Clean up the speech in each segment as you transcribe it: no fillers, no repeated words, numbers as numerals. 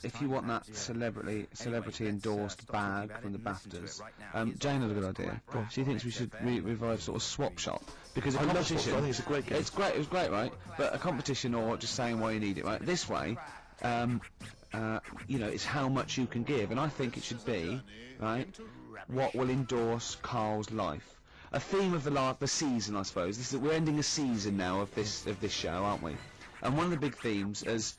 if you want that celebrity endorsed bag from the BAFTAs, Jane had a good idea. She thinks we should revive sort of swap shop, because a competition. I think it's a great game. It's great. It was great, right? But a competition, or just saying why you need it, right? This way, you know, it's how much you can give, and I think it should be, right, what will endorse Carl's life. A theme of the season, I suppose. We're ending a season now of this show, aren't we? And one of the big themes is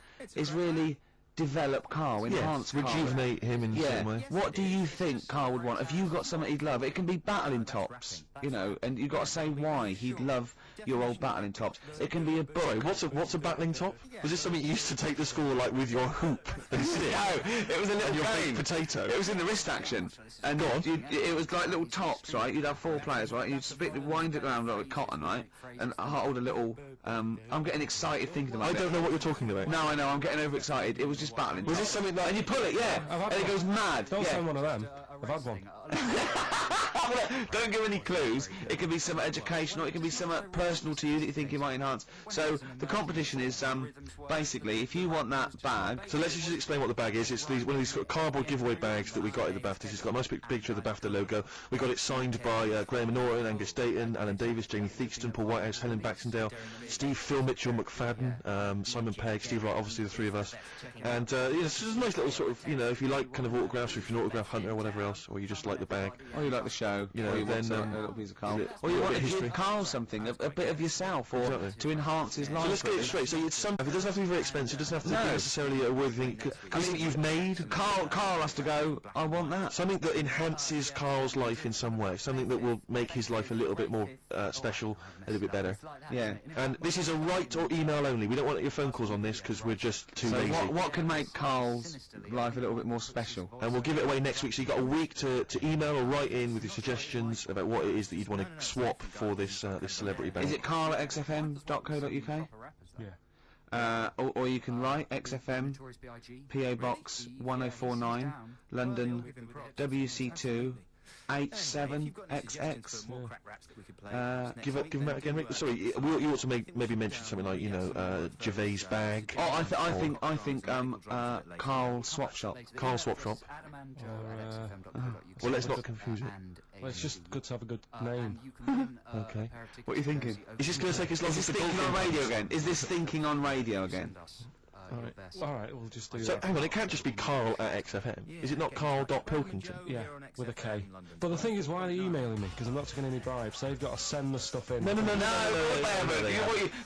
really develop Carl, enhance Carl. Rejuvenate him in some way. What do you think Carl would want? Have you got something he'd love? It can be battling tops, you know, and you've got to say why he'd love your old battling tops. It can be a book. Sorry, what's a battling top? Was this something you used to take to school, like, with your hoop and stick? No, it was a little game. Potato. It was in the wrist action. And it was like little tops, right? You'd have 4 players, right? You'd wind it around like with cotton, right? And hold a little, I'm getting excited thinking about it. I don't know what you're talking about. No, I know, I'm getting overexcited. It was just battling. Was this something like... And you pull it, and it goes mad. Don't send one of them. I've had one. Don't give any clues. It can be some educational, it can be some personal to you that you think you might enhance. So the competition is basically, if you want that bag. So let's just explain what the bag is. It's one of these sort of cardboard giveaway bags that we got at the BAFTAs. It's got a nice big picture of the BAFTA logo. We got it signed by Graham Norton, Angus Dayton, Alan Davis, Jamie Theakston, Paul Whitehouse, Helen Baxendale, Steve, Phil Mitchell, McFadden, Simon Pegg, Steve Wright, obviously the 3 of us. And you know, it's just a nice little sort of, you know, if you like kind of autographs, or if you're an autograph hunter or whatever else, or you just like the bag, or you like the show, you know, or you then want a little piece of Carl, or you want to give Carl something, a bit of yourself, or to enhance his life. So let's get it straight. So it's something. It doesn't have to be very expensive. It doesn't have to be necessarily a worthy thing. Something you've made. Carl has to go, I want that. Something that enhances Carl's life in some way. Something that will make his life a little bit more special, a little bit better. Yeah. And this is a write or email only. We don't want your phone calls on this because we're just too lazy. So what can make Carl's life a little bit more special? And we'll give it away next week. So you've got a week to email or write in with your suggestions about what it is that you'd want to swap for this this celebrity band. Is it carl@xfm.co.uk? Yeah. Or you can write XFM, PO Box 1049, London, WC2 H7XX. Give him that again, Rick. Sorry, you ought to maybe mention something like, you know, Gervais bag. Oh, I think Carl Swap Shop. Carl Swap Shop. Well, let's not confuse it. Well, it's just good to have a good name. Okay. What are you thinking? Is this going to take as long as the thinking on radio again? Is this thinking on radio again? Alright, we'll just do so, that. hang on, it can't just be Carl@XFM. Is it not Carl.Pilkington? Yeah, with a K. But the thing is, why are they emailing me? Because I'm not taking any bribes. They've got to send the stuff in. No,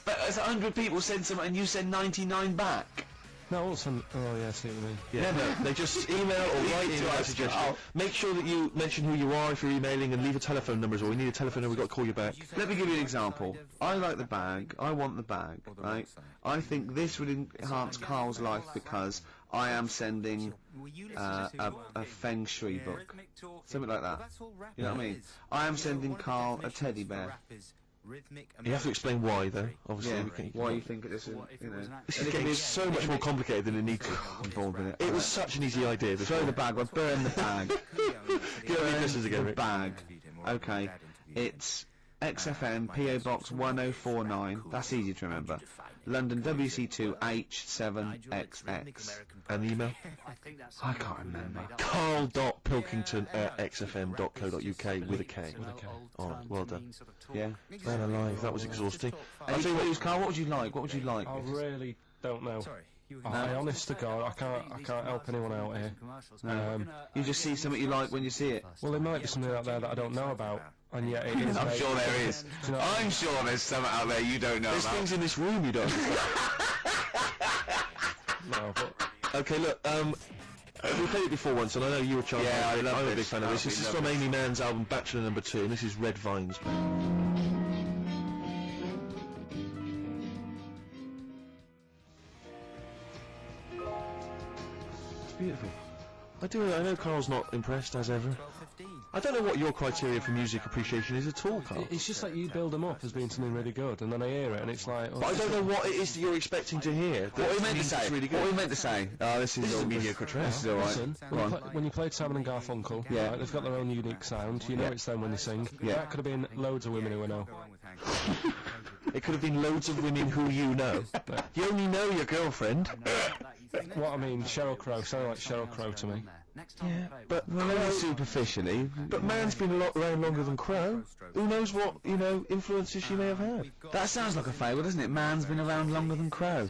but as 100 people send something and you send 99 back. No, I won't send... Oh, yeah, I see what you mean. Yeah, no, they just email or write in a suggestion. Make sure that you mention who you are if you're emailing, and leave a telephone number as well. We need a telephone number, we've got to call you back. Let me give you an example. I like the bag, I want the bag, right? I think this would enhance Carl's life because I am sending a Feng Shui book. Something like that. You know what I mean? I am sending Carl a teddy bear. You have to explain why, though. Obviously, why you think this is, you know, this is getting so much more complicated than it needs to. Involved in it. It was such an easy idea. Throw the bag. Well, burn the bag. Give me questions again, Rick. Bag. Okay. It's XFM PO Box 1049. That's easy to remember. London WC2 H7XX. And the email? I can't remember. Carl.pilkington@xfm.co.uk with a K. Oh, well done. Yeah. Man alive, that was exhausting. I'll tell you what, Carl, what would you like? What would you like? I really don't know. Honest to God, I can't help anyone out here. You just see something you like when you see it. Well, there might be something out there that I don't know about, and yet it is. I'm sure there is. I'm sure there's something out there you don't know about. There's things in this room you don't know. No, but... Okay, look, we played it before once, and I know you were charged. Yeah, I'm a big fan of this. This is from Amy Mann's album Bachelor No. 2, and this is Red Vines. Beautiful. I know Carl's not impressed, as ever. I don't know what your criteria for music appreciation is at all, Carl. It's just like you build them up as being something really good, and then I hear it, and it's like... Oh, but I don't know what it is that you're expecting to hear. What we meant to say? Really good. What we meant to say? Oh, this is a mediocre track. This is alright. Listen, when you played Simon and Garfunkel, right, they've got their own unique sound. You know it's them when they sing. Yeah. That could have been loads of women who I know. It could have been loads of women who you know. You only know your girlfriend. What I mean, Sheryl Crow, sound like Sheryl Crow to me. Yeah, but Well, superficially. But man's been around longer than Crow. Who knows what, influences she may have had? That sounds like a fable, doesn't it? Man's been around longer than Crow.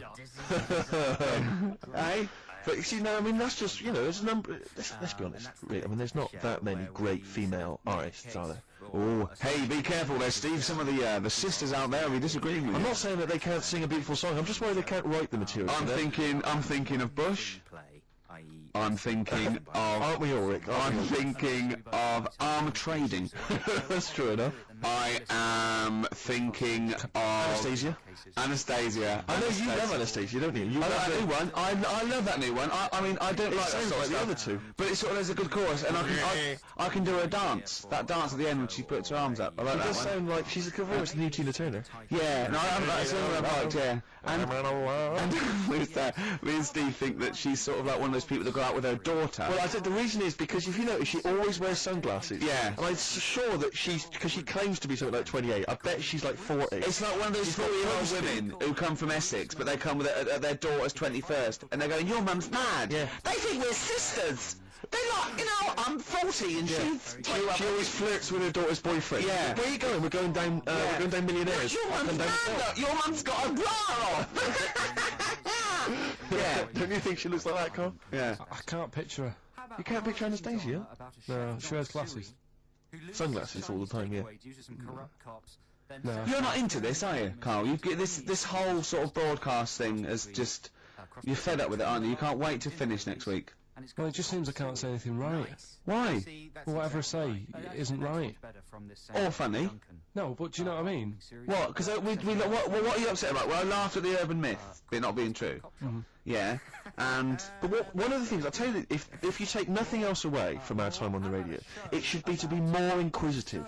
Eh? But you know, I mean, that's just, there's a number. Let's be honest. Really, I mean, there's not that many great female artists, are there? Oh, hey, be careful there, Steve. Some of the sisters out there will be disagreeing with you. I'm not saying that they can't sing a beautiful song. I'm just worried they can't write the material. I'm thinking of Bush. I'm thinking of... Aren't we all, Rick? I'm thinking of arm trading. That's true enough. I am thinking of... Anastasia. Anastasia. I know you love Anastasia, don't you? I love that new one. I love that new one. I mean, I don't like that sounds sort like of the stuff, other two. but it's sort of, there's a good chorus, and I can do her dance. That dance at the end when she puts her arms up. I like It that does one. sound like she's a cover of the new Tina Turner. Yeah, no, that's the one I liked, yeah. And me and Steve think that she's sort of like one of those people that go out with her daughter. Well, I think the reason is because if you notice, she always wears sunglasses. Yeah. And I'm sure that because she claims to be something like 28, I bet she's like 40. It's like one of those 40-year-old women who come from Essex, but they come with their daughter's 21st, and they're going, your mum's mad. Yeah. They think we're sisters. They're like, I'm 40 and she's... She always flirts with her daughter's boyfriend. Yeah. Where are you going? We're going down, we're going down Millionaires. Your mum's mad. Look, your mum's got a bra on. Yeah. Don't you think she looks like that, Carl? Yeah. I can't picture her. You can't picture Anastasia? No, she wears glasses. Sunglasses all the time, yeah. No. You're not into this, are you, Carl? You get this whole sort of broadcast thing as just... You're fed up with it, aren't you? You can't wait to finish next week. Well, it just seems I can't say anything right. Why? Well, whatever I say isn't right. Or funny. No, but do you know what I mean? What? Because what are you upset about? Well, I laughed at the urban myth, it not being true. Yeah, and... But one of the things, I'll tell you, that if you take nothing else away from our time on the radio, it should be to be more inquisitive.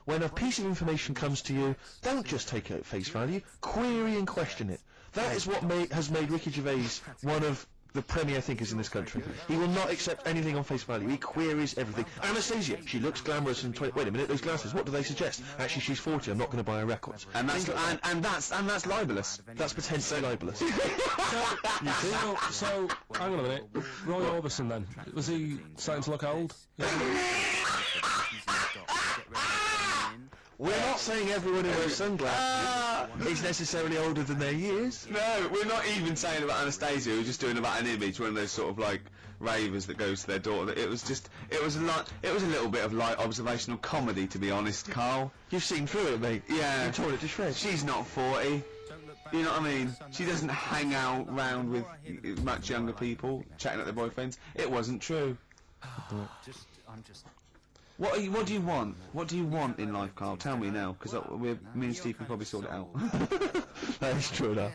When a piece of information comes to you, don't just take it at face value, query and question it. That is what has made Ricky Gervais one of the premier thinkers in this country. He will not accept anything on face value. He queries everything. Anastasia, she looks glamorous and wait a minute, those glasses, what do they suggest? Actually, she's 40, I'm not going to buy her records. And that's libelous. That's potentially libelous. So, hang on a minute. Roy Orbison then, was he starting to look old? We're not saying everyone who wears sunglasses is necessarily older than their years. No, we're not even saying about Anastasia. We're just doing about an image, one of those sort of like ravers that goes to their daughter. It was a little bit of light observational comedy, to be honest, Carl. You've seen through it, mate. Yeah. You tore it to shreds. She's not 40. You know what I mean? She doesn't hang out round with much younger people, chatting at their boyfriends. It wasn't true. What do you want? What do you want in life, Carl? Tell me now, because me and Steve can probably sort it out. That is true enough.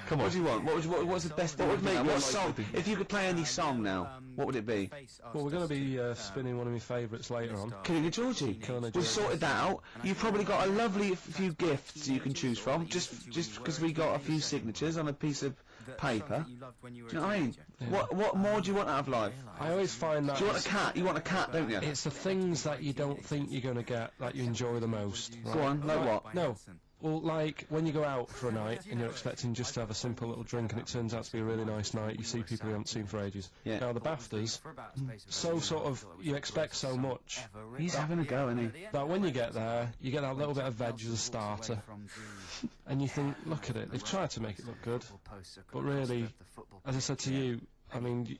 Come on. What do you want? What's the best thing? What would make what your song? life If you could play any song now, what would it be? Well, we're going to be spinning one of my favourites later on. Killing a Georgie. We've sorted that out. You've probably got a lovely few gifts you can choose from, just because we got a few signatures on a piece of paper. Do you know what I mean? Yeah. What more do you want out of life? I always find that... Do you want a cat? You want a cat, don't you? It's the things that you don't think you're going to get that you enjoy the most. Right? Go on, like what? No. Well, like, when you go out for a night and you're expecting just to have a simple little drink and it turns out to be a really nice night, you see people you haven't seen for ages. Yeah. Now, the BAFTAs, so sort of, you expect so much. He's having a go, isn't he? That when you get there, you get that little bit of veg as a starter. And you think, look at it, they've tried to make it look good. But really, as I said to you, I mean,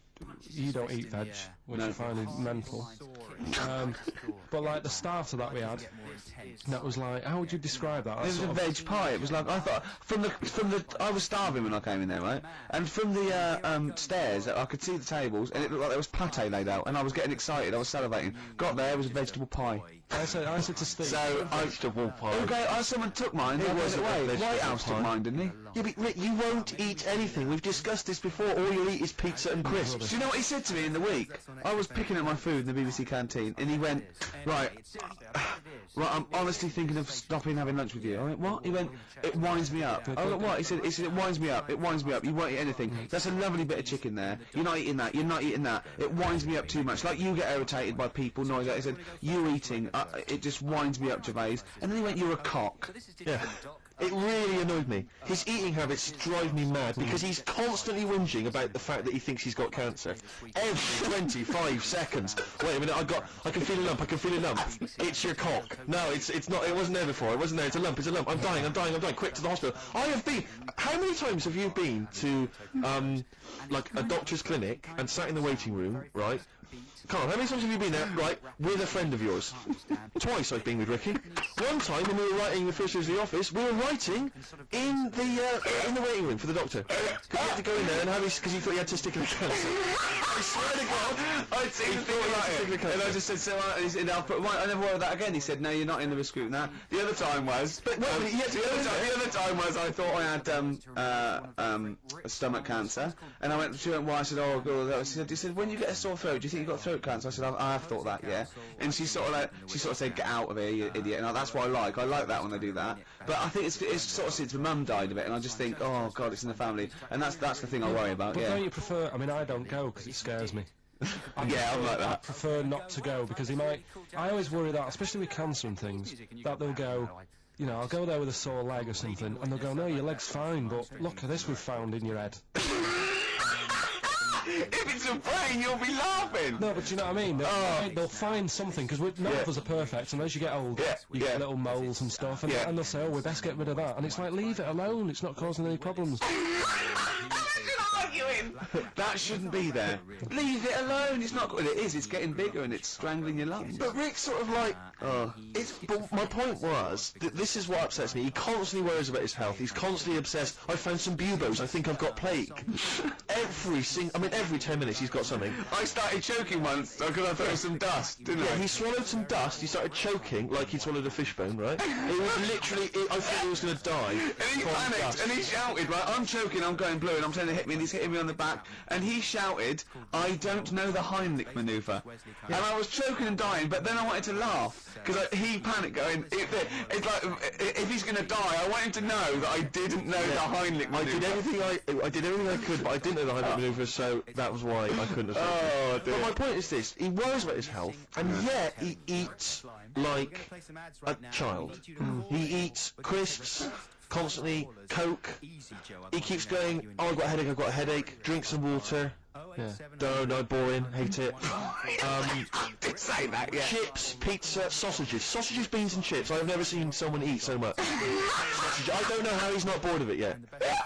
you don't eat veg, which I find is mental. But like the starter that we had, that was like, how would you describe that? It was a veg pie. It was like, I thought, I was starving when I came in there, right? And from the stairs, I could see the tables, and it looked like there was pate laid out, and I was getting excited, I was salivating. Got there, it was a vegetable pie. I said to Steve, vegetable pie. Okay, someone took mine, It I was went a away. vegetable White House pie. took mine, didn't he? Yeah, but Rick, you won't eat anything. We've discussed this before. All you'll eat is pizza and crisps. Do you know what he said to me in the week? I was picking up my food in the BBC canteen, and he went, right, I'm honestly thinking of stopping having lunch with you. I went, what? He went, it winds me up. I went, what? He said, it winds me up. It winds me up. You won't eat anything. That's a lovely bit of chicken there. You're not eating that. You're not eating that. It winds me up too much. Like you get irritated by people noise. He said, you eating, it just winds me up, Gervais. And then he went, you're a cock. Yeah. It really annoyed me. His eating habits drive me mad because he's constantly whinging about the fact that he thinks he's got cancer. Every 25 seconds. Wait a minute, I can feel a lump, I can feel a lump. It's your cock. No, it's not, it wasn't there before, it wasn't there, it's a lump, I'm dying, quick to the hospital. I have been, how many times have you been to, like a doctor's clinic and sat in the waiting room, right? Carl, how many times have you been there, right, with a friend of yours? Twice I've been with Ricky. One time when we were writing the first days of the office, we were writing in the waiting room for the doctor. Because he had to go in there and have his, because he thought he had testicular cancer. I swear to God, I'd seen him think about it, and I just said, so he said, I never worry that again. He said, no, you're not in the risk group now. The other time was, the other time was, I thought I had stomach cancer, and I went, she went, why? I said, oh, God. He said, when you get a sore throat, do you think you got throat cancer? I said, I have thought that, yeah. And she sort of said, get out of here, you idiot. And that's what I like that when they do that. But I think it's sort of since my mum died of it, and I just think, oh God, it's in the family, and that's the thing I worry about. But don't you prefer? I mean, I don't go because it scares me. Yeah, I'm like that. I prefer not to go because he might. I always worry that, especially with cancer and things, that they'll go. You know, I'll go there with a sore leg or something, and they'll go, no, your leg's fine, but look at this we've found in your head. If it's a brain, you'll be laughing. No, but you know what I mean? They'll find something, because none of us are perfect, and as you get older, you get little moles and stuff, and they'll say, oh, we best get rid of that. And it's like, leave it alone, it's not causing any problems. That shouldn't be there. Leave it alone. It's not. Well, it is. It's getting bigger and it's strangling your lungs. But Rick's sort of like, But my point was that this is what upsets me. He constantly worries about his health. He's constantly obsessed. I found some buboes. I think I've got plague. Every 10 minutes he's got something. I started choking once because I thought it was some dust, didn't I? Yeah, he swallowed some dust. He started choking like he swallowed a fishbone, right? It was literally. I thought he was going to die. And he panicked and he shouted, right? I'm choking. I'm going blue, and I'm trying to hit me, and he's hitting me on the back. And he shouted, I don't know the Heimlich manoeuvre. And I was choking and dying, but then I wanted to laugh, because he panicked going, it's like, if he's going to die, I want him to know that I didn't know the Heimlich manoeuvre. I did everything I could, but I didn't know the Heimlich manoeuvre, so that was why I couldn't have said it. But my point is this, he worries about his health, and yet he eats like a child. He eats crisps, constantly, Coke. He keeps going, oh, I've got a headache, drink some water. Yeah. No, boring, hate it. I did say that, yeah. Chips, pizza, sausages, beans and chips. I've never seen someone eat so much. I don't know how he's not bored of it yet.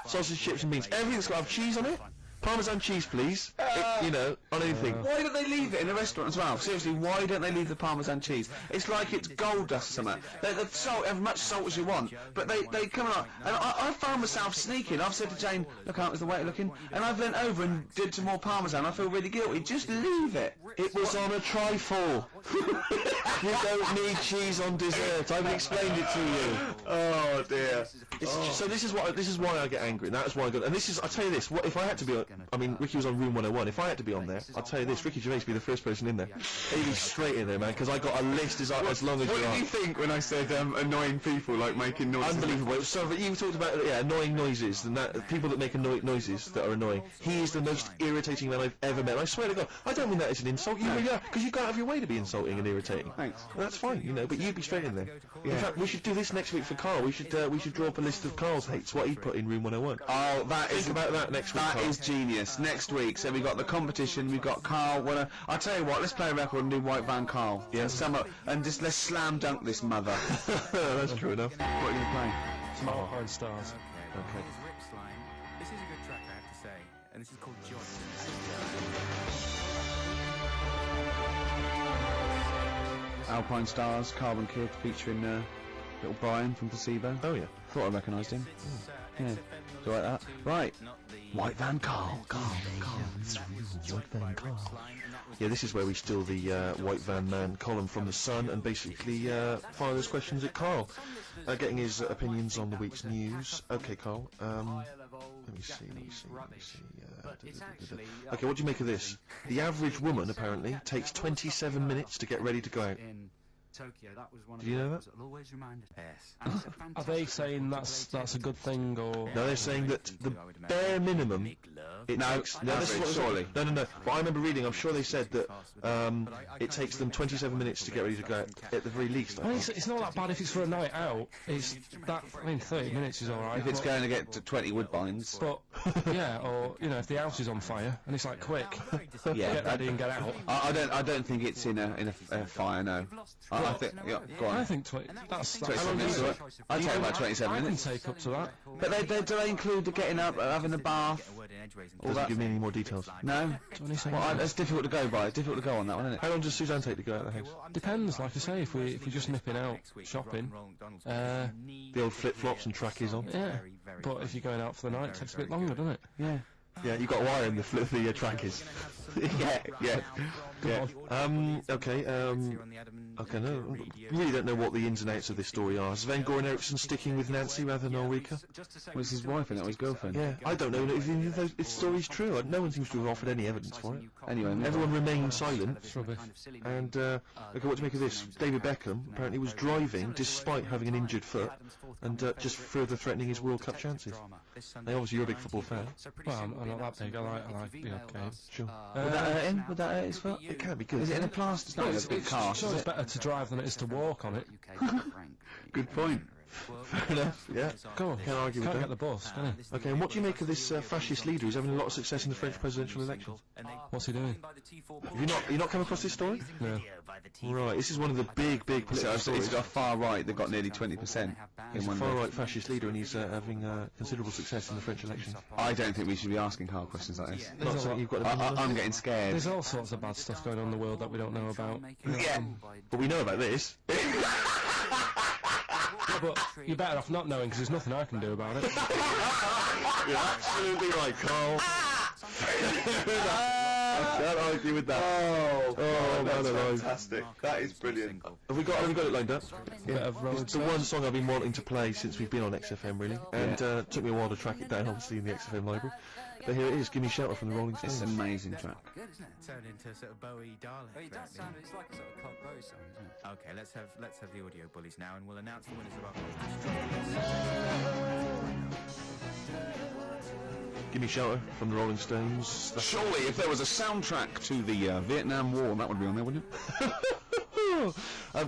Sausage, chips and beans. Everything's got to have cheese on it. Parmesan cheese, please. You know, on anything. Why don't they leave it in a restaurant as well? Seriously, why don't they leave the Parmesan cheese? It's like it's gold dust or something. The salt, as much salt as you want, but they come along. And I found myself sneaking. I've said to Jane, look, how is the waiter looking? And I've leant over and did some more Parmesan. I feel really guilty. Just leave it. It was on a trifle. You don't need cheese on dessert. I've explained it to you. Oh dear. So this is why I get angry. And that's why I got. And I'll tell you this. What if I had to be on? I mean, Ricky was on Room 101. If I had to be on there, I'll tell you this. Ricky Gervais would be the first person in there. He'd be straight in there, man. Because I got a list as long as you are. What did you think when I said annoying people like making noises? Unbelievable. So you talked about annoying noises and people that make noises that are annoying. He is the most irritating man I've ever met. And I swear to God, I don't mean that as an insult. You really are, because you go out of your way to be insulting and irritating. Thanks. Well, that's fine, you know. But you'd be straight in there. Yeah. In fact, we should do this next week for Carl. We should draw up a list of Carl's hates, what he'd put in Room 101. Oh, think about that next week. That is genius. Next week, so we got the competition. We've got Carl. I'll tell you what. Let's play a record and do White Van Carl. Yeah. And just let's slam dunk this mother. That's true enough. What are you gonna play? Some Alpine Stars. Okay. This is a good track, I have to say, and this is called Joy. Alpine Stars, Carbon Kid, featuring little Brian from Placebo. Oh yeah. Thought I recognised him. Yeah. Do you like that? Right. White Van Carl. White Van Carl. Yeah, this is where we steal the White Van Man column from The Sun and basically fire those questions at Carl, getting his opinions on the week's news. Okay, Carl. Let me see. Okay, what do you make of this? The average woman, apparently, takes 27 minutes to get ready to go out. Tokyo, that was one of Do you the know locals that'll always remind us. Yes. And it's a Are fantastic they saying that's a good thing, or No, they're saying that the bare minimum it takes. No, this is what surely. No. But I remember reading. I'm sure they said that it takes them 27 minutes to get ready to go at the very least. I I mean, think. it's not that bad if it's for a night out. It's that. I mean, 30 minutes is all right. If it's but- going to get to 20 woodbines. But yeah, or if the house is on fire and it's like quick, Yeah, get ready and get out. I don't think it's in a fire. No, I think. Yeah, go on. I think 20. That's 27 minutes. how long I take about 27 I can minutes. take up to that. But do they include the getting up, having a bath? Doesn't give me any more details. No. 20 seconds. Well, that's difficult to go by. It's difficult to go on that one, isn't it? How long does Suzanne take to go out of the house? Depends, like I say, if we're just nipping out shopping, The old flip-flops and trackies on. yeah. But if you're going out for the night, it takes a bit longer, doesn't it? Yeah. Yeah, you got a wire in the trackies. yeah. Okay. Okay. No, really don't know what the ins and outs of this story are. Is Sven Goran Eriksson sticking with Nancy rather than Ulrika? Well, it's his wife and that was his girlfriend. Yeah, I don't know if any of those story's true. No one seems to have offered any evidence for it. Anyway, Everyone remained silent. It's rubbish. And okay, what to make of this? David Beckham apparently was driving despite having an injured foot, and just further threatening his World Cup chances. Now, obviously, you're a big football fan. Well, I'm not that big. I like the game. Sure. Would that hurt him? Would that hurt his foot? It can't be good. Is it in a plaster? It's not a big cast. Sure, Is it's it? better to drive than it is to walk on it. Good point. Fair enough. Yeah. Go on. Can't argue with Can't that. get the bus, can he? Okay, and what do you make of this fascist leader who's having a lot of success in the French presidential election? What's he doing? Have you not come across this story? No. Right, this is one of the big political So stories. it's got far right. They've got nearly 20% He's in a one. far-right fascist leader, and he's having considerable success in the French elections. I don't think we should be asking Carl questions like this. Not something you've got to I'm getting scared. There's all sorts of bad stuff going on in the world that we don't know about. Yeah. But we know about this. Yeah, but you're better off not knowing because there's nothing I can do about it. You're absolutely right, Carl. I can't argue with that. Oh, man alive. Fantastic. That is brilliant. Have we got it lined up? Bit of Rolling It's the one song I've been wanting to play since we've been on XFM, really. And it took me a while to track it down, obviously, in the XFM library. But here it is, Give Me Shelter from the Rolling It's Stones. an amazing track. Good, isn't it? Turned into sort of Bowie darling. It does sound, it's like a sort of Club Bowie song, isn't it? Okay, let's have the audio bullies now, and we'll announce the winners of our Give Me Shelter from the Rolling Stones. Surely, if there was a soundtrack to the Vietnam War, that would be on there, wouldn't it?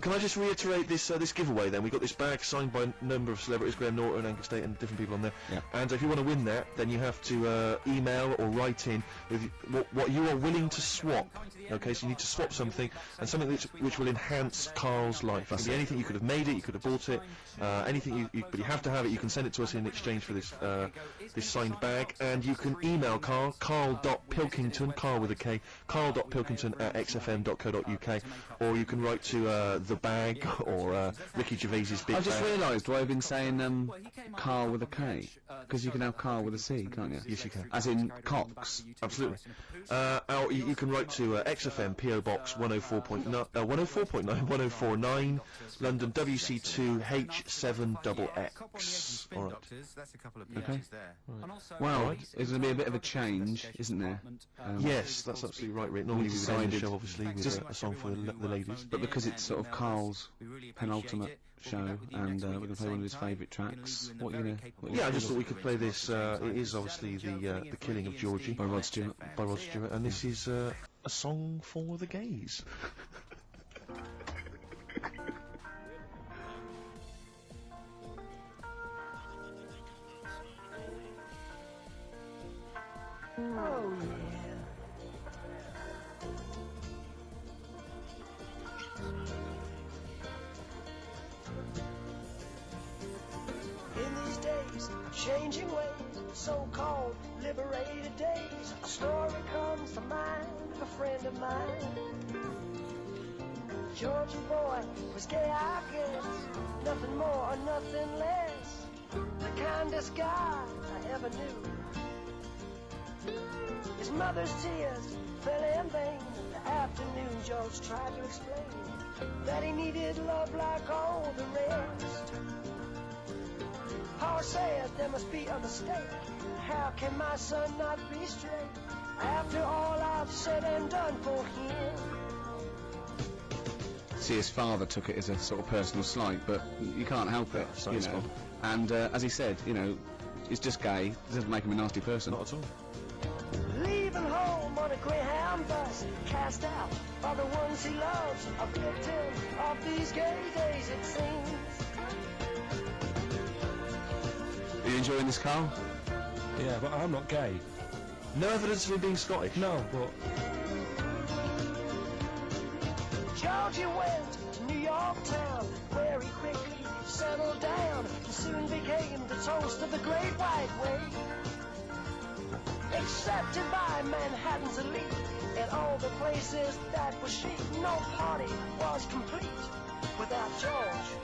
Can I just reiterate this giveaway then? We got this bag signed by a number of celebrities, Graham Norton, Angus State, and different people on there. Yeah. And if you want to win that, then you have to email or write in with what you are willing to swap. Okay, so you need to swap something, and something which will enhance Carl's life. It can be anything. You could have made it, you could have bought it, anything. But you have to have it. You can send it to us in exchange for this this signed bag, and you can email Carl, Carl.Pilkington, Carl with a K, Carl.Pilkington@xfm.co.uk, or you can write to The Bag or Ricky Gervais's Big I just Bag. realised why I've been saying Carl with a K, because you can have Carl with a C, can't you? Yes, you can. As in Cox. Absolutely. Or you can write to XFM PO Box 104.9, London WC2 H7XX. All right. That's a couple of Okay. pages there. Well, there's going to be a bit of a change, isn't there? Yes, that's absolutely right, Rick. Normally we would end the decided show, obviously, with a song for the ladies. But because it's sort of Carl's penultimate show, and we're going to play one of his favourite tracks, what are you going to... Yeah, I just thought we could play this. It is obviously the Killing of Georgie By Rod Stewart. and this is a song for the gays. Oh, yeah. In these days, changing ways, so-called liberated days, a story comes to mind of a friend of mine. Georgie boy was gay, I guess, nothing more or nothing less, the kindest guy I ever knew. His mother's tears fell in vain. The afternoon George tried to explain that he needed love like all the rest. Paul said there must be a mistake. How can my son not be straight after all I've said and done for him? see his father took it as a sort of personal slight, but you can't help it, it's not you his know. fault. And as he said, you know, he's just gay. It doesn't make him a nasty person. Not at all. Leaving home on a Greyhound bus, cast out by the ones he loves, a victim of these gay days, it seems. Are you enjoying this, Carl? Yeah, but I'm not gay. No evidence of him being Scottish. No, but Georgie went to New York town, where he quickly settled down and soon became the toast of the Great White Way. Accepted by Manhattan's elite, in all the places that were chic, no party was complete without George.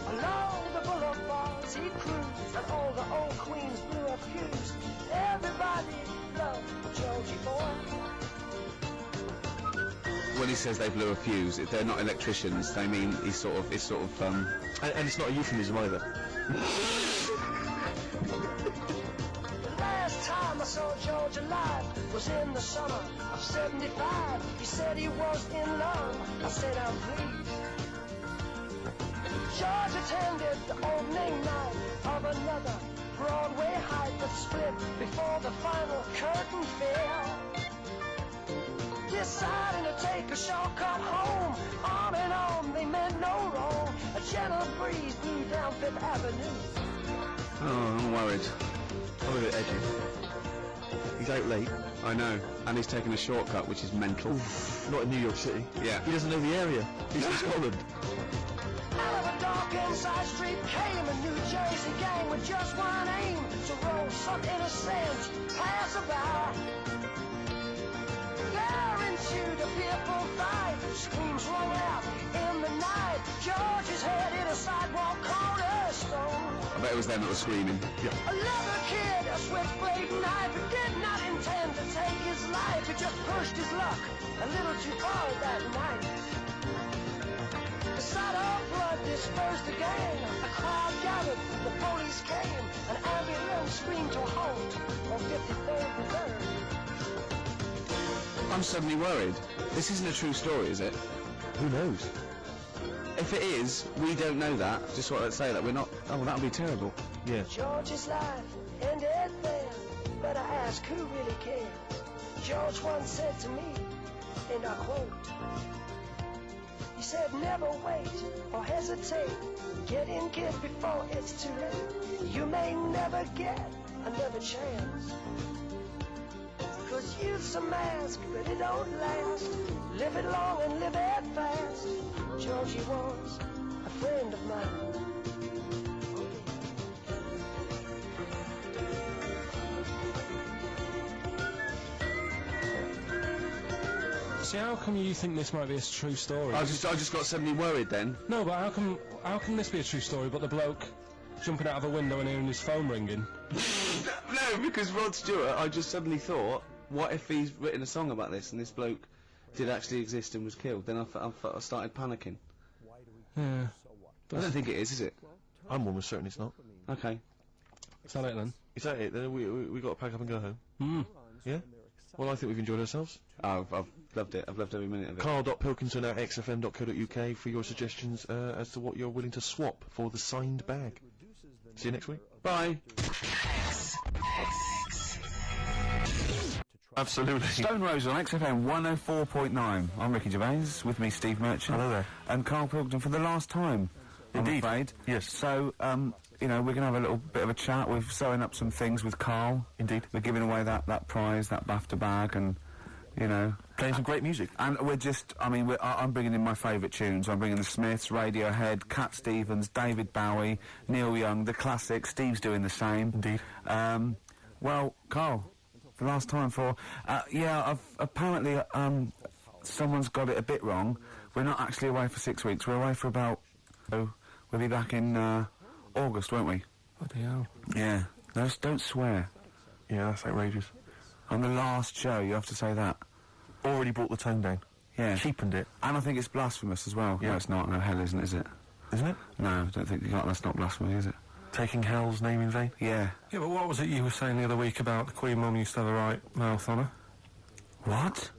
Along the boulevards he cruised, and all the old queens blew a fuse. Everybody loved Georgie boy. When he says they blew a fuse, they're not electricians. They mean it's sort of And it's not a euphemism either. The last time I saw George alive was in the summer of '75. He said he was in love. I said I'm pleased. George attended the opening night of another Broadway hype that split before the final curtain fell. Deciding to take a shortcut home, on and on, they meant no wrong. A gentle breeze blew down Fifth Avenue. Oh, I'm worried. I'm a bit edgy. He's out late. I know. And he's taking a shortcut, which is mental. Not in New York City. Yeah. He doesn't know the area. He's in Scotland. Out of a dark inside street came a New Jersey gang with just one aim, to roll some innocent passerby. There ensued a fearful fight, screams rung out in the night. George's head hit a sidewalk cornerstone. I bet it was them that were screaming. Yeah. A leather kid, a switchblade knife, did not intend to take his life. He just pushed his luck a little too far that night. The sight of blood dispersed the gang. A crowd gathered, the police came. An ambulance screamed to a halt on 53rd and 3rd. I'm suddenly worried. This isn't a true story, is it? Who knows? If it is, we don't know that. Just what I'd say, that we're not... Oh, well, that would be terrible. Yeah. George's life ended there, but I ask who really cares. George once said to me, and I quote, he said, never wait or hesitate. Get in, kid, before it's too late. You may never get another chance. 'Cause youth's a mask, but it don't last. Live it long and live it fast. Georgie was a friend of mine. see, how come you think this might be a true story? I just got suddenly worried then. No, but how can this be a true story, but the bloke jumping out of a window and hearing his phone ringing? No, because Rod Stewart, I just suddenly thought, what if he's written a song about this and this bloke did actually exist and was killed? Then I started panicking. Yeah. I don't think it is it? I'm almost certain it's not. Okay. Is that it then? Is that it? Then we got to pack up and go home. Yeah? Well, I think we've enjoyed ourselves. Oh, I've loved it. I've loved every minute of it. Carl.pilkinson@xfm.co.uk for your suggestions as to what you're willing to swap for the signed bag. See you next week. Bye. Absolutely. Stone Rose on XFM 104.9. I'm Ricky Gervais, with me Steve Merchant. Hello there. And Carl Pilkington for the last time, Indeed. I'm afraid. Yes. So, you know, we're going to have a little bit of a chat. We're sewing up some things with Carl. Indeed. We're giving away that prize, that BAFTA bag, and, you know... Playing some great music. And we're just, I mean, I'm bringing in my favourite tunes. I'm bringing the Smiths, Radiohead, Cat Stevens, David Bowie, Neil Young, the classics. Steve's doing the same. Indeed. Well, Carl... The last time for... apparently, someone's got it a bit wrong. We're not actually away for 6 weeks. We're away for about... So, we'll be back in, August, won't we? Bloody hell. Yeah. No, don't swear. Yeah, that's outrageous. On the last show, you have to say that. Already brought the tone down. Yeah. Cheapened it. And I think it's blasphemous as well. Yeah. No, it's not. No, hell isn't, is it? Isn't it? No, I don't think... That's not blasphemy, is it? Taking hell's name in vain? Yeah. Yeah, but what was it you were saying the other week about the Queen Mum used to have the right mouth on her? What?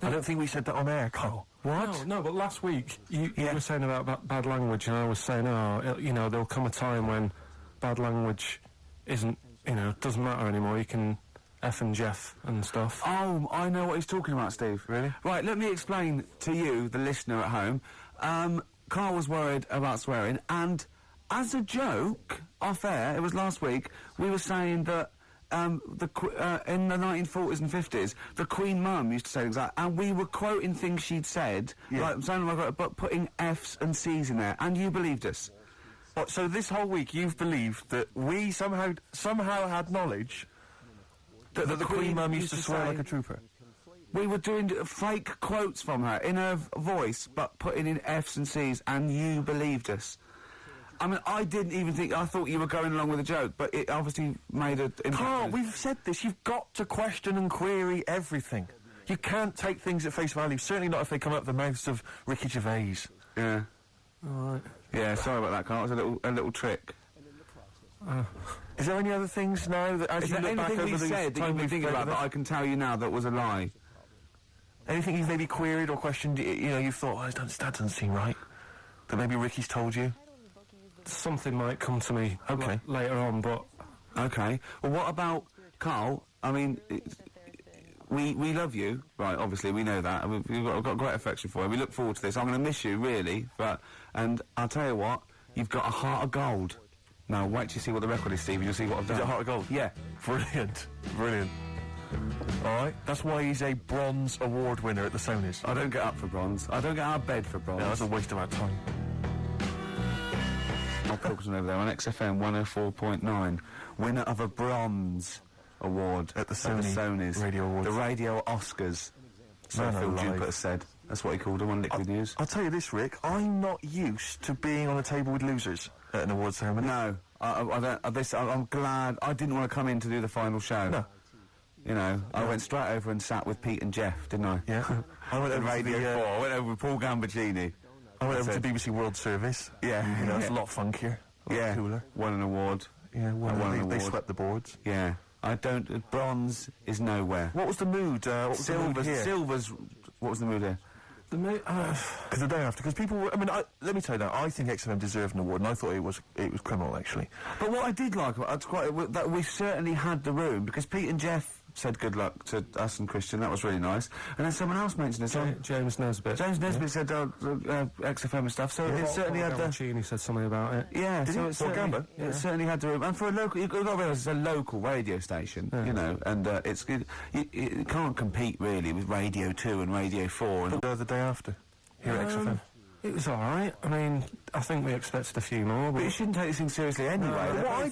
I don't think we said that on air, Carl. What? No, but last week you Yeah. were saying about bad language, and I was saying, there'll come a time when bad language isn't, doesn't matter anymore. You can F and Jeff and stuff. Oh, I know what he's talking about, Steve. Really? Right, let me explain to you, the listener at home. Carl was worried about swearing, and as a joke, off air, it was last week, we were saying that in the 1940s and 50s, the Queen Mum used to say things like, and we were quoting things she'd said, like sounding like, but putting F's and C's in there, and you believed us. What, so this whole week you've believed that we somehow had knowledge that the Queen Mum used to swear say- like a trooper? We were doing fake quotes from her in her voice, but putting in F's and C's, and you believed us. I mean, I didn't even think, I thought you were going along with a joke, but it obviously made an impact. Carl, we've said this, you've got to question and query everything. You can't take things at face value, certainly not if they come out of the mouths of Ricky Gervais. Yeah. All right. Yeah, sorry about that, Carl. It was a little trick. Is there any other things now that, as Is you there look back anything over we the said that time you've been we've thinking played about with that it? I can tell you now that was a lie? Anything you've maybe queried or questioned, you've thought, that doesn't seem right, that maybe Ricky's told you? Something might come to me Okay. later on, but Okay. Well, what about Carl? I mean, we love you, right? Obviously, we know that. We've got great affection for you. We look forward to this. I'm going to miss you, really. And I'll tell you what, you've got a heart of gold. Now, wait till you see what the record is, Steve, and you'll see what I've done. Is it a heart of gold? Yeah. Brilliant. Brilliant. All right. That's why he's a bronze award winner at the Sonys. I don't get up for bronze. I don't get out of bed for bronze. Yeah, that's a waste of our time. I'll focus on over there on XFM 104.9. Winner of a bronze award At the Sony Radio Awards. The Radio Oscars. So Man Phil alive. Jupiter said. That's what he called them on Liquid News. I'll tell you this, Rick. I'm not used to being on a table with losers at an award ceremony. No, I don't. I'm glad I didn't want to come in to do the final show. No. I went straight over and sat with Pete and Jeff, didn't I? Yeah. I went At over to Radio the, 4. I went over with Paul Gambaccini. I went over That's to BBC World Service. Yeah. It's a lot funkier. A lot Yeah. cooler. Won an award. Yeah, won an they award. swept the boards. Yeah. I don't. Bronze is nowhere. What was the mood? What was the mood here? Silver's. What was the mood here? Because the day after, because people were, let me tell you that, I think XFM deserved an award, and I thought it was criminal, actually. But what I did like about that we certainly had the room, because Pete and Jeff said good luck to us and Christian. That was really nice. And then someone else mentioned it. James Nesbitt. James Nesbitt said XFM and stuff. So it certainly had the. He said something about it. Yeah, Did so he? it certainly, Gamba? it certainly had the room. And for a local, you've got to realise it's a local radio station, and it's good. You can't compete really with Radio 2 and Radio 4. And The day after, here at XFM. It was all right. I mean, I think we expected a few more, but you but shouldn't take this thing seriously anyway. But what I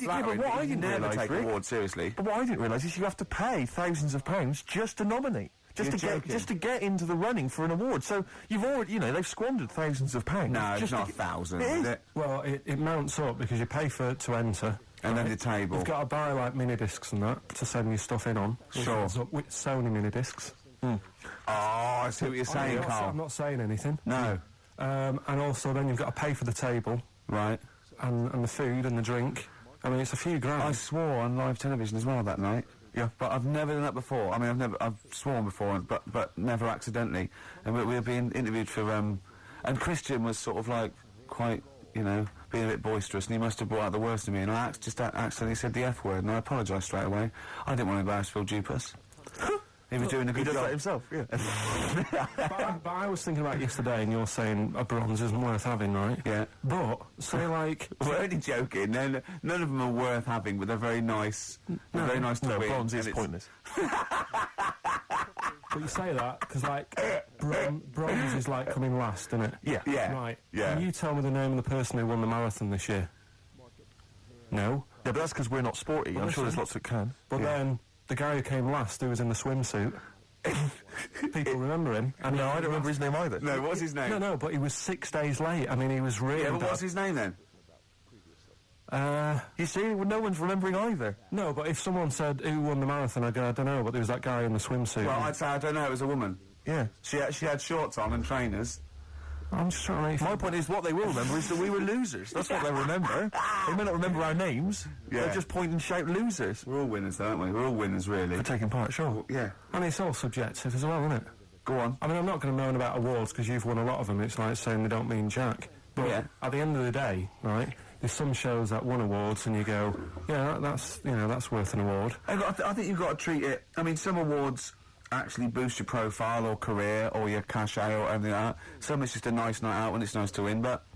didn't never realise, take Rick- awards seriously. But what I didn't realise is you have to pay thousands of pounds just to nominate. You're joking. Just to get into the running for an award. So you've already, they've squandered thousands of pounds. No, just it's not to a thousand, It is is. it? well, it mounts up because you pay to enter. And then the table. You've got to buy like mini discs and that to send your stuff in on. which Sure. adds up with Sony mini discs. Oh, I see what you're saying, I'm Carl. not saying anything. No. And also then you've got to pay for the table Right. and the food and the drink. I mean, it's a few grand. I swore on live television as well that night. Yeah, but I've never done that before. I mean, I've sworn before, but never accidentally. And we were being interviewed for, and Christian was sort of like quite, being a bit boisterous, and he must have brought out the worst in me, and I just accidentally said the F word, and I apologised straight away. I didn't want to embarrass Phil Dupas. He was doing a good He does job. that himself, yeah. but I was thinking about yesterday, and you're saying a bronze isn't worth having, right? Yeah. But say like We're only joking. None of them are worth having, but they're very nice. They're very nice to No, win. bronze is and it's- pointless. But you say that because, like, bronze is like coming last, isn't it? Yeah. Yeah. Right. Yeah. Can you tell me the name of the person who won the marathon this year? No. Yeah, but that's because we're not sporty. I'm sure there's lots that can. But then the guy who came last, who was in the swimsuit, people remember him. And No, I don't remember his name either. No, what's his name? No, but he was 6 days late. I mean, he was really Yeah, but bad. what's his name then? You see, well, no one's remembering either. No, but if someone said who won the marathon, I'd go, I don't know, but there was that guy in the swimsuit. Well, I'd say I don't know. It was a woman. Yeah. She had shorts on and trainers. I'm just trying to make My point is, what they will remember is that we were losers. That's what they'll remember. They may not remember our names. Yeah. They'll just point and shout losers We're all winners, though, aren't we? We're all winners, really. for taking part, sure. Yeah. And it's all subjective as well, isn't it? Go on. I mean, I'm not going to moan about awards because you've won a lot of them. It's like saying they don't mean jack. But Yeah. at the end of the day, right, there's some shows that won awards and you go, yeah, that's worth an award. I think you've got to treat it... I mean, some awards actually boost your profile or career or your cachet or everything like that. Some it's just a nice night out when it's nice to win, but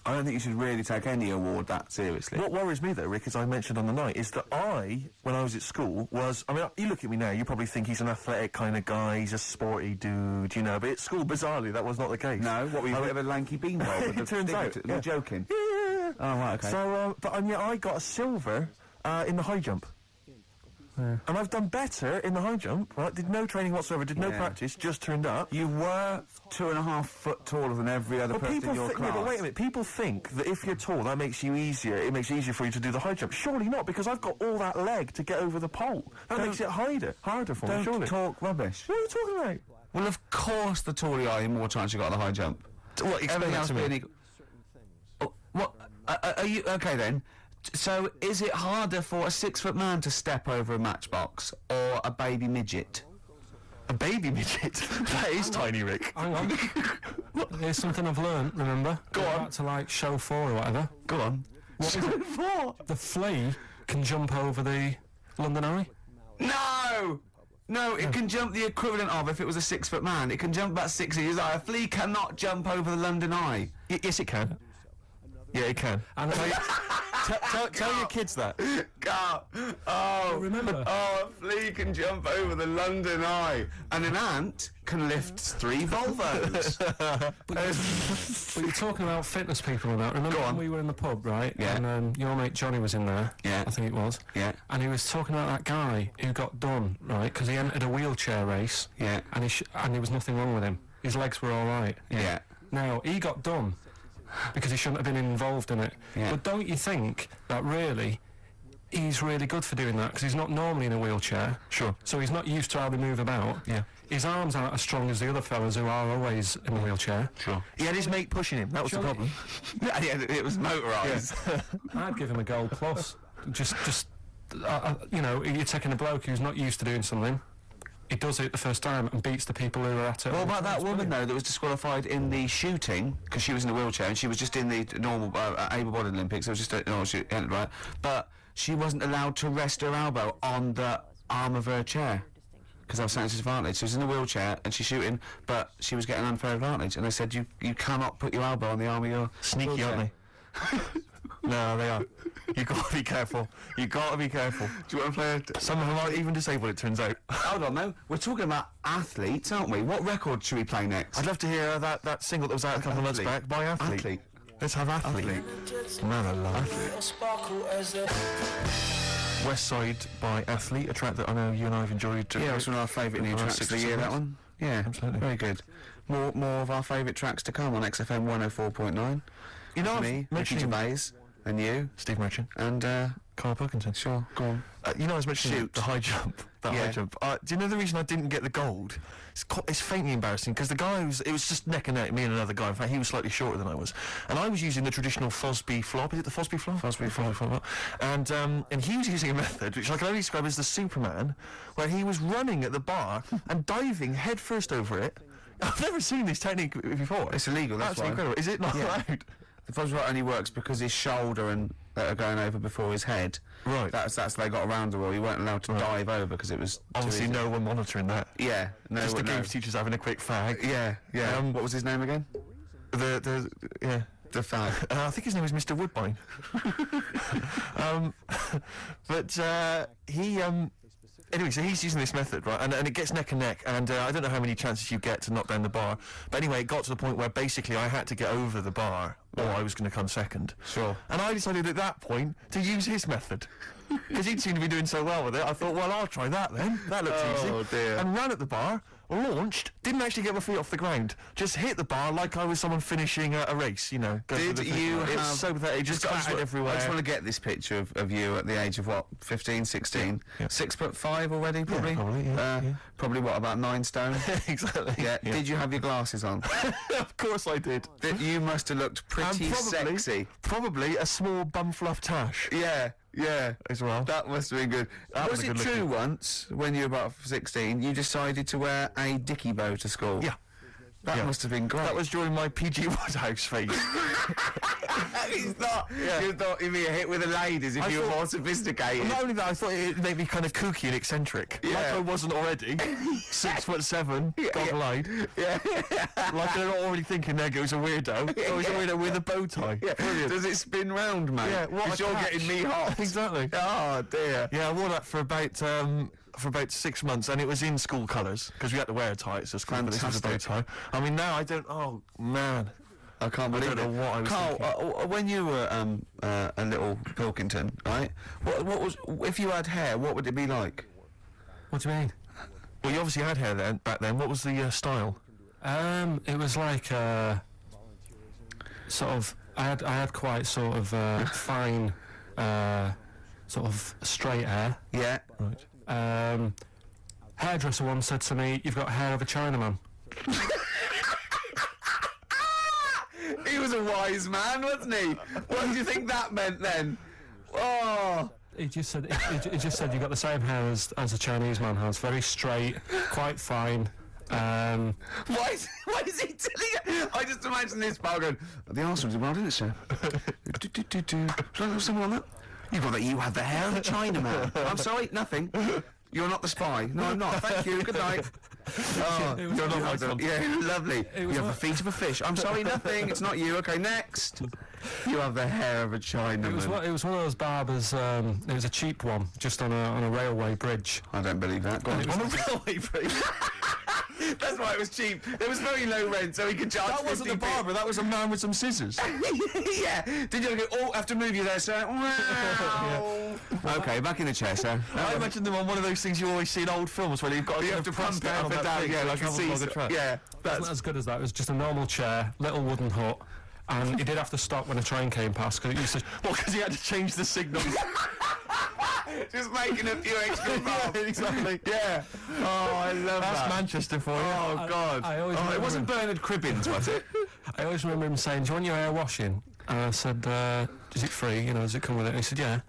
I don't think you should really take any award that seriously. What worries me, though, Rick, as I mentioned on the night, is that when I was at school, I mean, you look at me now, you probably think he's an athletic kind of guy, he's a sporty dude, you know, but at school, bizarrely, that was not the case. No, what were you, a bit of a lanky beanpole? With It turns out, You're yeah. joking? Yeah. Oh, right, okay. So, but yet I got a silver in the high jump. And I've done better in the high jump, right? Did no training whatsoever, did no Yeah. practice, just turned up. You were 2.5 foot taller than every other person in your class. Yeah, but wait a minute. People think that if you're tall, that makes you easier. It makes it easier for you to do the high jump. Surely not, because I've got all that leg to get over the pole. That makes it harder for me. Don't Surely. talk rubbish. What are you talking about? Well, of course, the taller you are, the more chance you got on the high jump. What? Explain that to me. being equal. Oh, what? Are you okay then? So, is it harder for a 6 foot man to step over a matchbox or a baby midget? A baby midget? That is tiny, Rick. Hang on. Here's something I've learned, remember? Go on. Back to, like, show 4 or whatever. Go on. What is it? The flea can jump over the London Eye? No! No, it can jump the equivalent of if it was a 6 foot man. It can jump about 6 inches high. A flea cannot jump over the London Eye. Yes, it can. Yeah, it can. And Tell your kids that. God. Oh, remember? Oh, a flea can jump over the London Eye. And an ant can lift 3 Volvos. But you're talking about fitness people and that. Remember Go on. when we were in the pub, right? Yeah. And your mate Johnny was in there. Yeah. I think it was. Yeah. And he was talking about that guy who got done, right? Because he entered a wheelchair race. Yeah. And there was nothing wrong with him. His legs were all right. Yeah. Now, he got done because he shouldn't have been involved in it. Yeah. But don't you think that really he's really good for doing that? Because he's not normally in a wheelchair. Sure. So he's not used to how they move about. Yeah. His arms aren't as strong as the other fellas who are always in a wheelchair. Sure. He had his mate pushing him. That was the problem. Yeah, it was motorised. I'd give him a gold plus. Just you know, you're taking a bloke who's not used to doing something. He does it the first time and beats the people who are at it. What about that woman, though, that was disqualified in the shooting because she was in a wheelchair and she was just in the normal able-bodied Olympics. It was just she entered, right? But she wasn't allowed to rest her elbow on the arm of her chair because that was a disadvantage. She was in a wheelchair and she's shooting, but she was getting unfair advantage. And they said you cannot put your elbow on the arm of your Sneaky, wheelchair. aren't they? No, they are. You got to be careful. You got to be careful. Do you want to play Some of them aren't even disabled, it turns out. Hold on, though. We're talking about athletes, aren't we? What record should we play next? I'd love to hear that single that was out a couple of months Athlete. back by Athlete. Athlete. Let's have Athlete. Man alive. West Side by Athlete, a track that I know you and I have enjoyed. Yeah, it's one of our favourite new tracks of the year, that one. Yeah, Absolutely. Very good. More of our favourite tracks to come on XFM 104.9. You know, With I've me, Ricky mentioned Gervais, and you, Steve Merchant, and, Carl Perkinson. sure, go on. You know, I was mentioning Shoot. the high jump. That Yeah. high jump. Do you know the reason I didn't get the gold? It's faintly embarrassing because the guy it was just neck and neck, me and another guy. In fact, he was slightly shorter than I was, and I was using the traditional Fosby flop. Is it the Fosby flop? Fosby flop. And he was using a method which I can only describe as the Superman, where he was running at the bar and diving headfirst over it. I've never seen this technique before. It's illegal, that's Absolutely why. incredible. Is it not Yeah. allowed? The Fosby flop only works because his shoulder and that are going over before his head. Right. That's they got around the rule. You weren't allowed to dive over because it was too Obviously, easy. no one monitoring that. Yeah, no. Just the no. games teachers having a quick fag. Yeah, yeah. What was his name again? Yeah. The fag. I think his name was Mr. Woodbine. But he anyway, so he's using this method, right? And it gets neck and neck, and I don't know how many chances you get to knock down the bar. But anyway, it got to the point where basically I had to get over the bar, or I was going to come second. Sure. And I decided at that point to use his method. Because he'd seemed to be doing so well with it, I thought, well, I'll try that then. That looks Oh, easy. dear. And ran at the bar, launched, didn't actually get my feet off the ground, just hit the bar like I was someone finishing a race, you know. go Did for the thing. you It was have- so pathetic, it just clattered everywhere. I just want to get this picture of you at the age of what, 15, 16? Yeah. 6'5" already, probably? probably, yeah, yeah. Probably what, about 9 stone? Exactly. Yeah. Did you have your glasses on? Of course I did. You must have looked pretty And sexy. probably a small bum fluff tash. Yeah. Yeah, as well. that must have been good. That was was a it good true looking- once, when you were about 16, you decided to wear a dicky bow to school? Yeah. That Yeah. must have been great. That was during my PG Woodhouse phase. It's not. Yeah. You thought you'd be a hit with the ladies if I you were thought- more sophisticated. Not only that, I thought it made me kind of kooky and eccentric. Yeah. Like I wasn't already. 6'7", goggle-eyed. Yeah. Like they're not already thinking there goes a weirdo. Oh, he's a weirdo with a bow tie. Yeah. Does it spin round, mate? Yeah, what a 'Cause you're catch. getting me hot. Exactly. Oh dear. Yeah, I wore that for about 6 months, and it was in school colours because we had to wear a tie. It's just school, but this was a bow tie. I mean, now I don't. Oh man, I can't believe don't know it. what I was Carl, thinking. when you were a little Pilkington, right? What was if you had hair? What would it be like? What do you mean? Well, you obviously had hair then back then. What was the style? It was like sort of. I had quite sort of fine, sort of straight hair. Yeah. Right. Hairdresser once said to me, "You've got hair of a Chinaman." He was a wise man, wasn't he? What do you think that meant then? Oh. He just said he just said you got the same hair as a Chinese man has. Very straight, quite fine. Why is he telling you? I just imagine this pal going, the Arsenal did well, didn't it, sir? Should I have someone on that? You got that you have the hair of a Chinaman. I'm sorry, nothing. You're not the spy. No, I'm not. Thank you. Good night. Oh, It was- you're not it my was- son. Yeah, lovely. You was have the what- feet of a fish. I'm sorry, nothing. It's not you. Okay, next. You have the hair of a Chinaman. It was one of those barbers. It was a cheap one, just on a railway bridge. I don't believe that. Go on. On a railway bridge. That's why it was cheap. There was very low rent, so he could charge. That wasn't 50p. the barber. That was a man with some scissors. Yeah. Did you go? Oh, I have to move you there, sir. Wow. Okay, back in the chair, sir. I imagine them on one of those things you always see in old films where you've got You have to press pump it up on and that down. thing Yeah, so it like a travels along the seesaw. track. Yeah, It that's wasn't as good as that. It was just a normal chair, little wooden hut, and he did have to stop when a train came past because it used to. Well, because he had to change the signal. just making a few extra bucks. exactly. Yeah. Oh, I love That's that. Manchester for you. Oh God. I always it remember wasn't Bernard Cribbins, was it? I always remember him saying, "Do you want your hair washing?" And I said, "Is it free? You know, does it come with it?" And he said, "Yeah."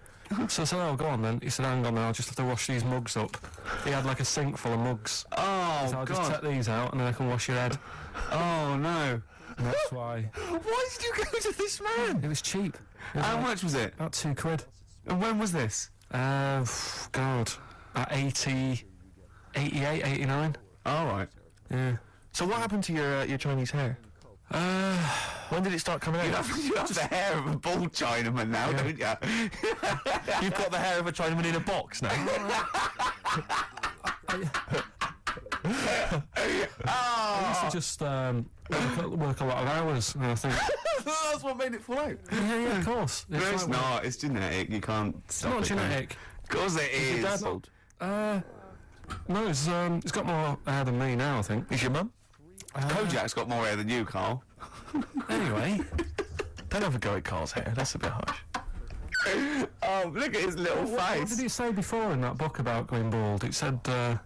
So I said, "Oh, go on then." He said, "Hang on, then I'll just have to wash these mugs up." He had like a sink full of mugs. Oh So I'll just God. take these out and then I can wash your head. Oh no. And that's why. Why did you go to this man? It was cheap. It was How like much was it? About £2. And when was this? God, at 88, 89. All right. Yeah. So what happened to your Chinese hair? When did it start coming out? You have the hair of a bald Chinaman now, don't you? You've got the hair of a Chinaman in a box now. I used to just work a lot of hours, and I think, That's what made it fall out. yeah, of course. No, it's like- not. It's genetic. You can't It's not genetic. Of course it is. Your dad bald? No, he's got more hair than me now, I think. Is your mum? Kojak's got more hair than you, Carl. Anyway, Don't have a go at Carl's hair. That's a bit harsh. Oh, look at his little what did it say before in that book about going bald? It said it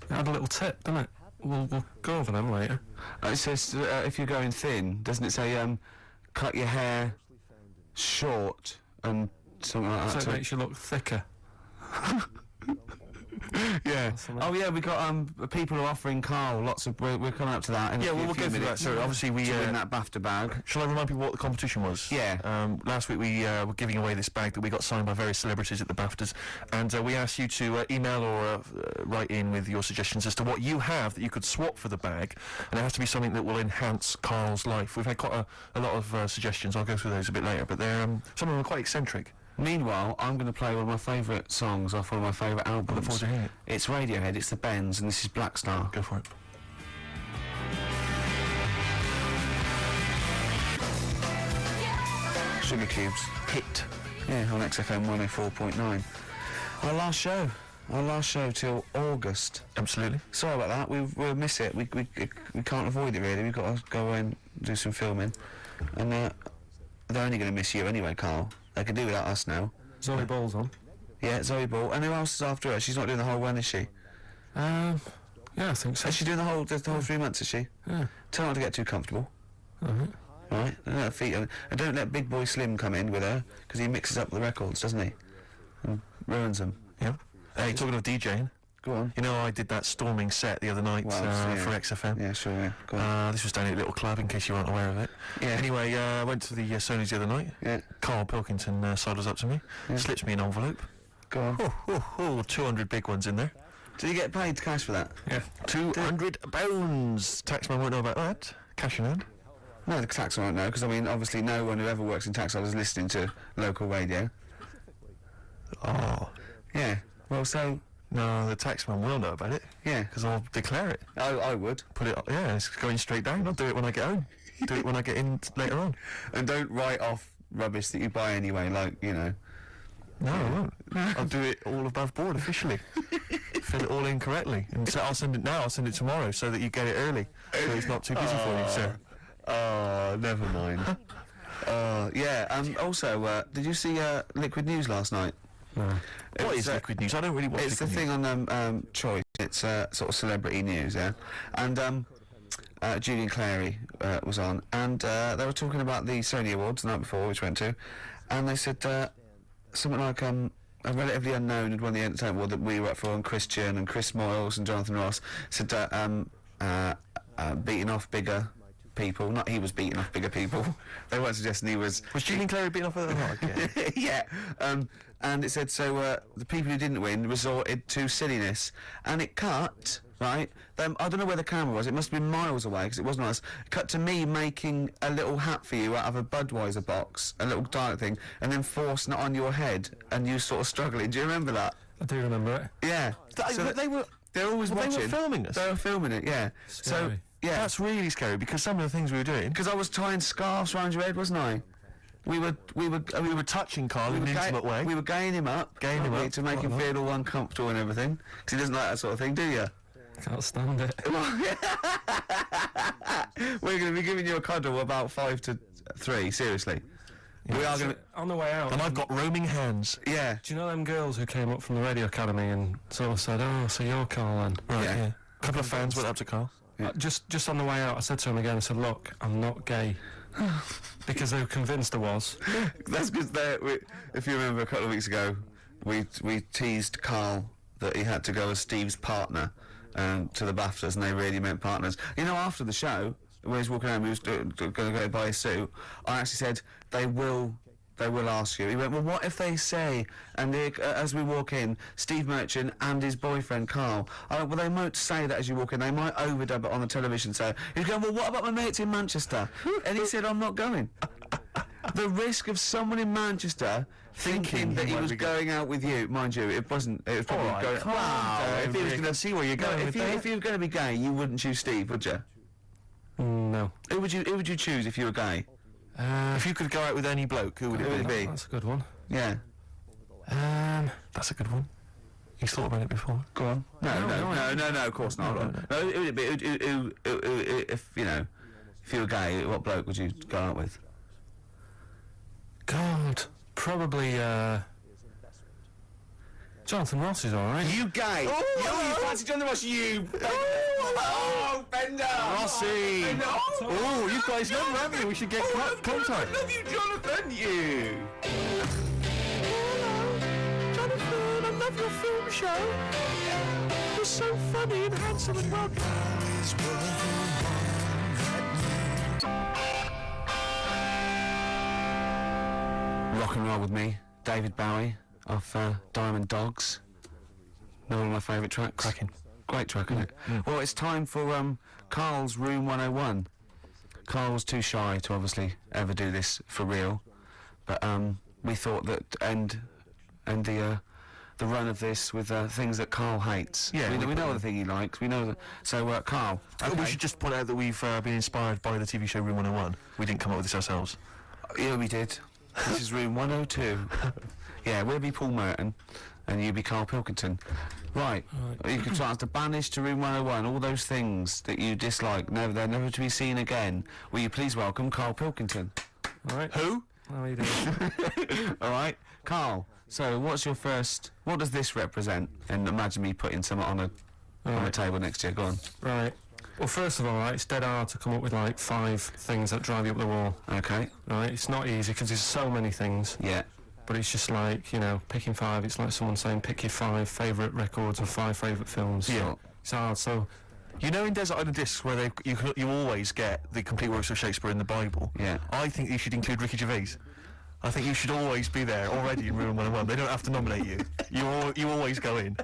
had a little tip, didn't it? We'll go over them later. It says if you're going thin, doesn't it say cut your hair short and something like So that? it too? makes you look thicker. Yeah. Oh yeah, we got people are offering Carl lots of. We're coming up to that. In Yeah, a well, we'll few go through that. minutes. So obviously we. To win that BAFTA bag. Shall I remind people what the competition was? Yeah. Last week we were giving away this bag that we got signed by various celebrities at the BAFTAs, and we asked you to email or write in with your suggestions as to what you have that you could swap for the bag, and it has to be something that will enhance Carl's life. We've had quite a lot of suggestions. I'll go through those a bit later, but they're some of them are quite eccentric. Meanwhile, I'm going to play one of my favourite songs off one of my favourite albums. Look forward to hearing it. It's Radiohead, it's the Bends, and this is Black Star. Go for it. Sugar Cubes. Hit. Yeah, on XFM 104.9. Our last show till August. Absolutely. Sorry about that, we'll miss it. We can't avoid it really. We've got to go away and do some filming. And they're only going to miss you anyway, Carl. They can do without us now. Zoe Ball's on. Yeah, Zoe Ball. And who else is after her? She's not doing the whole one, is she? Yeah, I think so. Is she doing the whole 3 months, is she? Yeah. Tell her not to get too comfortable. Alright. Right? Don't let feet, and don't let Big Boy Slim come in with her, because he mixes up the records, doesn't he? and ruins them. Yeah. Hey, talking of DJing, Go on. you know I did that storming set the other night for XFM. Yeah, sure, yeah. Go on. This was down at a little club, in case you weren't aware of it. Yeah. Anyway, I went to the Sony's the other night. Yeah. Carl Pilkington sidles up to me, slips me an envelope. Go on. 200 big ones in there. Did you get paid cash for that? Yeah. £200. Taxman won't know about that. Cash in hand. No, the tax won't know, because, I mean, obviously no one who ever works in tax is listening to local radio. Oh. Yeah. Well, so... No, the taxman will know about it. Yeah. Because I'll declare it. I would. Put it, it's going straight down. I'll do it when I get home. Do it when I get in later on. And don't write off rubbish that you buy anyway, like, you know. No, I won't. I'll do it all above board officially. Fill it all in correctly. And so I'll send it now, I'll send it tomorrow so that you get it early. So it's not too busy for you, sir. Oh, never mind. Yeah, also, did you see Liquid News last night? No. What is Liquid News? I don't really watch It's the Liquid thing News. on Choice. It's sort of celebrity news, yeah? And Julian Clary was on, and they were talking about the Sony Awards the night before, which we went to, and they said something like a relatively unknown had won the entertainment award that we were up for, and Christian and Chris Moyles and Jonathan Ross said beating off bigger people. Not he was beating off bigger people. They weren't suggesting he was. Was Julian Clary beating off other night? Yeah. And it said so. The people who didn't win resorted to silliness, and it cut. Right. I don't know where the camera was. It must have been miles away because it wasn't us. Cut to me making a little hat for you out of a Budweiser box, a little diet thing, and then forcing it on your head, and you sort of struggling. Do you remember that? I do remember it. Yeah. They're always watching. They were filming us. They were filming it. Yeah. Scary. So yeah. That's really scary because some of the things we were doing. Because I was tying scarves around your head, wasn't I? We were touching Carl in an intimate way. We were gaying him up, weren't we, to make him feel all uncomfortable and everything. Because he doesn't like that sort of thing, do you? Can't stand it. We're going to be giving you a cuddle about 5 to 3. Seriously. Yeah. We are going to. On the way out. And I've got roaming hands. Yeah. Do you know them girls who came up from the radio academy and sort of said, "Oh, so you're Carl then?" Right. Yeah. Yeah. A couple of fans went up to Carl. Yeah. Just on the way out, I said to him again. I said, "Look, I'm not gay," because they were convinced I was. That's because if you remember a couple of weeks ago, we teased Carl that he had to go as Steve's partner to the BAFTAs, and they really meant partners. You know, after the show, when he was walking around, he was going to go buy his suit. I actually said, they will ask you. He went, well, what if they say, and as we walk in, Steve Merchant and his boyfriend Carl. I went, well, they won't say that as you walk in. They might overdub it on the television. So he's going, well, what about my mates in Manchester? And he said, I'm not going. The risk of someone in Manchester thinking that he was going out with you, mind you, it wasn't. It was probably going. Wow! If he was going to see where you're going with that. If he was going to be gay, you wouldn't choose Steve, would you? No. Who would you choose if you were gay? If you could go out with any bloke, who would it be? That's a good one. Yeah. That's a good one. You've thought about it before. Go on. No, of course not. No, who would it be? If you know, if you were gay, what bloke would you go out with? God, probably Jonathan Ross is alright. You gay? You fancy Jonathan Ross? You. Oh, Bender! Rossi! Bender. Oh, you've got his number, haven't you? We should get contact. I love you, Jonathan. You. Jonathan, I love your film show. You're so funny and handsome and well. Rock and roll with me, David Bowie of Diamond Dogs. One of my favourite tracks. Cracking. Great track, isn't it? Well, it's time for Carl's Room 101. Carl was too shy to obviously ever do this for real, but we thought that end the run of this with things that Carl hates. Yeah, we know the thing he likes. We know that. So, Carl. Okay. We should just point out that we've been inspired by the TV show Room 101. We didn't come up with this ourselves. Yeah, we did. This is Room 102. Yeah, we'll be Paul Merton, and you be Carl Pilkington. Right. You can try to banish to Room 101 all those things that you dislike. They're never to be seen again. Will you please welcome Carl Pilkington? All right. Who? How are you doing? All right, Carl. So, what's your first? What does this represent? And imagine me putting something on a table next to you. Go on. Right. Well, first of all, right, it's dead hard to come up with like 5 things that drive you up the wall. Okay. Right. It's not easy because there's so many things. Yeah. but it's just like, you know, picking 5. It's like someone saying pick your 5 favourite records and 5 favourite films. Yeah. It's hard. So You know, in Desert Island Discs, where you always get the complete works of Shakespeare in the Bible. Yeah. I think you should include Ricky Gervais. I think you should always be there already in Room 101. They don't have to nominate you. You always go in.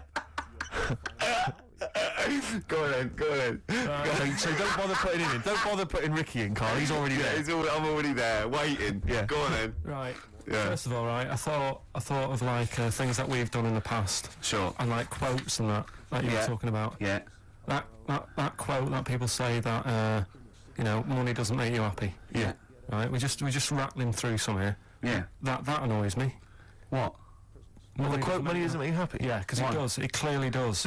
Go on then. So don't bother putting him in. Don't bother putting Ricky in, Carl. He's already there. I'm already there, waiting. Yeah. Go on then. right. Yeah. First of all, right, I thought of like things that we've done in the past, Sure. and like quotes and that you were talking about. Yeah. That quote that people say that you know, money doesn't make you happy. Yeah. Right. We're just rattling through some here. Yeah. That annoys me. What? The quote, money doesn't make you happy. Yeah, because it does. It clearly does.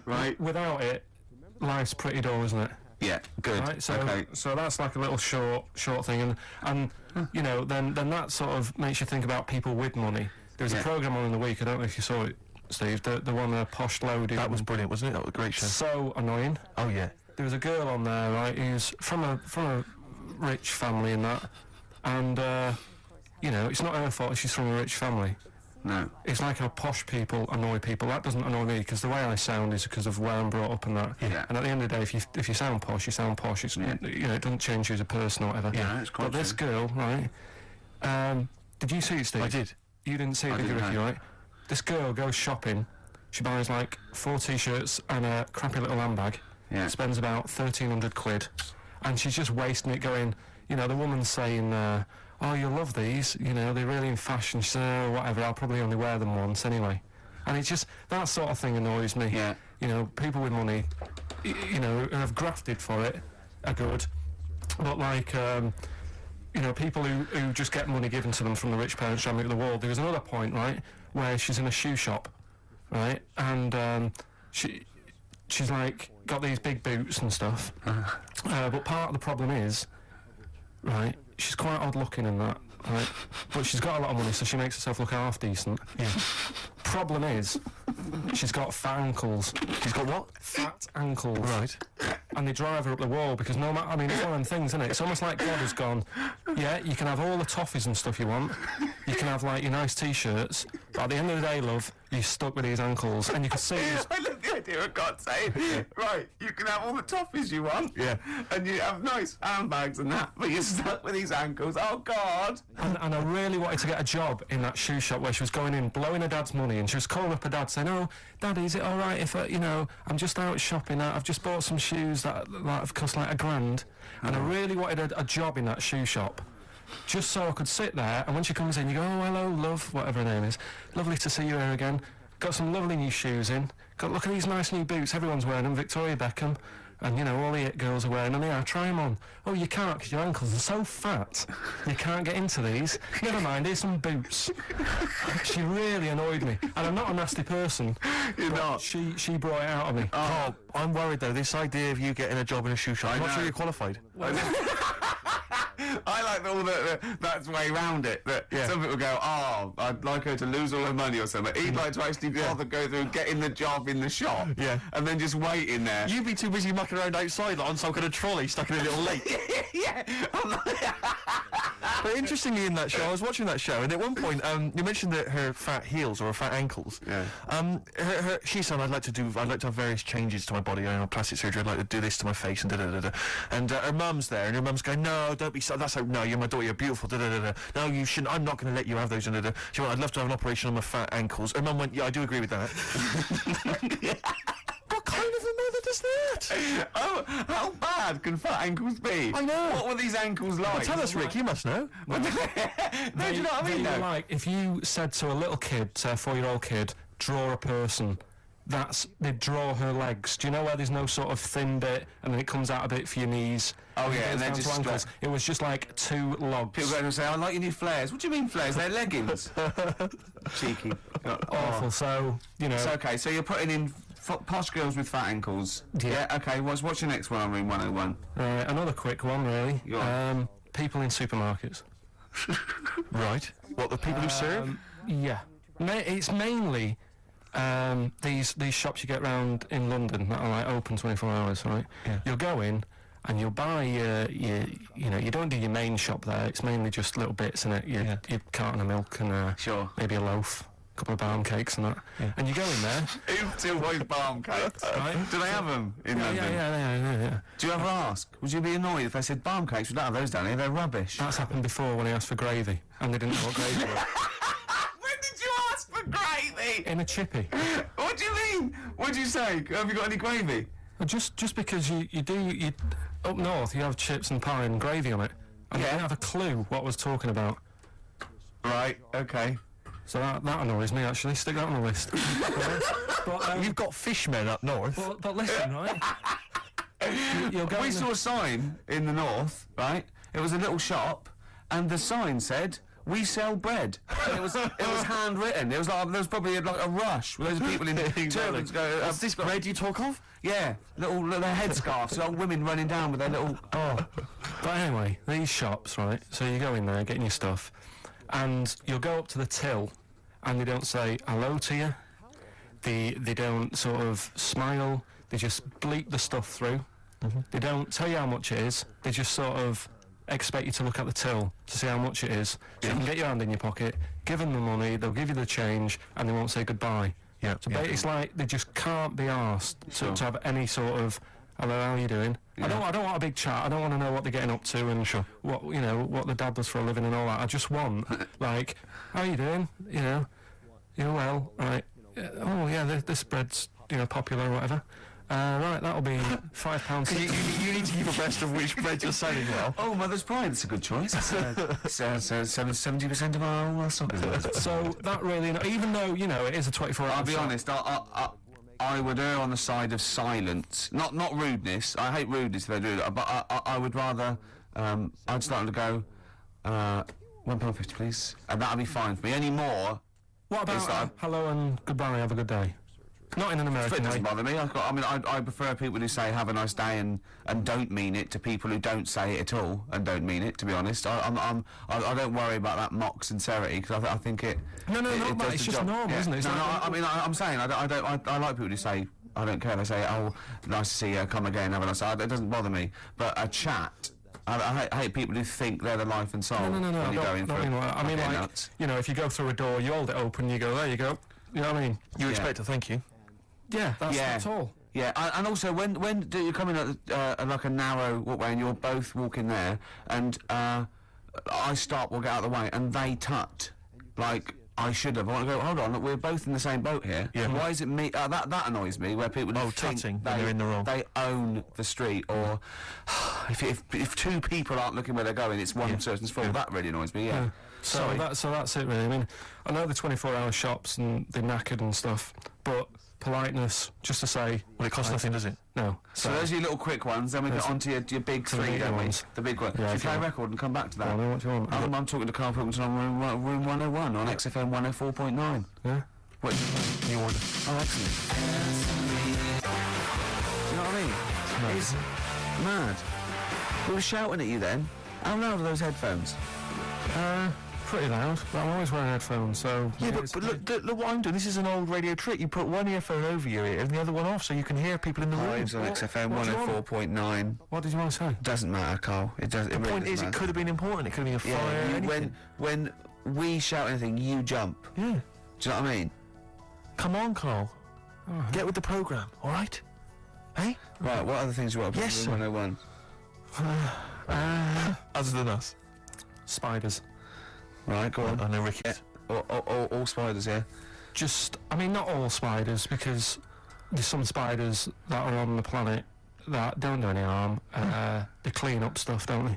Right. Without it, life's pretty dull, isn't it? Yeah. Good. Right, so okay. so that's like a little short thing, and you know, then that sort of makes you think about people with money. There was a programme on in the week. I don't know if you saw it, Steve. The one Posh Loaded. That was brilliant, wasn't it? That was a great show. So annoying. Oh yeah. There was a girl on there, right, who's from a rich family and that, and you know, it's not her fault. She's from a rich family. No. It's like how posh people annoy people. That doesn't annoy me because the way I sound is because of where I'm brought up and that. Yeah. And at the end of the day, if you sound posh, you sound posh. It's you know, it doesn't change you as a person or whatever. Yeah, it's quite But this girl, right? Did you see it, Steve? I did. You didn't see it, did you, Ricky? Right? This girl goes shopping. She buys like 4 t-shirts and a crappy little handbag. Yeah. Spends about 1,300 quid, and she's just wasting it. Going, you know, the woman's saying, "Oh, you'll love these. You know, they're really in fashion." She said, "Oh, whatever. I'll probably only wear them once anyway." And it's just that sort of thing annoys me. Yeah. You know, people with money, you know, who have grafted for it, are good, but like, you know, people who just get money given to them from the rich parents trying to make the world. There was another point, right, where she's in a shoe shop, right, and she's like got these big boots and stuff, but part of the problem is, right, she's quite odd looking and that, right, but she's got a lot of money, so she makes herself look half decent. Yeah. Problem is, she's got fat ankles. She's got what? Fat ankles. Right. And they drive her up the wall because no matter, I mean, it's one of them things, isn't it? It's almost like God has gone, yeah, you can have all the toffees and stuff you want, you can have like your nice t-shirts, but at the end of the day, love, you're stuck with these ankles, and you can see this. I love the idea of God saying, right, you can have all the toffees you want, Yeah. and you have nice handbags and that, but you're stuck with these ankles. Oh God! And I really wanted to get a job in that shoe shop where she was going in, blowing her dad's money, and she was calling up her dad saying, "Oh, Daddy, is it all right if you know, I'm just out shopping. I've just bought some shoes that have cost like $1,000, and I really wanted a job in that shoe shop, just so I could sit there. And when she comes in, you go, "Oh, hello, love, whatever her name is. Lovely to see you here again. Got some lovely new shoes in. Look at these nice new boots. Everyone's wearing them. Victoria Beckham." And, you know, all the it girls are wearing them. Yeah, try them on. "Oh, you can't because your ankles are so fat. You can't get into these. Never mind, here's some boots." She really annoyed me. And I'm not a nasty person. You're but not. She brought it out of me. Oh, I'm worried though. This idea of you getting a job in a shoe shop. I'm not know. sure you're qualified. I like all that's way round it. That some people go, "Oh, I'd like her to lose all her money or something." He'd like to actually bother go through getting the job in the shop, and then just wait in there. You'd be too busy mucking around outside like on some kind of trolley stuck in a little lake. Yeah. But interestingly, in that show, I was watching that show, and at one point, you mentioned that her fat heels or her fat ankles. Yeah. She said, "I'd like to have various changes to my body. You know, plastic surgery. I'd like to do this to my face and da da da da." And her mum's there, and her mum's going, "No, don't be so. That's how. No, you're my daughter. You're beautiful. Da da da da. No, you shouldn't. I'm not going to let you have those." And da da. She went, "I'd love to have an operation on my fat ankles." Her mum went, "Yeah, I do agree with that." What kind of a mother does that? Oh, how bad can fat ankles be? I know. What were these ankles like? Well, tell us, Rick. You must know. No, do you know what I mean? They were though? like, if you said to a little kid, say a 4-year-old kid, draw a person, they'd draw her legs. Do you know where there's no sort of thin bit and then it comes out a bit for your knees? Oh, yeah, and goes then down to just ankles. It was just like 2 logs. People go and say, "I like your new flares." What do you mean flares? They're leggings. Cheeky. Awful. So, you know. So, okay, so you're putting in posh girls with fat ankles. Yeah. Okay, what's your next one on Room 101? Another quick one, really. Go on. People in supermarkets. Right. What, the people who serve? Yeah. It's mainly these shops you get round in London that are like open 24 hours, right? Yeah. You'll go in and you'll buy you know, you don't do your main shop there. It's mainly just little bits in it. Your carton of milk and Sure. maybe a loaf, a couple of barm cakes and that. Yeah. And you go in there. Who still wants barm cakes? Right? Do they have them in London? Yeah. Do you ever ask? Would you be annoyed if they said barm cakes? We don't have those down here. They're rubbish. That's happened before when I asked for gravy, and they didn't know what gravy was. When did you ask for gravy? In a chippy. What do you mean? What do you say? Have you got any gravy? Well, just because you up north you have chips and pie and gravy on it. And I didn't have a clue what I was talking about. Right. Okay. So that annoys me, actually. Stick that on the list. But, You've got fishmen up north. but listen, right? You'll go We in saw a sign in the north, right? It was a little shop, and the sign said, "We sell bread." And it was handwritten. It was like there was probably like a rush with those people in turbans go. What's this bread you talk of? Yeah, little headscarves, old women running down with their little. Oh. But anyway, these shops, right? So you go in there, getting your stuff, and you'll go up to the till, and they don't say hello to you. They don't sort of smile. They just bleep the stuff through. Mm-hmm. They don't tell you how much it is. They just sort of expect you to look at the till to see how much it is. So you can get your hand in your pocket, give them the money, they'll give you the change, and they won't say goodbye. Yeah. So it's like they just can't be asked to have any sort of hello, how are you doing? Yeah. I don't want a big chat. I don't want to know what they're getting up to and what what the dad does for a living and all that. I just want like, how are you doing? You know, you're well, right? Oh yeah, this bread's popular or whatever. Right, that'll be £5. You need to keep abreast of which bread you're selling well. Oh, Mother's Pride, that's a good choice. 70% of our stock is it? So that really, even though it is a 24-hour. I'll be honest. I would err on the side of silence, not rudeness. I hate rudeness if they do that, but I would rather. I'd start to go, £1.50, please, and that'll be fine for me. Any more? What about hello and goodbye? Have a good day. Not in an American It doesn't way. bother me. I prefer people who say "have a nice day" and don't mean it to people who don't say it at all and don't mean it. To be honest, I don't worry about that mock sincerity because I think it. No, does it's the just job. normal, isn't it? It's I'm saying I like people who say I don't care. They say, "Oh, nice to see you. Come again. Have a nice day." It doesn't bother me. But a chat. I hate people who think they're the life and soul. No. When you're going for I mean, like, nuts. if you go through a door, you hold it open, you go, there you go. You know what I mean? You expect a thank you. Yeah, that's all. Yeah, and also when do you come in at like a narrow walkway and you're both walking there, and I stop, we'll get out of the way, and they tut, like I should have. I want to go, hold on, look, we're both in the same boat here. Yeah. Why is it me? That annoys me, where people think tutting when they're in the wrong. They own the street, or if two people aren't looking where they're going, it's one person's fault. That really annoys me, yeah. So that's it really. I mean, I know the 24-hour shops and they're knackered and stuff, but politeness, just to say... Well, it costs nothing, does it? No. So those are your little quick ones, then we get on to your big three, don't we? ones. The big one. Yeah, Should we play a record and come back to that? Well, what do you want? I'm talking to Carl Pilkington on room 101 on XFM 104.9. Yeah? What do you order? Oh, excellent. Do you know what I mean? It's mad. We were shouting at you then. How loud are those headphones? Pretty loud, but I'm always wearing headphones, so... Yeah, but look what I'm doing. This is an old radio trick. You put one earphone over your ear and the other one off so you can hear people in the room. Lives on XFM 104.9. What did you want to say? Doesn't matter, Carl. It does. The point is, it could have been important. It could have been a fire. Yeah, when we shout anything, you jump. Yeah. Do you know what I mean? Come on, Carl. Get with the programme, all right? Hey? Right, what other things you want to put Yes, in room 101? Other than us. Spiders. Right, go on. I know Ricky. All spiders, yeah? I mean, not all spiders, because there's some spiders that are on the planet that don't do any harm. They clean up stuff, don't they?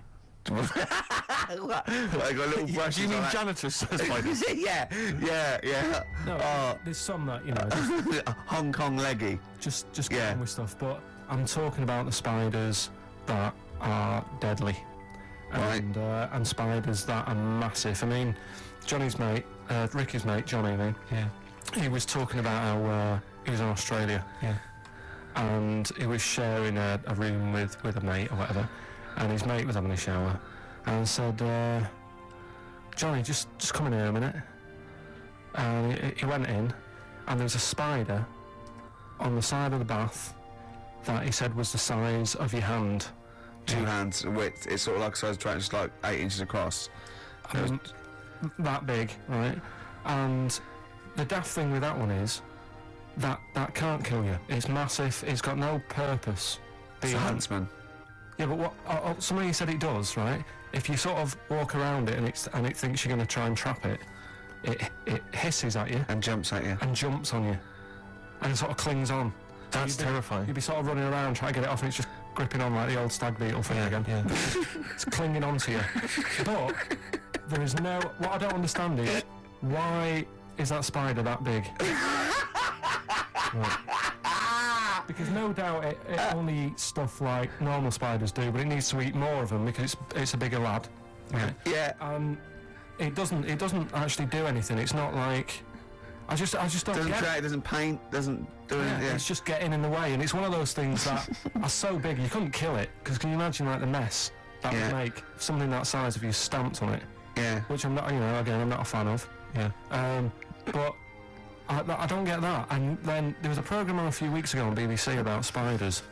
I got little brushes. Do you mean janitors spiders? yeah. No, there's some that, Hong Kong leggy. just get on with stuff, but I'm talking about the spiders that are deadly. And spiders that are massive. I mean, Johnny's mate, Ricky's mate, Johnny, I mean, he was talking about how he was in Australia, and he was sharing a room with a mate or whatever, and his mate was having a shower, and said, Johnny, just come in here a minute. And he went in, and there was a spider on the side of the bath that he said was the size of your hand. 2 hands width. It's sort of like a size tractor, just like 8 inches across. I mean, that big, right? And the daft thing with that one is that can't kill you. It's massive. It's got no purpose. It's a huntsman. Yeah, but what? Somebody said it does, right? If you sort of walk around it and it thinks you're going to try and trap it, it hisses at you And jumps at you. and jumps on you, and sort of clings on. That's terrifying. You'd be sort of running around trying to get it off, and it's just gripping on like the old stag beetle thing again. Yeah. It's clinging onto you. But there is no. What I don't understand is why is that spider that big? Right. Because no doubt it only eats stuff like normal spiders do, but it needs to eat more of them because it's a bigger lad. Right? Yeah. It doesn't actually do anything. It's not like I just don't Doesn't get track, doesn't paint, doesn't do anything. Yeah. It's just getting in the way, and it's one of those things that are so big you couldn't kill it. Because can you imagine like the mess that would make if something that size if you stamped on it? Yeah. Which I'm not, again, I'm not a fan of. Yeah. But I don't get that. And then there was a programme on a few weeks ago on BBC about spiders,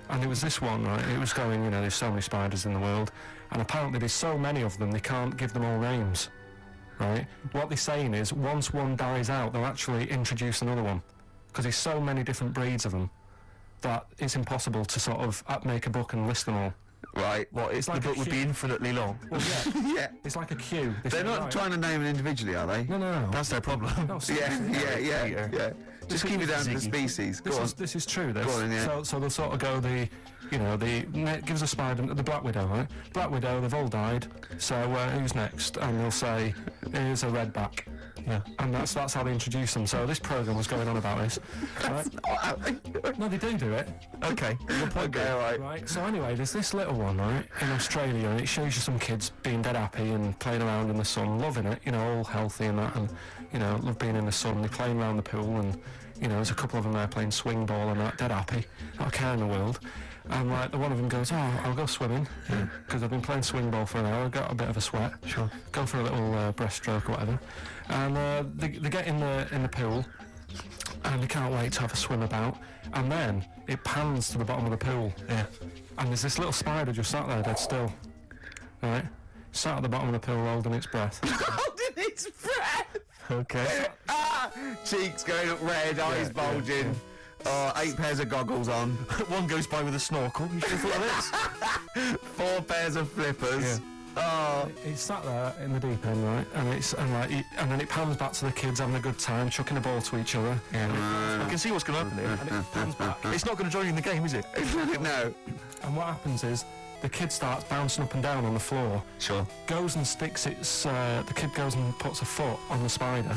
and there was this one, right? It was going, there's so many spiders in the world, and apparently there's so many of them they can't give them all names, right? What they're saying is once one dies out, they'll actually introduce another one, because there's so many different breeds of them that it's impossible to sort of make a book and list them all. Right. What? It's like the book a would be queue. infinitely long. Well, yeah, Yeah. it's like a queue. They're not trying to name it individually, are they? No. That's their problem. No, Yeah, seriously. yeah. Just keep it down to the Ziggy. species. Go on. This is true. This. Go on, yeah. So they'll sort of go gives a spider the Black Widow, right? Black Widow, they've all died. So who's next? And they'll say, here's a redback. Yeah. And that's how they introduce them. So this programme was going on about this. Right? No, they do it. Okay. Okay, all right. Right. So anyway, there's this little one, right, in Australia, and it shows you some kids being dead happy and playing around in the sun, loving it, all healthy and that, and love being in the sun. They're playing around the pool, and there's a couple of them there playing swing ball and that, dead happy, not a care in the world. And like one of them goes, I'll go swimming because I've been playing swing ball for an hour. I got a bit of a sweat. Sure. Go for a little breaststroke or whatever. And they get in the pool, and they can't wait to have a swim about. And then it pans to the bottom of the pool. Yeah. And there's this little spider just sat there dead still. Right? Sat at the bottom of the pool holding its breath. Holding its breath. Okay. Cheeks going up red, eyes bulging. 8 pairs of goggles on. One goes by with a snorkel. You should have thought of this. 4 pairs of flippers. It's sat there in the deep end, right? And then it pans back to the kids having a good time, chucking a ball to each other. I can see what's going to happen here. And it pans back. It's not going to join you in the game, is it? No. And what happens is the kid starts bouncing up and down on the floor. Sure. Goes and sticks the kid goes and puts a foot on the spider.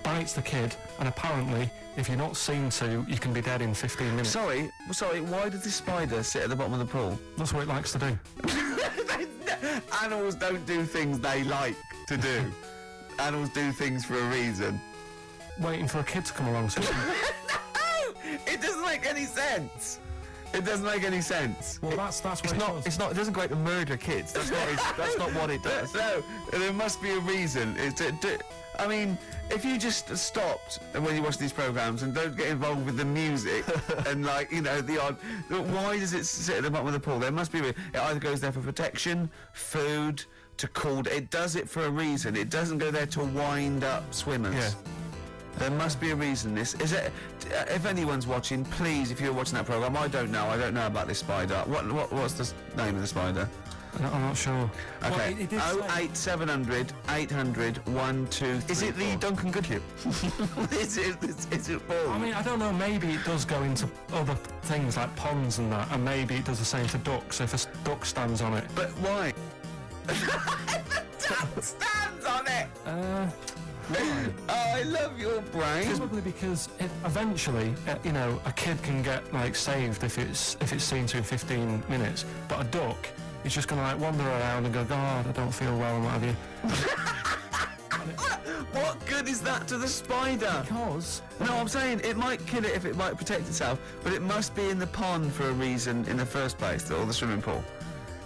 Bites the kid, and apparently, if you're not seen to, you can be dead in 15 minutes. Sorry, why does this spider sit at the bottom of the pool? That's what it likes to do. Animals don't do things they like to do. Animals do things for a reason. Waiting for a kid to come along. So No! It doesn't make any sense. It doesn't make any sense. well, that's what it does. It doesn't go out to murder kids. That's not what it does. No, there must be a reason. I mean, if you just stopped when you watch these programs and don't get involved with the music and the odd, why does it sit at the bottom of the pool? There must be. It either goes there for protection, food, to cool. It does it for a reason. It doesn't go there to wind up swimmers. Yeah. There must be a reason. If anyone's watching, please, if you're watching that program, I don't know about this spider. What's the name of the spider? I'm not sure. Okay. Well, it did say- 08700 800 123. Is it the Duncan Goodhue? Is it bald? I mean, I don't know, maybe it does go into other things like ponds and that, and maybe it does the same for ducks if a duck stands on it. But why? The duck stands on it! Oh, I love your brain. Probably because eventually, a kid can get saved if it's seen to in 15 minutes, but a duck is just going to wander around and go, God, I don't feel well and what have you. What good is that to the spider? Because No, I'm saying it might kill it if it might protect itself, but it must be in the pond for a reason in the first place, or the swimming pool.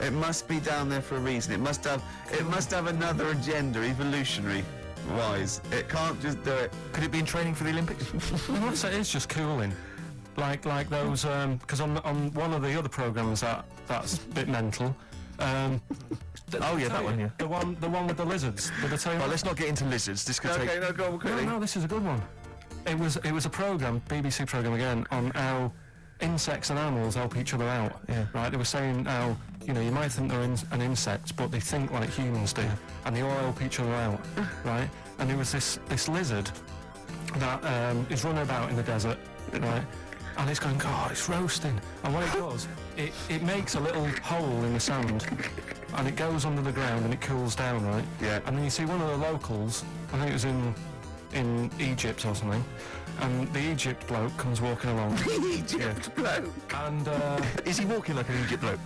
It must be down there for a reason. It must have another agenda, evolutionary wise. It can't just do it. Could it be in training for the Olympics? unless it is just cooling. like those, because on one of the other programmes that's a bit mental. Oh yeah, that one. Yeah. The one with the lizards. Did I tell you? Right, let's not get into lizards. This could take. Okay, no, go on quickly. No, this is a good one. It was a programme, BBC programme again, on how insects and animals help each other out. Yeah. Right. They were saying how you might think they're an insect, but they think like humans do, and they all help each other out. Right. And there was this lizard that is running about in the desert. Right. And it's going, God, it's roasting. And what it does, it makes a little hole in the sand, and it goes under the ground and it cools down, right? Yeah. And then you see one of the locals, I think it was in Egypt or something, and the Egypt bloke comes walking along. Egypt bloke. And Is he walking like an Egypt bloke?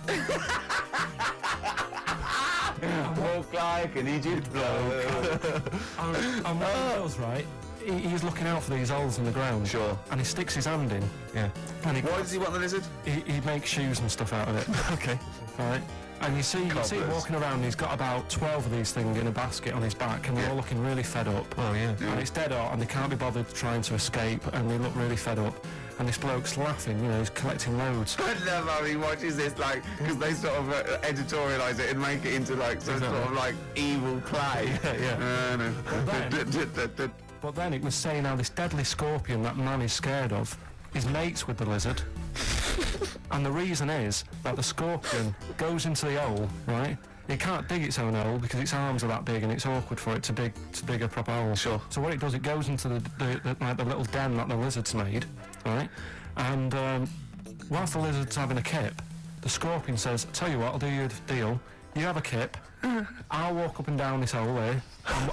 Walk like an Egypt bloke. and what he does, right? He's looking out for these holes in the ground. Sure. And he sticks his hand in. Yeah. And Why does he want the lizard? he makes shoes and stuff out of it. Okay. Right. And you see him Cobblers. walking around, he's got about 12 of these things in a basket on his back, and they're all looking really fed up. Oh yeah. And it's dead hot, and they can't be bothered trying to escape, and they look really fed up. And this bloke's laughing, he's collecting loads. I love how he watches this, like, because they sort of editorialise it and make it into, like, some sort of, like, evil play. Yeah. But then it was saying how this deadly scorpion that man is scared of is mates with the lizard. And the reason is that the scorpion goes into the hole, right? It can't dig its own hole because its arms are that big and it's awkward for it to dig a proper hole. Sure. So what it does, it goes into the little den that the lizard's made, right? And whilst the lizard's having a kip, the scorpion says, "Tell you what, I'll do you a deal. You have a kip, I'll walk up and down this hole there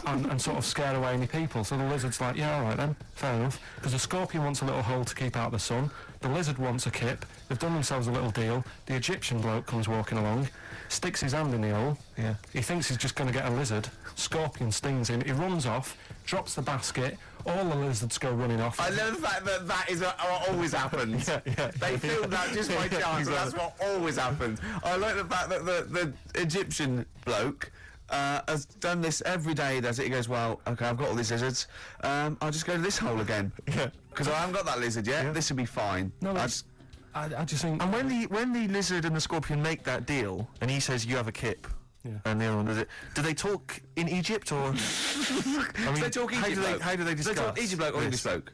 and sort of scare away any people." So the lizard's like, "Yeah, all right then, fair enough." Because the scorpion wants a little hole to keep out the sun. The lizard wants a kip. They've done themselves a little deal. The Egyptian bloke comes walking along, sticks his hand in the hole. Yeah. He thinks he's just going to get a lizard. Scorpion stings him. He runs off, drops the basket. All the lizards go running off. I love the fact that that is what always happens. Yeah. They filmed that just by chance, and that's what always happens. I like the fact that the Egyptian bloke has done this every day. He does it. He goes, "Well, okay, I've got all these lizards. I'll just go to this hole again. Yeah. Because I haven't got that lizard yet. Yeah. This will be fine." No, I I just think... And when the lizard and the scorpion make that deal, and he says you have a kip, Yeah. and the other one does it, do they talk in Egypt or? I mean, they talk Egypt bloke. how do they discuss? They talk Egypt bloke or this? English bloke?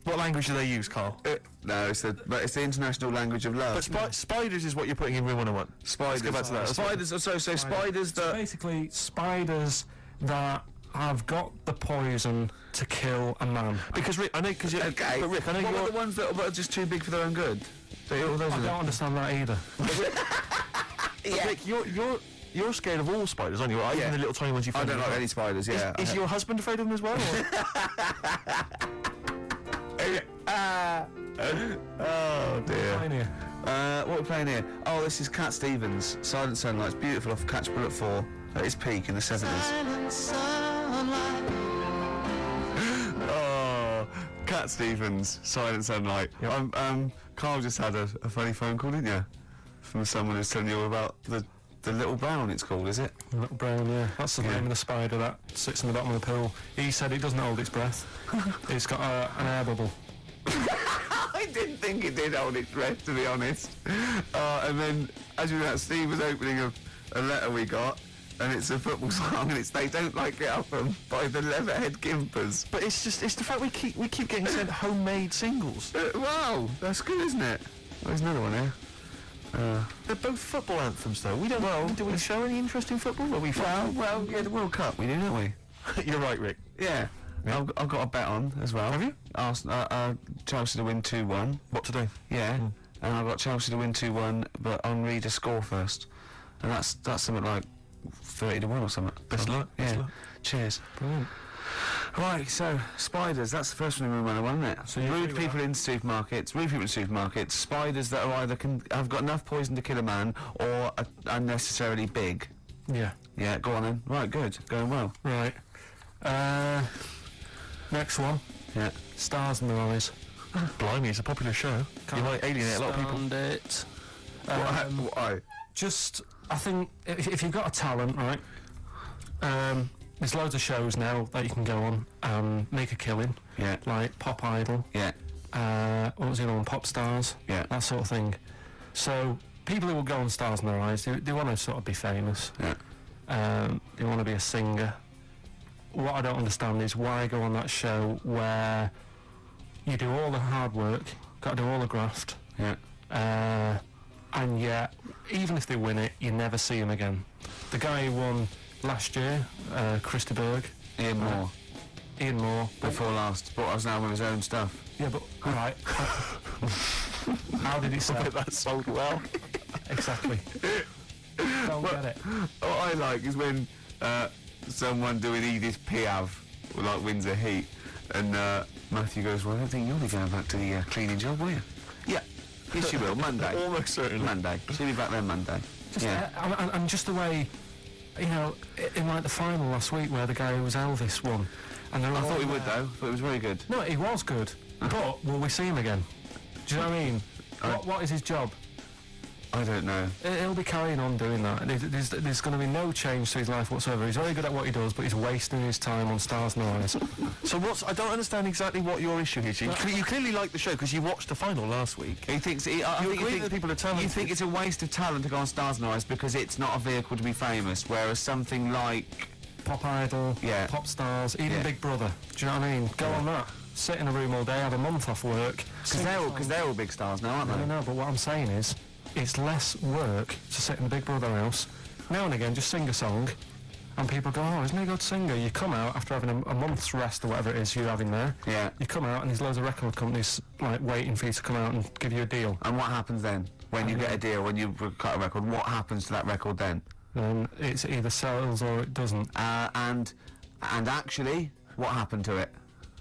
What language do they use, Carl? No, it's the international language of love. But spiders is what you're putting in Room 101. Spiders. Let's go back to that. Spiders. So spiders So that. basically, spiders that have got the poison to kill a man. Because Rick, I know, because you're. Okay. But Rick, I know what you're. are the ones that are just too big for their own good? Those I are don't the- understand that either. But Rick, you're scared of all spiders, aren't you? Or even the little tiny ones you I find. don't like any spiders. Yeah. Is your husband afraid of them as well? Oh dear. Fine here. What are we playing here? Oh, this is Cat Stevens. Silent Sunlight. It's beautiful off Catch Bullet 4 at its peak in the 70s. Oh, Cat Stevens. Silent Sunlight. Carl just had a funny phone call, didn't you? From someone who's telling you all about the little brown. It's called, is it? Little brown, yeah. That's the name of the spider that sits in the bottom of the pool. He said it doesn't hold its breath. It's got an air bubble. I didn't think it did hold its breath, to be honest. And then, as you know, Steve was opening a letter we got, and it's a football song, and it's "They Don't Like It Up" by the Leatherhead Gimpers. But it's the fact we keep getting sent homemade singles. Wow, that's good, isn't it? There's another one here. They're both football anthems, though. We don't. Well, do we show any interest in football? Are we? Well, yeah, the World Cup we do, don't we? You're right, Rick. Yeah. I've got a bet on as well. Have you? Chelsea to win 2-1. What today? Yeah. And I've got Chelsea to win 2-1, but Henri to score first. And that's something like 30-1 or something. Best luck. Yeah. Best luck. Cheers. Brilliant. Right, so spiders, that's the first one in room 101, isn't it? So you rude agree with people in supermarkets, spiders that are either have got enough poison to kill a man or are unnecessarily big. Yeah. Yeah, go on then. Right, good. Going well. Right. Next one. Yeah. Stars in their eyes. Blimey, it's a popular show. You might alienate a lot of people. Stand it. Why? Just, I think, if you've got a talent, right, there's loads of shows now that you can go on and make a killing, Yeah. like Pop Idol. Yeah. what was the other one? Pop stars. Yeah. That sort of thing. So people who will go on Stars in Their Eyes, they want to sort of be famous. Yeah. They want to be a singer. What I don't understand is why go on that show where you do all the hard work, got to do all the graft, Yeah. and yet, even if they win it, you never see him again. The guy who won last year, Christa Berg. Ian Moore. Ian Moore. Before last, brought us now with his own stuff. Yeah, but, alright. How did he sell? That sold well. Exactly. Don't get it. What I like is when someone doing Edith Piaf like wins a heat, and Matthew goes, "Well, I don't think you'll be going back to the cleaning job, will you?" Yeah. Yes, you will. Monday. Almost certainly. Monday. She'll be back there Monday. Just, yeah. and just the way, you know, in like the final last week where the guy who was Elvis won, and I thought he would though. Thought it was very good. No, he was good, but will we see him again? Do you know what I mean? What is his job? I don't know. He'll be carrying on doing that. There's going to be no change to his life whatsoever. He's very good at what he does, but he's wasting his time on Stars in Their Eyes. So I don't understand exactly what your issue is. You clearly like the show because you watched the final last week. He thinks. I You think agree that people are talented. You think it's a waste of talent to go on Stars in Their Eyes because it's not a vehicle to be famous, whereas something like Pop Idol, Yeah. Pop Stars, even Yeah. Big Brother. Do you know what I mean? Go on that. Sit in a room all day, have a month off work. because they're all big stars now, aren't they? No, but what I'm saying is, it's less work to sit in the Big Brother house. Now and again, just sing a song, and people go, "Oh, isn't he a good singer?" You come out after having a month's rest or whatever it is you're having there. Yeah. You come out, and there's loads of record companies like waiting for you to come out and give you a deal. And what happens then when you get a deal? When you cut a record, what happens to that record then? And it's either sells or it doesn't. And actually, what happened to it?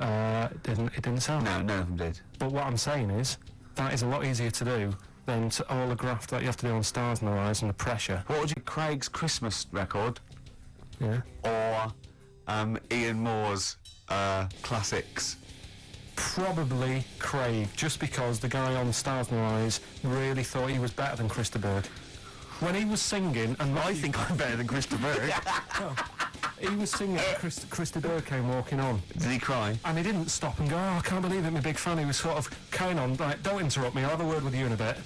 It didn't sell. No, none of them did. But what I'm saying is, that is a lot easier to do than all the graft that you have to do on Stars in Their Eyes and the pressure. What would you Craig's Christmas record Yeah. or Ian Moore's classics? Probably Craig, just because the guy on Stars in Their Eyes really thought he was better than Christa Berg. When he was singing, and I think I'm better than Christa Berg. he was singing, Christa Berg came walking on, Did he cry? and he didn't stop and go, "Oh, I can't believe it, I'm a big fan." He was sort of carrying on, like, "Don't interrupt me, I'll have a word with you in a bit."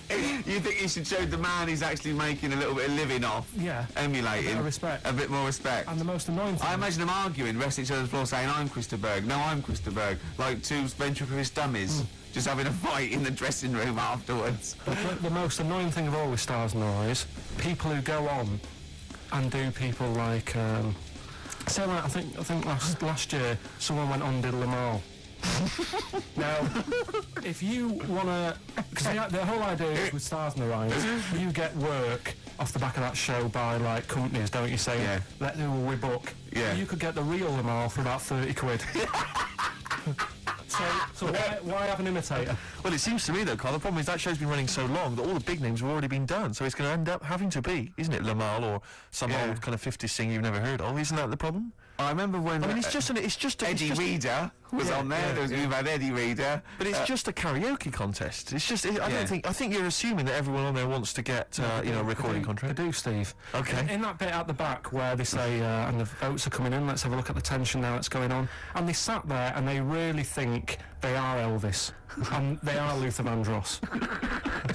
You think you should show the man he's actually making a little bit of living off? Yeah. Emulating. A bit of respect. A bit more respect. And the most annoying thing... I imagine them arguing, resting each other's floor, saying, "I'm Christa Berg, no, I'm Christa Berg," like two ventriloquist dummies, just having a fight in the dressing room afterwards. The most annoying thing of all with Stars in Their Eyes, people who go on and do people like, say like, I think last year someone went on and did Lamar. Now, if you want to... Because the whole idea is with Stars in Their Eyes, you get work off the back of that show by, like, companies, don't you, say, Yeah. "Let who we book." Yeah. You could get the real Lamar for about 30 quid. So why have an imitator? Well, it seems to me though, Carl, the problem is that show's been running so long that all the big names have already been done, so it's going to end up having to be, isn't it, Lamal or some Yeah. old kind of 50s singer you've never heard of? Isn't that the problem? I remember when... I mean, it's just Eddie Reader was on there. There was a movie about Eddie Reader. But it's just a karaoke contest. It's just. I think you're assuming that everyone on there wants to get a recording contract. They do, Steve. Okay. In that bit at the back where they say, and the votes are coming in, let's have a look at the tension now that's going on. And they sat there and they really think they are Elvis. And they are Luther Vandross.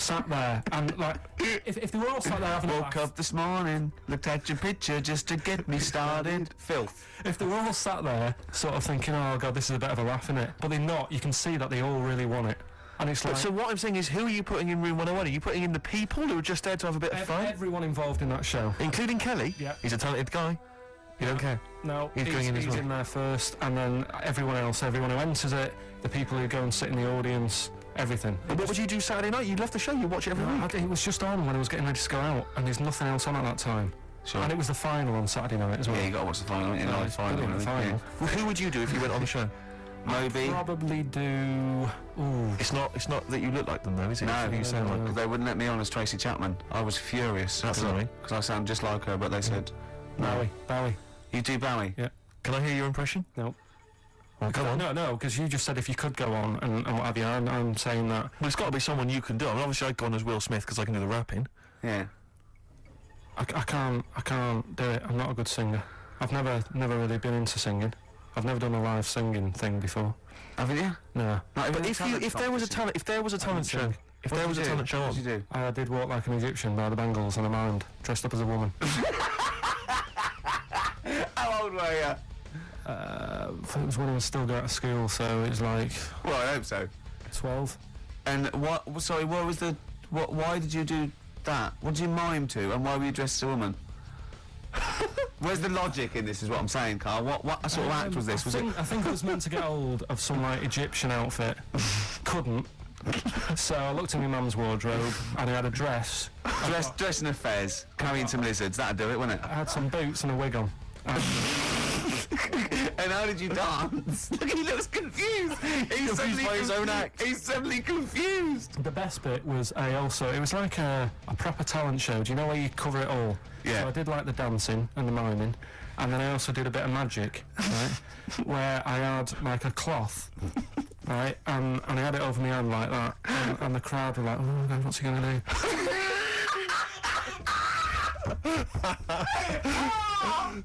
Sat there and, like, if they were all sat there having a Woke laugh, up this morning, looked at your picture just to get me started. Filth. if they were all sat there sort of thinking, "Oh God, this is a bit of a laugh, innit?" But they're not. You can see that they all really want it. And it's like... So what I'm saying is, who are you putting in room 101? Are you putting in the people who are just there to have a bit of fun? Everyone involved in that show. Including Kelly? Yeah. He's a talented guy. You don't care? No, He's going in as well. in there first, and then everyone else, everyone who enters it, the people who go and sit in the audience, everything. But what would you do Saturday night? You love the show. You watch it every week. It was just on when I was getting ready to go out, and there's nothing else on at that time. Sure. And it was the final on Saturday night as well. Yeah, you got to watch the final, haven't you? No, The it's final, brilliant, the really. final. Well, who would you do if you went on the show? Moby. Probably do... Ooh. It's not that you look like them though, is it? No, It's who you sound like. because they wouldn't let me on as Tracy Chapman. I was furious. That's all right. Because I sound just like her, but they said, Bowie. "You do Bowie." Yeah. Can I hear your impression? No. Well, come on. No, because you just said if you could go on and what have you, and I'm saying that... Well, it's got to be someone you can do. I mean, obviously I'd go on as Will Smith because I can do the rapping. Yeah. I can't do it. I'm not a good singer. I've never really been into singing. I've never done a live singing thing before. Haven't you? No. Not even But if there was a talent show, What did you do? I did Walk Like an Egyptian by the Bangles and a mind, dressed up as a woman. How old were you? I think it was when I was still going to school, so it was like Well, I hope so. 12. And what? Sorry, what was the? What? Why did you do that? What did you mime to? And why were you dressed as a woman? Where's the logic in this? Is what I'm saying, Carl. What sort of act was this? I think I was meant to get hold of some like Egyptian outfit. Couldn't. So I looked in my mum's wardrobe and I had a dress. Dress in a fez, carrying some lizards? That'd do it, wouldn't it? I had some boots and a wig on. And how did you dance? Look, he looks confused. He's Confused by his own act. He's suddenly confused. The best bit was it was like a proper talent show. Do you know where you cover it all? Yeah. So I did like the dancing and the miming, and then I also did a bit of magic, right? Where I had like a cloth, right, and I had it over my hand like that, and the crowd were like, oh God, what's he gonna do?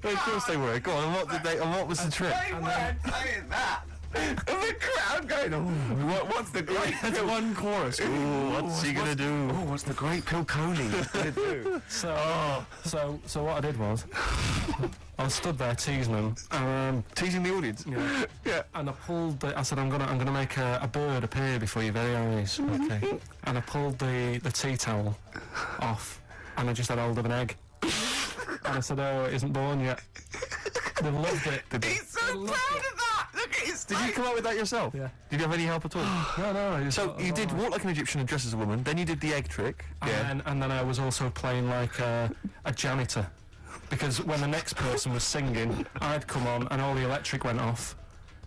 Of course they were. Go on, and what was the trick? They weren't saying that. And the crowd going, oh, what's the great That's pill? one chorus. Ooh, what's he gonna do? Oh, what's the great pill Coley gonna do? So what I did was, I stood there teasing them, Teasing the audience. yeah, and I pulled. I said, I'm gonna make a bird appear before your very eyes, okay? And I pulled the tea towel off, and I just had hold of an egg. And I said, oh, it isn't born yet. They loved it. He's so proud of that. Look at his Did you come up with that yourself? Yeah. Did you have any help at all? No. So you did Walk Like an Egyptian and Dress as a Woman, then you did the egg trick. And then I was also playing like a janitor, because when the next person was singing, I'd come on and all the electric went off,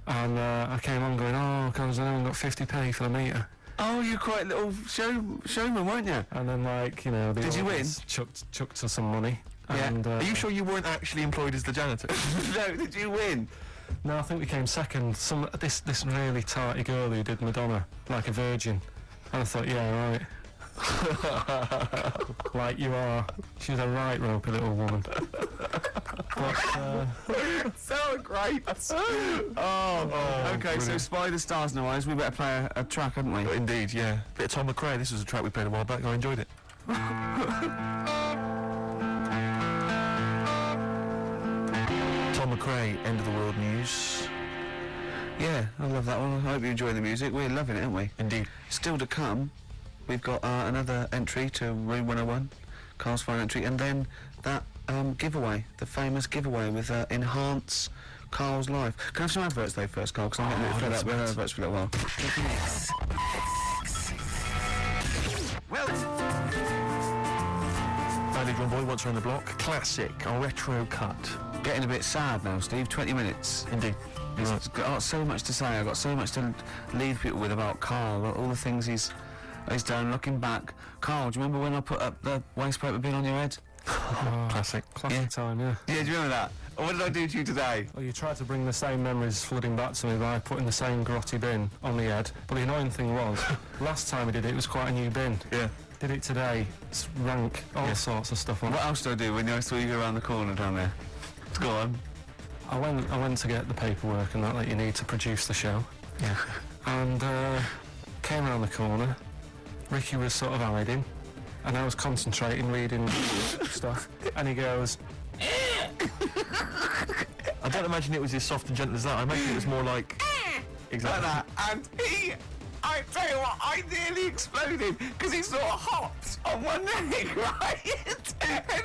and I came on going, oh, because I only got 50p for the meter. Oh, you're quite a little showman, weren't you? And then like, you know, the Did you win? audience chucked us some money. Yeah. And, Are you sure you weren't actually employed as the janitor? No, did you win? No, I think we came second. This really tarty girl who did Madonna like a virgin, and I thought, yeah, right. Like you are. She was a right ropey little woman. But, So great. Okay, so Spy the Stars in Our Eyes, we better play a track, hadn't we? Indeed, yeah. Bit of Tom McRae. This was a track we played a while back. I enjoyed it. Tom McRae, End of the World News. Yeah, I love that one. I hope you enjoy the music. We're loving it, aren't we? Indeed. Still to come, we've got another entry to Room 101, Carl's Fire entry, and then that giveaway, the famous giveaway with Enhance Carl's Life. Can I have some adverts though first, Carl, because I'm getting a bit fed up. We'll have adverts for a little while. Well, Badly Drum Boy, Once Around the Block. Classic, a retro cut. getting a bit sad now, Steve. 20 minutes. Indeed. I've got so much to say. I've got so much to leave people with about Carl, all the things he's done. Looking back, Carl, do you remember when I put up the waste paper bin on your head? Classic. Classic time, yeah. Yeah, do you remember that? Or what did I do to you today? Well, you tried to bring the same memories flooding back to me by putting the same grotty bin on the head. But the annoying thing was, last time we did it, it was quite a new bin. Yeah. Did it today, it's rank, all sorts of stuff on What it. else did I do when I saw you go around the corner down there? Go on. I went to get the paperwork and that you need to produce the show. Yeah. And came around the corner. Ricky was sort of hiding, and I was concentrating, reading stuff. And he goes, I don't imagine it was as soft and gentle as that. I imagine it was more like... Exactly. Like that. And I tell you what, I nearly exploded because he sort of hopped on one leg, right? And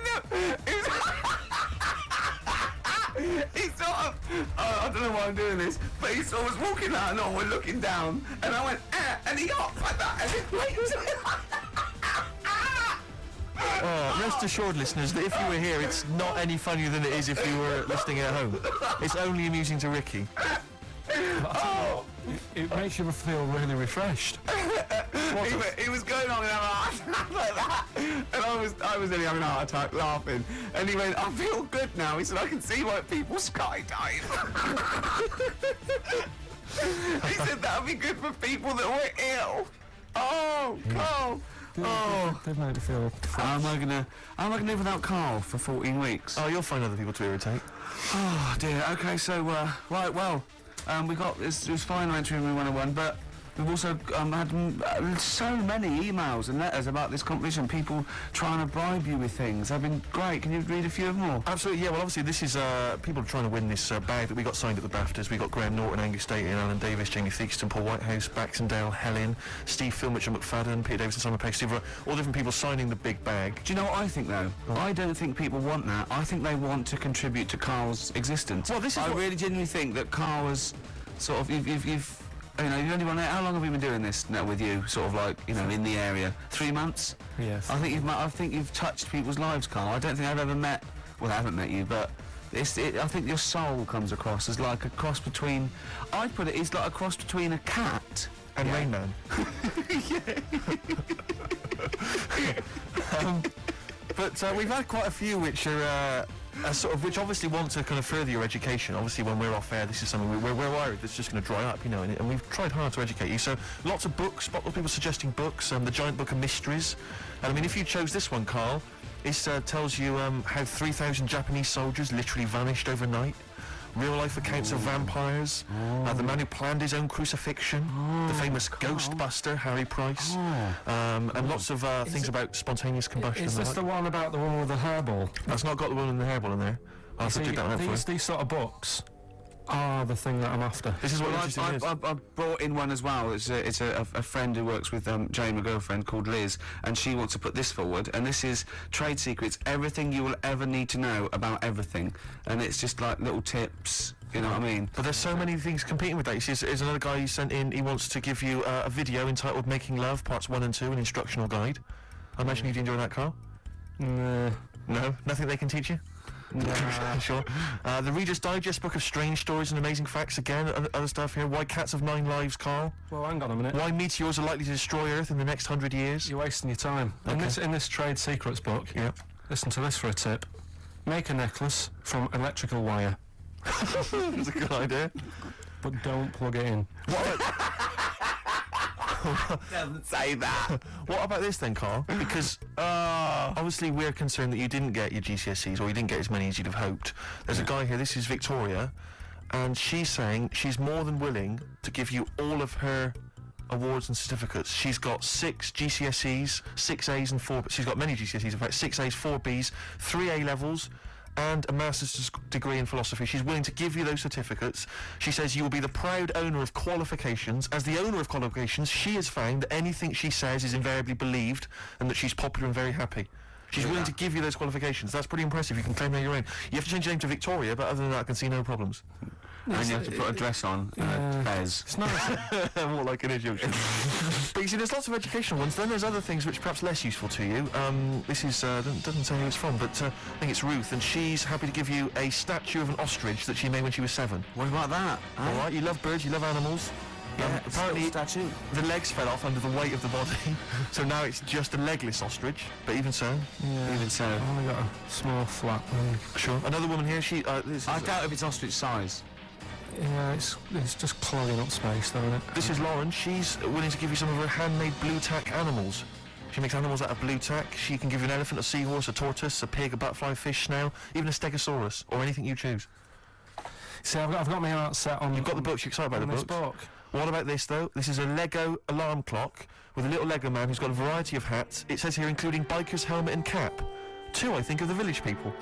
he sort of, I don't know why I'm doing this, but he sort of was walking out and on, we're looking down, and I went, and he hopped like that, and it went. Rest assured, listeners, that if you were here, it's not any funnier than it is if you were listening at home. It's only amusing to Ricky. it makes you feel really refreshed. He was going on in a heart attack like that, and I was nearly having a heart attack laughing. And he went, I feel good now. He said, I can see why people skydive. He said that would be good for people that were ill. Oh, Carl. They've made it feel... How am I gonna live without Carl for 14 weeks? Oh, you'll find other people to irritate. Oh dear. Okay, so right, well, we got this was final entry in 101, but we've also had so many emails and letters about this competition. People trying to bribe you with things. They've been great. Can you read a few of them all? Absolutely, yeah. Well, obviously, this is people are trying to win this bag that we got signed at the BAFTAs. We got Graham Norton, Angus Dayton, Alan Davis, Jamie Theakston, Paul Whitehouse, Baxendale, Helen, Steve Filmich and McFadden, Peter Davidson, Simon Pegg, Steve Roy, all different people signing the big bag. Do you know what I think though? Oh. I don't think people want that. I think they want to contribute to Carl's existence. Well, this is I what- really genuinely think that Carl was sort of you've you've only been how long have we been doing this now with you? Sort of like in the area 3 months. Yes. I think you've touched people's lives, Carl. I don't think I've ever met. Well, I haven't met you, but I think your soul comes across as like a cross between. I'd put it's like a cross between a cat And Rain Man. But we've had quite a few which are which obviously want to kind of further your education. Obviously, when we're off air, this is something we're worried that's just going to dry up, and we've tried hard to educate you. So lots of books, lots of people suggesting books. The Giant Book of Mysteries. And I mean, if you chose this one, Carl, it tells you how 3,000 Japanese soldiers literally vanished overnight. Real-life accounts of vampires, the man who planned his own crucifixion, the famous Ghostbuster, Harry Price, and lots of things about spontaneous combustion. Is this the one about the woman with the hairball? That's not got the woman in the hairball in there. I'll have to dig that out for you. These sort of books are the thing that I'm after. This is what interesting is. I brought in one as well. It's a friend who works with Jane, my girlfriend, called Liz, and she wants to put this forward. And this is Trade Secrets, everything you will ever need to know about everything. And it's just like little tips, you know what I mean? But there's so many things competing with that. You see, there's another guy who sent in, he wants to give you a video entitled Making Love, Parts 1 and 2, an instructional guide. I imagine you'd enjoy that, Carl? Nah. No? Nothing they can teach you? Nah. Sure. The Reader's Digest book of strange stories and amazing facts again. Other stuff here. Why cats have 9 lives, Carl. Well, hang on a minute. Why meteors are likely to destroy Earth in the next 100 years. You're wasting your time. Okay. In this Trade Secrets book, Yep. listen to this for a tip. Make a necklace from electrical wire, That's a good idea. but don't plug it in. Doesn't say that. What about this then, Carl? Because obviously we're concerned that you didn't get your GCSEs, or you didn't get as many as you'd have hoped. There's a guy here, this is Victoria, and she's saying she's more than willing to give you all of her awards and certificates. She's got 6 GCSEs, 6 A's and 4... She's got many GCSEs, in fact, 6 A's, 4 B's, 3 A levels, and a master's degree in philosophy. She's willing to give you those certificates. She says you will be the proud owner of qualifications. As the owner of qualifications, she has found that anything she says is invariably believed and that she's popular and very happy. She's willing to give you those qualifications. That's pretty impressive. You can claim they're your own. You have to change your name to Victoria, but other than that, I can see no problems. And you have to put a dress on, Fez. It's nice. More like an Egyptian. But you see, there's lots of educational ones. Then there's other things which are perhaps less useful to you. This is doesn't say who it's from, but I think it's Ruth, and she's happy to give you a statue of an ostrich that she made when she was 7. What about that? All right, you love birds, you love animals. Apparently, statue. the legs fell off under the weight of the body, so now it's just a legless ostrich. But even so, Yeah. Even so. I've only got a small flat leg. sure. Another woman here. She. This is, I doubt if it's ostrich size. Yeah, it's just clogging up space, though, isn't it? This is Lauren. She's willing to give you some of her handmade blue tack animals. She makes animals out of blue tack. She can give you an elephant, a seahorse, a tortoise, a pig, a butterfly, fish, snail, even a stegosaurus, or anything you choose. See, I've got my art set on. You've got the books. You're excited about on the this books. book. What about this, though? This is a Lego alarm clock with a little Lego man who's got a variety of hats. It says here, including biker's helmet and cap. 2, I think, of the village people.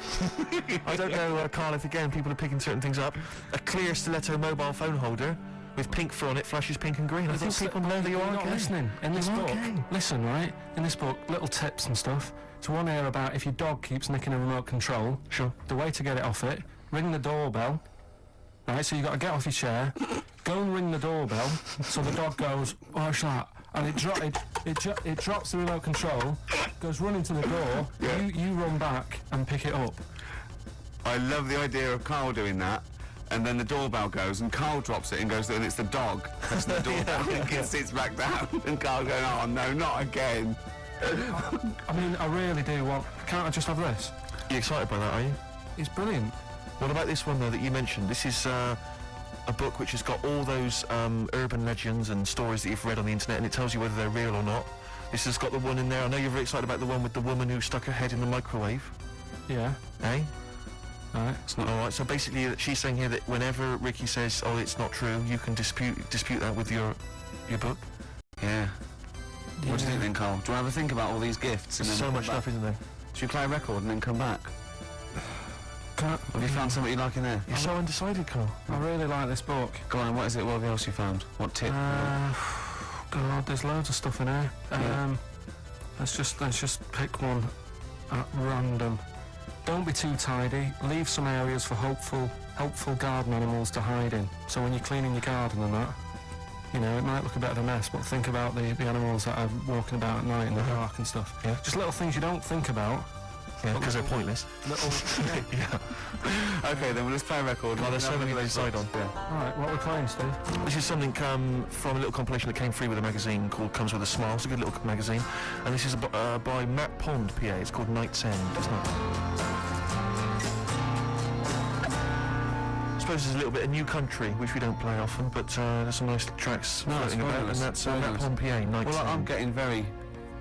I don't know, Carl, if again people are picking certain things up. A clear stiletto mobile phone holder with pink fur on it, flashes pink and green. I think people know that you You're are not gay. listening. In this You are book, gay. listen, right? In this book, little tips and stuff. So one here about if your dog keeps nicking a remote control, Sure. the way to get it off it, ring the doorbell. Right, so you got to get off your chair, go and ring the doorbell, so the dog goes, what's that? And it drops the remote control, goes running to the door, you run back and pick it up. I love the idea of Carl doing that, and then the doorbell goes, and Carl drops it and goes, and it's the dog pressing the doorbell, and it sits back down, and Carl going, oh no, not again. I mean, I really do want... Can't I just have this? You excited by that, are you? It's brilliant. What about this one, though, that you mentioned? This is a book which has got all those urban legends and stories that you've read on the internet, and it tells you whether they're real or not. This has got the one in there. I know you're very excited about the one with the woman who stuck her head in the microwave. Yeah. Eh? Alright. It's not alright. So basically, she's saying here that whenever Ricky says, "Oh, it's not true," you can dispute that with your book. Yeah. What do you think then, Carl? Do you want to have a think about all these gifts? There's so much stuff, isn't there? Should we play a record and then come back? Have you found something you like in there? You're so undecided, Carl. I really like this book. Go on, what is it? What else you found? What tip? God, there's loads of stuff in here. Let's just pick one at random. Don't be too tidy. Leave some areas for helpful garden animals to hide in. So when you're cleaning your garden and that, you know, it might look a bit of a mess, but think about the animals that are walking about at night in the dark and stuff. Yeah. Just little things you don't think about. Yeah, because they're pointless. Little. Yeah. Okay, then we'll just play a record. Oh, there's so many to decide on. Yeah. Alright, what are we playing, Steve? This is something from a little compilation that came free with a magazine called Comes With a Smile. It's a good little magazine. And this is by Matt Pond, PA. It's called Night's End, isn't it? I suppose there's a little bit of New Country, which we don't play often, but there's some nice tracks floating about, and that's Matt Pond, PA, Night's End. Well, I'm getting very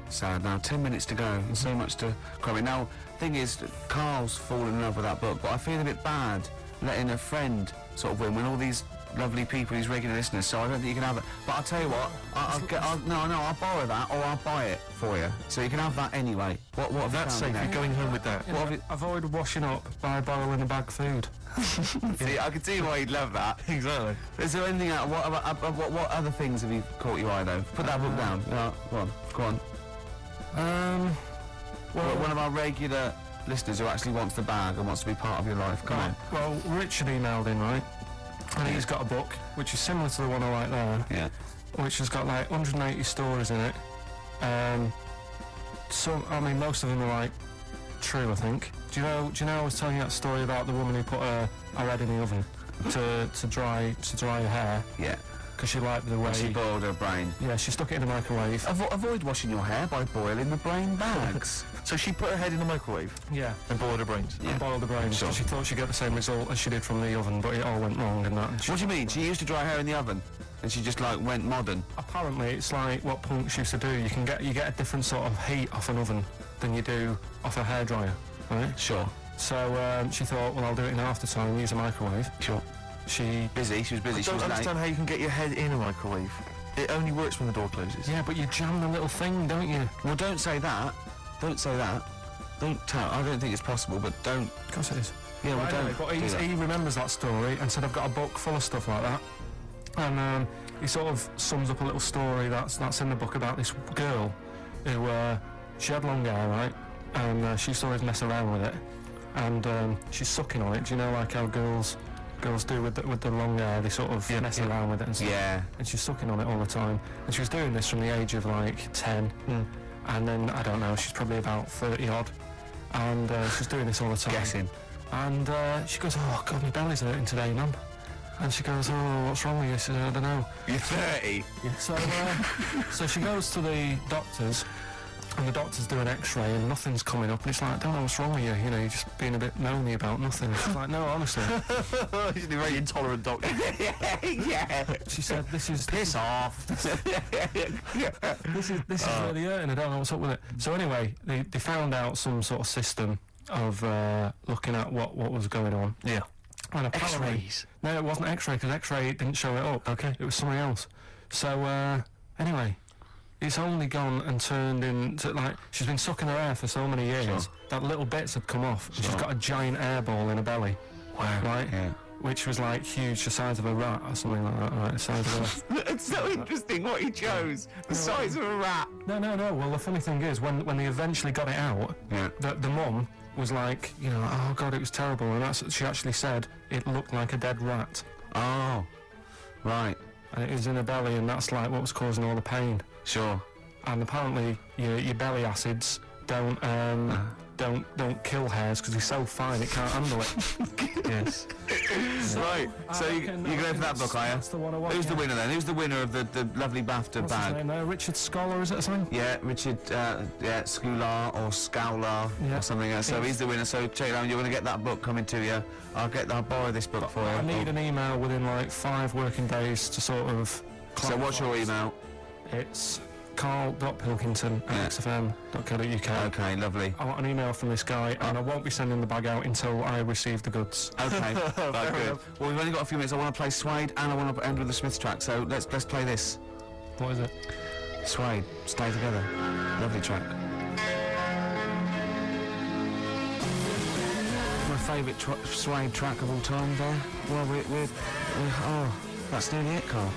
sad now. 10 minutes to go, and so much to cram in. Now, thing is, Carl's fallen in love with that book, but I feel a bit bad letting a friend sort of win when all these lovely people, these regular listeners, so I don't think you can have it. But I'll tell you what, I'll borrow that, or I'll buy it for you, so you can have that anyway. What have That's you found safe, in you're going home with that. Avoid washing up by boiling a bag food. See, I can see why you'd love that. Exactly. Is there anything else? What other things have you caught your eye though? Put that book down. No, go on. Well, one of our regular listeners who actually wants the bag and wants to be part of your life. Come on. Well, Richard emailed in, right? And he's got a book which is similar to the one I like there. Yeah. Which has got like 180 stories in it. Most of them are like true, I think. Do you know I was telling you that story about the woman who put her head in the oven to dry her hair? Yeah. Because she liked the way... She boiled her brain. Yeah, she stuck it in the microwave. Avoid washing your hair by boiling the brain bags. So she put her head in the microwave Yeah. and boiled her brains. And boiled the brains. Sure. She thought she'd get the same result as she did from the oven, but it all went wrong and that. And What do you mean? She used to dry hair in the oven, and she just like went modern. Apparently, it's like what punks used to do. You get a different sort of heat off an oven than you do off a hairdryer, right? Sure. So she thought, well, I'll do it in half the time and use a microwave. Sure. She was busy. I She don't was late. understand how you can get your head in a microwave. It only works when the door closes. Yeah, but you jam the little thing, don't you? Well, don't say that. Don't say that. Don't tell. I don't think it's possible, but don't. Of course it is. Yeah, well, Anyway, don't. but do that. he remembers that story and said, I've got a book full of stuff like that. And he sort of sums up a little story that's in the book about this girl who she had long hair, right? And she used to always mess around with it. And she's sucking on it. Do you know, like how girls do with the long hair? They sort of mess around with it and stuff. Yeah. And she's sucking on it all the time. And she was doing this from the age of like 10. And then, I don't know, she's probably about 30 odd. And she's doing this all the time. Guessing. And she goes, oh God, my belly's hurting today, Mum. And she goes, oh, what's wrong with you? She said, I don't know. You're 30. Yeah. So she goes to the doctors, and the doctors do an X-ray, and nothing's coming up. And it's like, I don't know what's wrong with you. You know, you're just being a bit moany about nothing. She's like, no, honestly. He's a very intolerant doctor. Yeah. She said, this is Piss off. this is really hurting. I don't know what's up with it. So anyway, they found out some sort of system of looking at what was going on. Yeah. And apparently, X-rays? No, it wasn't X-ray, because X-ray didn't show it up. Okay. It was something else. So anyway, it's only gone and turned into, like, she's been sucking her hair for so many years Sure. that little bits had come off. She's Sure. got a giant hair ball in her belly. Wow. Right? Yeah. Which was like huge, the size of a rat or something like that, right? The size of a... It's so interesting what he chose. The size of a rat. No. Well, the funny thing is, when they eventually got it out, Yeah. the mum was like, you know, oh God, it was terrible. And she actually said it looked like a dead rat. Oh. Right. And it was in her belly, and that's like what was causing all the pain. Sure. And apparently your belly acids don't kill hairs because they're so fine it can't handle it. Yes. Right. So you're going for that book, are you? That's the one I want. Who's the winner then? Who's the winner of the lovely BAFTA What's his bag? name there? Richard Scholar, is it or something? Yeah, Richard, Scular or Scowler Yeah. or something else. So Yes. he's the winner. So check it out. You're going to get that book coming to you. I'll borrow this book for you. I need an email within like 5 working days to sort of... So what's your email? It's carl.pilkington@xfm.co.uk. Okay, lovely. I want an email from this guy, and I won't be sending the bag out until I receive the goods. Okay, right, good. Well, we've only got a few minutes. I want to play Suede, and I want to end with the Smiths track. So let's play this. What is it? Suede, Stay Together. Lovely track. My favourite Suede track of all time there. Well, we're oh, that's nearly it, Carl.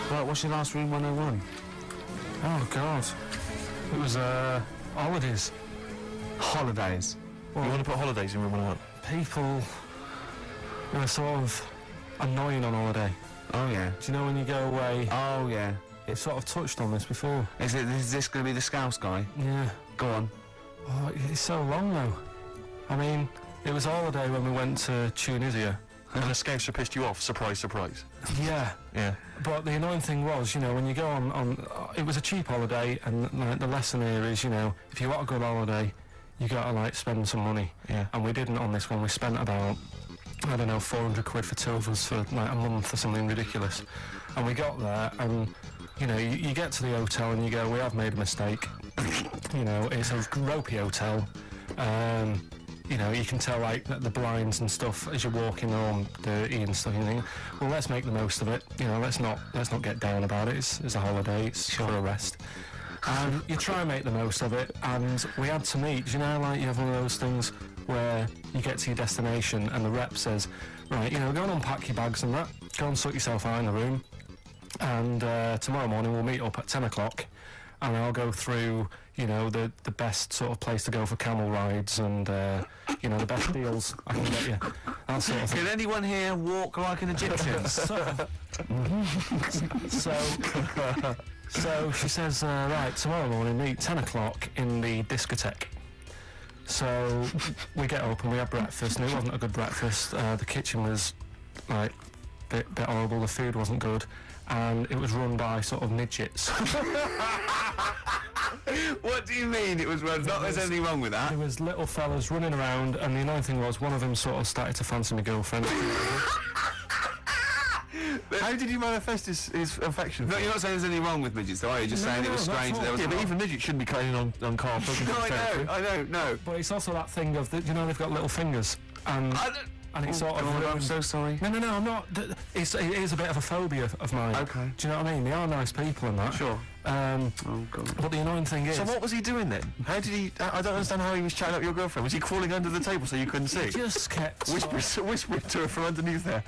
Right, what's your last Room 101? Oh, God. It was, holidays. Holidays. You want to put holidays in room 101? People who are sort of annoying on holiday. Oh, yeah. Do you know when you go away? Oh, yeah. It sort of touched on this before. Is this going to be the Scouse guy? Yeah. Go on. Oh, it's so long, though. I mean, it was holiday when we went to Tunisia. And the Scouser pissed you off, surprise, surprise. Yeah. Yeah. But the annoying thing was, you know, when you go on it was a cheap holiday, and like, the lesson here is, you know, if you want a good holiday, you gotta, like, spend some money. Yeah. And we didn't on this one. We spent about, I don't know, 400 quid for two of us for, like, a month or something ridiculous. And we got there, and, you know, you get to the hotel and you go, we have made a mistake. You know, it's a ropey hotel. You know, you can tell, like, the blinds and stuff as you're walking home, dirty and stuff. You think, well, let's make the most of it. You know, let's not get down about it. It's a holiday. It's for a rest. And you try and make the most of it. And we had to meet. Do you know, like, you have one of those things where you get to your destination and the rep says, right, you know, go and unpack your bags and that. Go and sort yourself out in the room. And tomorrow morning we'll meet up at 10 o'clock. And I'll go through, you know, the best sort of place to go for camel rides and, you know, the best deals I can get you. That sort of thing. Can anyone here walk like an Egyptian? So she says, right, tomorrow morning, meet 10 o'clock in the discotheque. So we get up and we have breakfast, and it wasn't a good breakfast. The kitchen was, like, bit horrible, the food wasn't good, and it was run by sort of midgets. What do you mean it was run? Not there's anything wrong with that. There was little fellas running around, and the annoying thing was one of them sort of started to fancy my girlfriend. How did he manifest his affection? No, you're not saying there's anything wrong with midgets, though, are you? Just saying it was strange. There was Yeah, but even midgets shouldn't be cutting on Carl Pilkington's No, territory. I know, no. But it's also that thing of, you know, they've got little fingers, and it's sort of... I'm so sorry. No, I'm not. It is a bit of a phobia of mine. Okay. Do you know what I mean? They are nice people and that. Sure. Oh, God. But the annoying thing is... So what was he doing then? How did he... I don't understand how he was chatting up your girlfriend. Was he crawling under the table so you couldn't see? Just kept... Whispering to her from underneath there.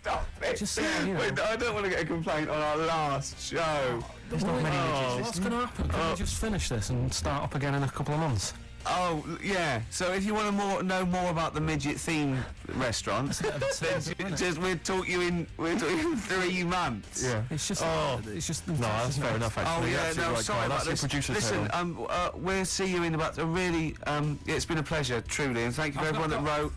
Stop it. Just you know. Wait, I don't want to get a complaint on our last show. There's not many midgets. What's going to happen? Can we just finish this and start up again in a couple of months? Oh, yeah. So if you want to know more about the midget-themed restaurant, then we'll talk you in 3 months. Yeah. It's just... It's just... No, that's fair enough, actually. Oh, yeah, Absolutely no, right, sorry Carl. about That's this. your producer's Listen, tale. we'll see you in about a really... it's been a pleasure, truly, and thank you for everyone that wrote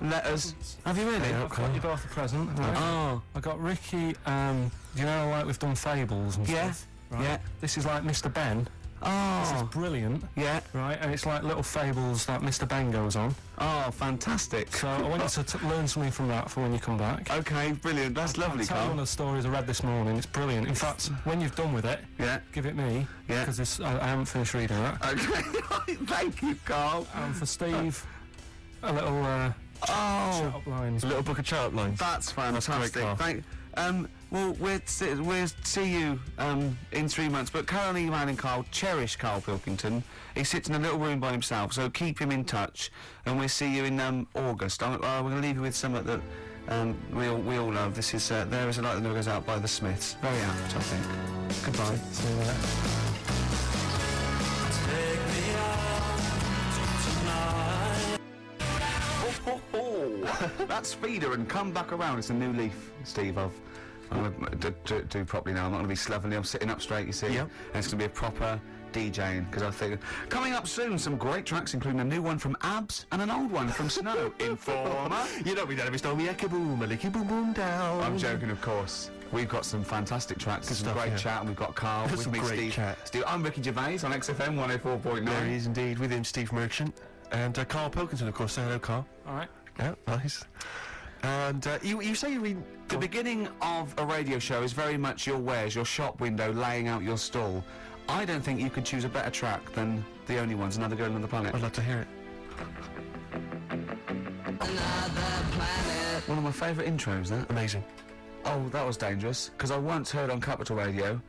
letters. Have you really? I've got you both a present. Right? Oh. I got Ricky, you know, like we've done fables and Yeah. stuff. Right? Yeah. This is like Mr. Ben. This is Oh. brilliant. Yeah. Right, and it's like little fables that Mr. Ben goes on. Oh, fantastic. So I want you to learn something from that for when you come back. Okay, brilliant. That's lovely, I'll tell you one Carl. of the stories I read this morning. It's brilliant. In fact, when you've done with it, Yeah. give it me. Yeah. Because I haven't finished reading that. Okay. Thank you, Carl. And for Steve, a little Oh, chat up lines. A little book of chat lines. that's fantastic. Carl. Thank. Well, we'll see you in 3 months. But currently, man and Carl cherish Carl Pilkington. He sits in a little room by himself, so keep him in touch. And we'll see you in August. We're going to leave you with something that we all love. This is There Is a Light That Never Goes Out by the Smiths. Very apt, I think. Goodbye. See you later. That's Feeder and Come Back Around. It's a new leaf, Steve. I'm going to do properly now. I'm not going to be slovenly. I'm sitting up straight, you see. Yep. And it's going to be a proper DJing, because I think... Coming up soon, some great tracks, including a new one from Abs and an old one from Snow. Informer. You know me, Daddy, stole me a kaboom, a licky boom boom down. I'm joking, of course. We've got some fantastic tracks. There's some stuff, great yeah. chat, and we've got Carl with Some me, great Steve. chat. Steve, I'm Ricky Gervais on XFM 104.9. There he is indeed, with him, Steve Merchant. And Carl Pilkington, of course. Say hello, Carl. All right. Yeah, nice. And you say you read... The beginning of a radio show is very much your wares, your shop window, laying out your stall. I don't think you could choose a better track than The Only Ones, Another Girl on the Planet. I'd love to hear it. One of my favourite intros, that. Amazing. Oh, that was dangerous, because I once heard on Capital Radio,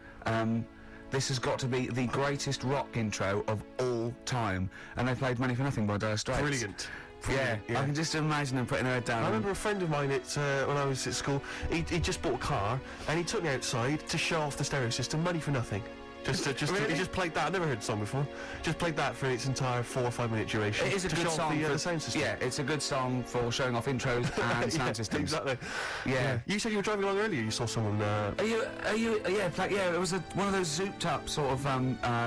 this has got to be the greatest rock intro of all time, and they played Money for Nothing by Dire Straits. Brilliant. Yeah, I can just imagine them putting her head down. I remember a friend of mine when I was at school, he just bought a car and he took me outside to show off the stereo system, Money for Nothing. Really? He just played that. I've never heard the song before. Just played that for its entire 4 or 5 minute duration. It is a to good show song off for the sound system. Yeah, it's a good song for showing off intros and sound systems. Exactly. Yeah. You said you were driving along earlier. You saw someone. It was one of those zooped up sort of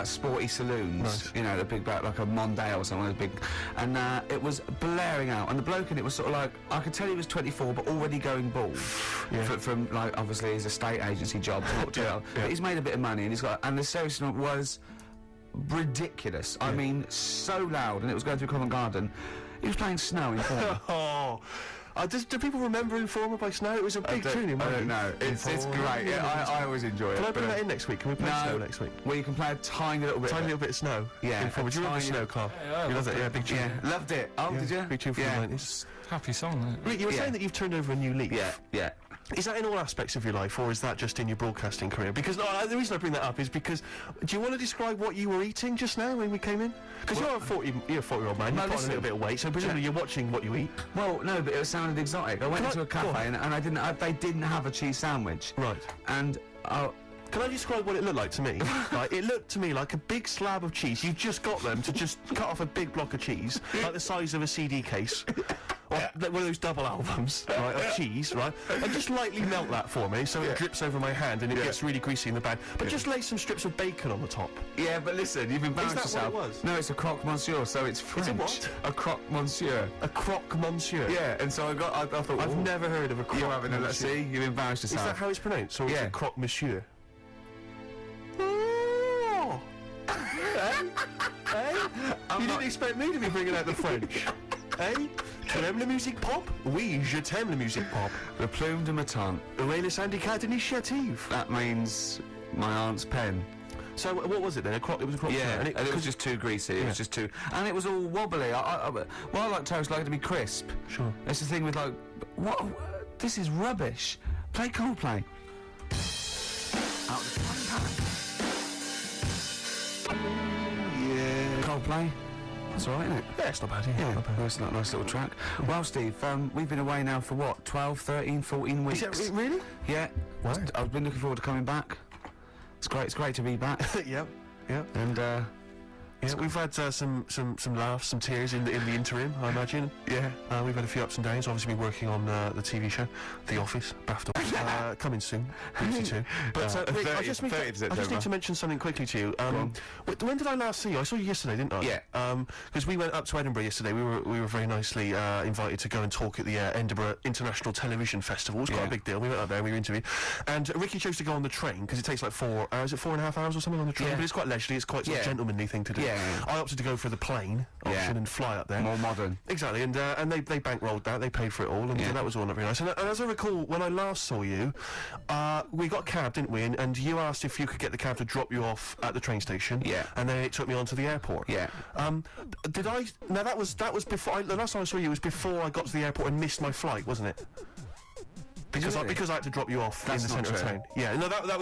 sporty saloons. Nice. You know, the big like a Mondale or something, big, and it was blaring out. And the bloke in it was sort of like, I could tell he was 24, but already going bald from like obviously his estate agency job. But he's made a bit of money, and the stereo system was ridiculous. I mean, so loud, and it was going through Covent Garden. He was playing Snow in Informer. Do people remember Informer by Snow? It was a big tune in my I don't know. It's great. Yeah, I always enjoy it. Can I bring that in next week? Can we play Snow next week? Well, you can play a tiny little bit. Tiny little bit of Snow. Yeah. Informer. Do you remember Snow, Carl? Yeah, You loved it. Yeah, big tune. Yeah, loved it. Oh, did you? Big tune from the 90s. Happy song, isn't it? Rick, you were saying that you've turned over a new leaf. Yeah. Is that in all aspects of your life, or is that just in your broadcasting career? Because the reason I bring that up is because, do you want to describe what you were eating just now when we came in? Because you're a 40-year-old man. You've put on a little bit of weight, so presumably you're watching what you eat. Well, no, but it sounded exotic. I went into a cafe and they didn't have a cheese sandwich. Right. And can I describe what it looked like to me? Right, it looked to me like a big slab of cheese. You just got them to just cut off a big block of cheese, like the size of a CD case. Or one of those double albums, right, of cheese, right? And just lightly melt that for me so it drips over my hand and it gets really greasy in the bag. But just lay some strips of bacon on the top. Yeah, but listen, you've embarrassed yourself. Is that what it was? No, it's a croque monsieur, so it's French. It's a what? A croque monsieur. A croque monsieur? Yeah, and so I thought... I've never heard of a croque You haven't, monsieur. let's see, you've embarrassed yourself. Is that how it's pronounced, or is it croque monsieur? You didn't expect me to be bringing out the French. Tu aimes la musique pop? Oui, je t'aime la musique pop. Le plume de ma tante. Où est le syndicat d'initiative? That means my aunt's pen. So what was it then? It was a croque. Yeah, and it was just too greasy. It was just too... And it was all wobbly. I like toast, I like it to be crisp. Sure. It's the thing with like... What? This is rubbish. Play Coldplay. Out the yeah. Coldplay. That's alright, isn't it? Yeah, it's not bad, That's a nice little track. Well, Steve, we've been away now for what, 12, 13, 14 weeks? Is it really? Yeah. Wow. I've been looking forward to coming back. It's great to be back. Yep. And, yeah, we've had some laughs, some tears in the interim, I imagine. Yeah. We've had a few ups and downs. Obviously, been working on the TV show, The Office, BAFTA, coming soon, BBC2. But Rick, I just need to mention something quickly to you. When did I last see you? I saw you yesterday, didn't I? Yeah. Because we went up to Edinburgh yesterday. We were very nicely invited to go and talk at the Edinburgh International Television Festival. It was quite a big deal. We went up there and we were interviewed. And Ricky chose to go on the train because it takes like 4 hours. Is it 4.5 hours or something on the train? Yeah. But it's quite leisurely. It's quite sort of gentlemanly thing to do. Yeah. I opted to go for the plane option and fly up there. More modern. Exactly, and they bankrolled that. They paid for it all, and that was all not very nice. And as I recall, when I last saw you, we got a cab, didn't we? And you asked if you could get the cab to drop you off at the train station. Yeah. And then it took me on to the airport. Yeah. Did I? No, that was before. The last time I saw you was before I got to the airport and missed my flight, wasn't it? Because I had to drop you off in the centre of town. Yeah, no, that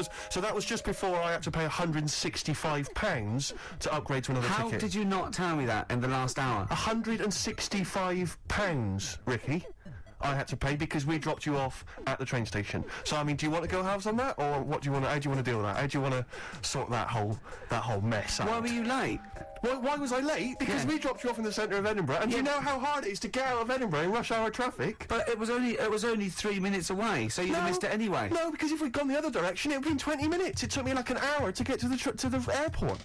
was just before I had to pay £165 to upgrade to another ticket. How did you not tell me that in the last hour? £165, Ricky. I had to pay because we dropped you off at the train station. So I mean, do you want to go halves on that, or what do you want? How do you want to deal with that? How do you want to sort that whole mess out? Why were you late? Why was I late? Because we dropped you off in the centre of Edinburgh, and do you know how hard it is to get out of Edinburgh in rush hour traffic? But it was only 3 minutes away, so you'd have missed it anyway. No, because if we'd gone the other direction, it would have been 20 minutes. It took me like an hour to get to the airport.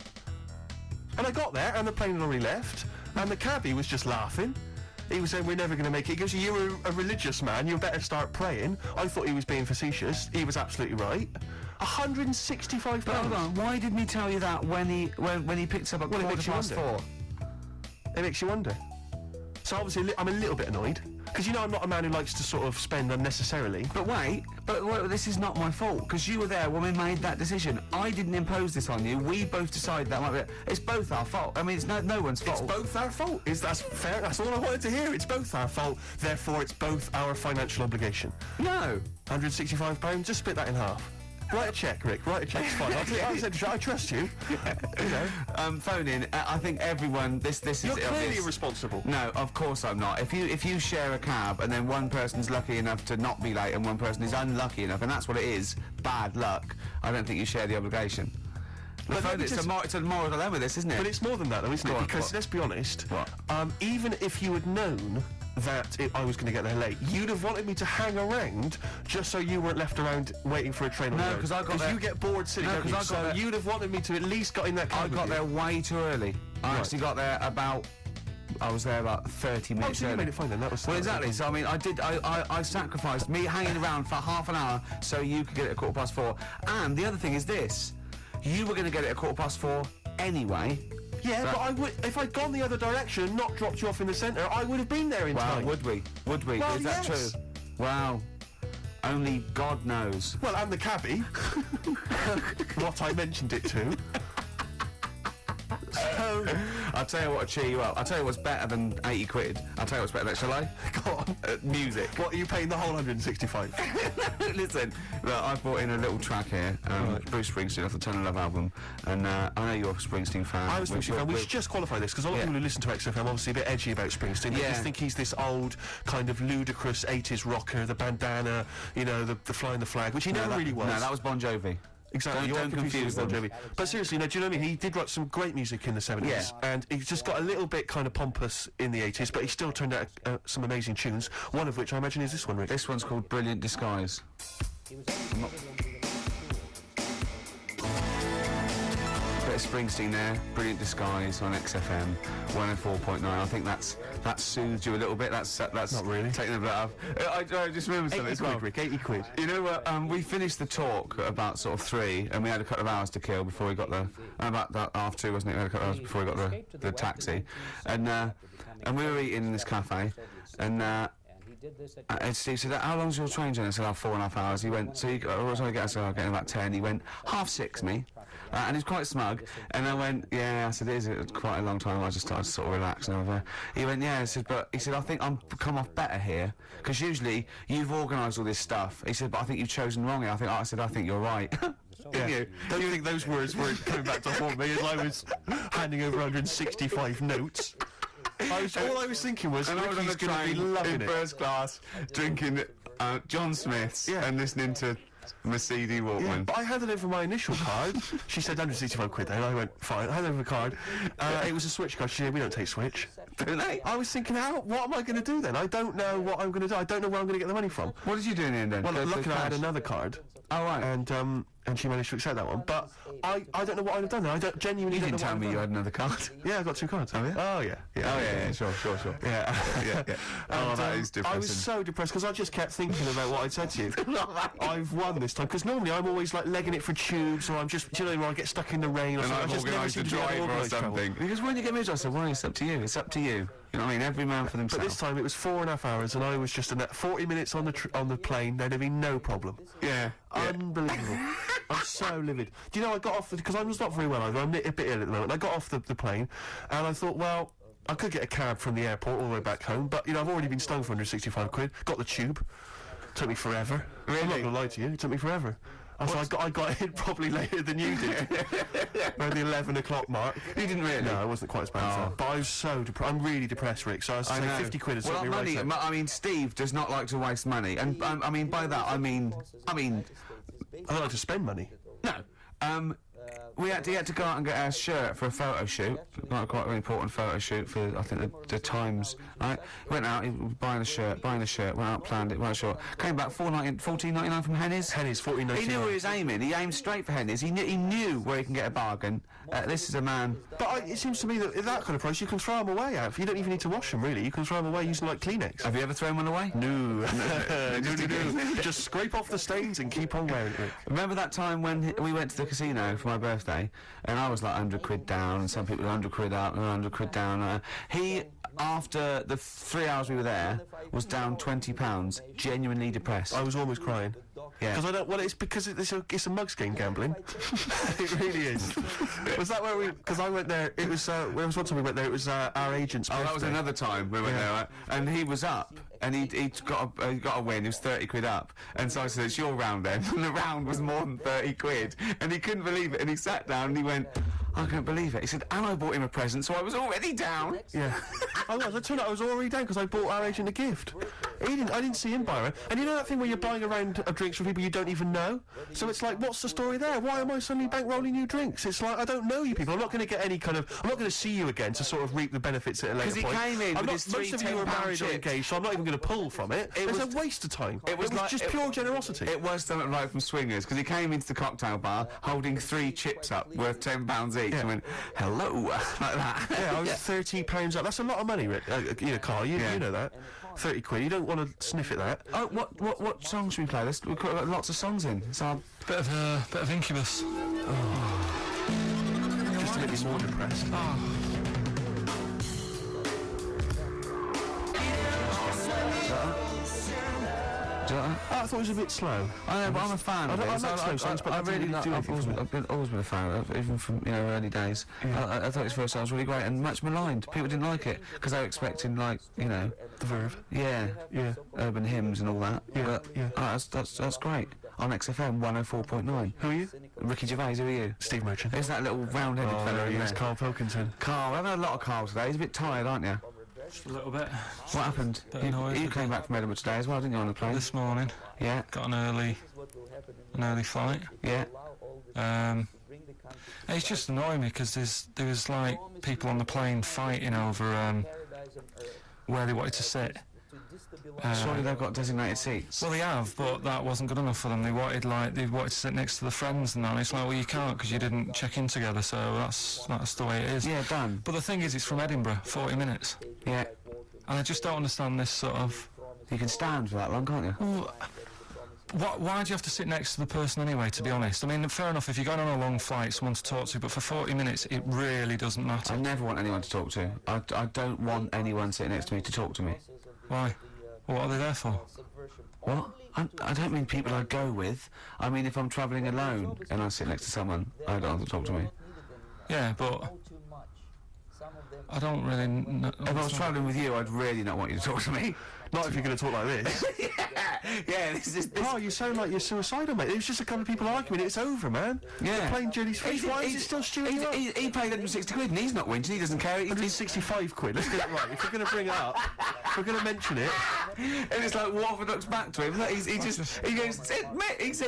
And I got there, and the plane had already left, and the cabbie was just laughing. He was saying, we're never going to make it. He goes, you're a religious man, you better start praying. I thought he was being facetious. He was absolutely right. £165. But hold on, why didn't he tell you that when he picked us up at Well, it makes you 4:15? It makes you wonder. So obviously I'm a little bit annoyed, because you know I'm not a man who likes to sort of spend unnecessarily. But wait, this is not my fault, because you were there when we made that decision. I didn't impose this on you. We both decided that might be... It's both our fault. I mean, it's no one's fault. It's both our fault. That's fair? That's all I wanted to hear. It's both our fault, therefore it's both our financial obligation. No. £165, just split that in half. Write a cheque, Rick. Write a cheque. It's fine. I trust you. You know. Phone in. I think everyone. This is. You're clearly irresponsible. No, of course I'm not. If you share a cab and then one person's lucky enough to not be late and one person is unlucky enough, and that's what it is, bad luck. I don't think you share the obligation. It's a moral dilemma, this, isn't it? But it's more than that, though, isn't it? Because let's be honest. What? Even if you had known that I was going to get there late, you'd have wanted me to hang around just so you weren't left around waiting for a train on the road. No, because I got there... you get bored sitting there, so you'd have wanted me to at least got in that car. I got there way too early. I actually got there about... I was there about 30 minutes so early. You made it fine then, that was... Well, exactly, so I mean, I sacrificed me hanging around for half an hour so you could get it at 4:15. And the other thing is this, you were going to get it at 4:15 anyway. Yeah, but I would, if I'd gone the other direction and not dropped you off in the centre, I would have been there in time. Would we? Well, is that yes. true? Wow. Only God knows. Well, and the cabbie. What I mentioned it to. So, I'll tell you what will cheer you up. I'll tell you what's better than 80 quid. I'll tell you what's better than, shall I? Go on. Music. What, are you paying the whole 165? Listen, look, I've brought in a little track here, Bruce Springsteen off the Turn of Love album, and I know you're a Springsteen fan. I was a Springsteen fan. We should just qualify this, because a lot of people who listen to XFM are obviously a bit edgy about Springsteen. They just think he's this old, kind of ludicrous 80s rocker, the bandana, you know, the flying the flag, which he never really was. No, that was Bon Jovi. Exactly, don't confuse Bon them. Jovi. But seriously, no, do you know what I mean? He did write some great music in the 70s, and he just got a little bit kind of pompous in the 80s, but he still turned out some amazing tunes, one of which I imagine is this one, Rick. This one's called Brilliant Disguise. Bit of Springsteen there, Brilliant Disguise on XFM 104.9. I think that's soothed you a little bit. That's not really taking a bit off. I just remember something as well. 80 quid, Rick, 80 quid. You know what? We finished the talk at about sort of 3, and we had a couple of hours to kill before we got the about that half 2, wasn't it? We had a couple of hours before we got the taxi, and we were eating in this cafe, and Steve said, "How long's your train journey?" I said, 4.5 hours. He went, "So you got to get us getting about 10." He went, 6:30, me. And he's quite smug, and I went, "Yeah." I said, "It is quite a long time." I just started to sort of relax and over. He went, "Yeah." I said, "But," he said, "I think I'm come off better here, because usually you've organised all this stuff." He said, "But I think you've chosen wrong here." I said, "I think you're right." Yeah. Don't you think those words were coming back to haunt me as I was handing over 165 notes? All I was thinking was, and I was on the train in first class, drinking John Smith's and listening to Mercedes Walkman. Yeah, but I handed over my initial card. She said 165 quid then. I went, fine. I handed over the card. It was a Switch card. She said, "We don't take Switch." Don't they? I was thinking, what am I going to do then? I don't know what I'm going to do. I don't know where I'm going to get the money from. What did you do in the end then? Well, luckily I had another card. Oh, right. And she managed to accept that one. But I don't know what I'd have done then. I don't genuinely. You didn't tell me you had another card. Yeah, I got 2 cards. Have you? Oh yeah. Yeah, sure. Yeah. Yeah. Oh, that is depressing. I was so depressed because I just kept thinking about what I'd said to you. I've won this time, because normally I'm always like legging it for tubes, or I'm just, do you know, where I get stuck in the rain, or and something. I've organised a driver or something. Because when you get me, I said, "Well, it's up to you. It's up to you." You know what I mean? Every man for themselves. But this time it was 4.5 hours, and I was just in that 40 minutes on the plane. There'd have been no problem. Yeah. Unbelievable. I'm so livid. Do you know, I got off, because I was not very well either. I'm a bit ill at the moment. I got off the plane, and I thought, well, I could get a cab from the airport all the way back home, but, you know, I've already been stung for 165 quid. Got the tube. Took me forever. Really? I'm not going to lie to you. It took me forever. So I got in probably later than you did. Around the 11 o'clock mark. You didn't really? No, I wasn't quite as bad as that. But I was so depressed. I'm really depressed, Rick. So I was saying 50 quid has took me money, right out. I mean, Steve does not like to waste money. And, I mean, by that, I mean... I don't like to spend money. No. He had to go out and get our shirt for a photo shoot, quite an important photo shoot for, I think, the Times. Right? Went out, he was buying a shirt, went out, planned it, went short. Came back $14.99 from Henny's. Henny's, $14.99. He knew where he was aiming. He aimed straight for Henny's. He knew where he can get a bargain. This is a man. But it seems to me that at that kind of price, you can throw them away out. You don't even need to wash them, really. You can throw them away using, like, Kleenex. Have you ever thrown one away? No. No. Just scrape off the stains and keep on wearing it. Remember that time when we went to the casino for my birthday, and I was like 100 quid down, and some people 100 quid up and 100 quid down. He, after the 3 hours we were there, was down £20, genuinely depressed. I was almost crying. Yeah. Because I don't. Well, it's because it's a mugs game gambling. It really is. Was that where we? Because I went there. It was. There was one time we went there. It was our agent's birthday. That was another time we went there, right? And he was up, and he got a win. He was 30 quid up, and so I said, "It's your round then." And the round was more than 30 quid, and he couldn't believe it. And he sat down and he went, "I can't believe it." He said, "And I bought him a present, so I was already down." Yeah. I was. I turned out I was already down because I bought our agent a gift. I didn't see him buy it. And you know that thing where you're buying a round of drinks for people you don't even know? So it's like, what's the story there? Why am I suddenly bankrolling you drinks? It's like, I don't know you people. I'm not going to get any kind of... I'm not going to see you again to sort of reap the benefits at a later point. Because he came in with his most of you are married or engaged, so I'm not even going to pull from it. It's a waste of time. It was like, just pure generosity. It was something like from Swingers, because he came into the cocktail bar holding 3 chips up worth £10 each and went, "Hello," like that. Yeah, I was £30 up. That's a lot of money, Rick. Carl, you know that. 30 quid. You don't want to sniff at that. Oh, what songs should we play? We've got lots of songs in. So Bit of Incubus. Just to get me more depressed. do you like that? I thought it was a bit slow. I know, but I'm a fan of it. I like slow songs, but I've always been a fan of it, even from early days. I thought his first song was really great and much maligned. People didn't like it because they were expecting the Verve. Yeah, urban hymns and all that. Yeah, but that's great. On XFM 104.9. Who are you? Ricky Gervais. Who are you? Steve Merchant. There's that little round-headed fella in there. Carl Pilkington. Carl, I've had a lot of Carl today. He's a bit tired, aren't you? Just a little bit. What happened? You came back from Edinburgh today as well, didn't you, on the plane? This morning. Yeah. Got an early flight. Yeah. It's just annoying me because there was like people on the plane fighting over where they wanted to sit. Surely they've got designated seats. Well, they have, but that wasn't good enough for them. They wanted to sit next to the friends and that. And it's like, well, you can't because you didn't check in together. So that's the way it is. Yeah, done. But the thing is, it's from Edinburgh, 40 minutes. Yeah. And I just don't understand this sort of. You can stand for that long, can't you? Well, why do you have to sit next to the person anyway, to be honest? I mean, fair enough, if you're going on a long flight, someone to talk to, but for 40 minutes, it really doesn't matter. I never want anyone to talk to. I don't want anyone sitting next to me to talk to me. Why? What are they there for? What? I don't mean people I go with. I mean if I'm travelling alone and I sit next to someone, I don't want them to talk to me. Yeah, but I don't really know. If I was travelling with you, I'd really not want you to talk to me. Not if you're going to talk like this. Yeah, this is... Oh, you sound like you're suicidal, mate. It was just a couple of people arguing. It's over, man. Yeah. The plane journey's finished. Why is it still stewing up? He paid 160 quid and he's not whinging, he doesn't care. 165 quid. Let's get it right. If we're going to bring it up, if we're going to mention it... And it's like orthodox back to him.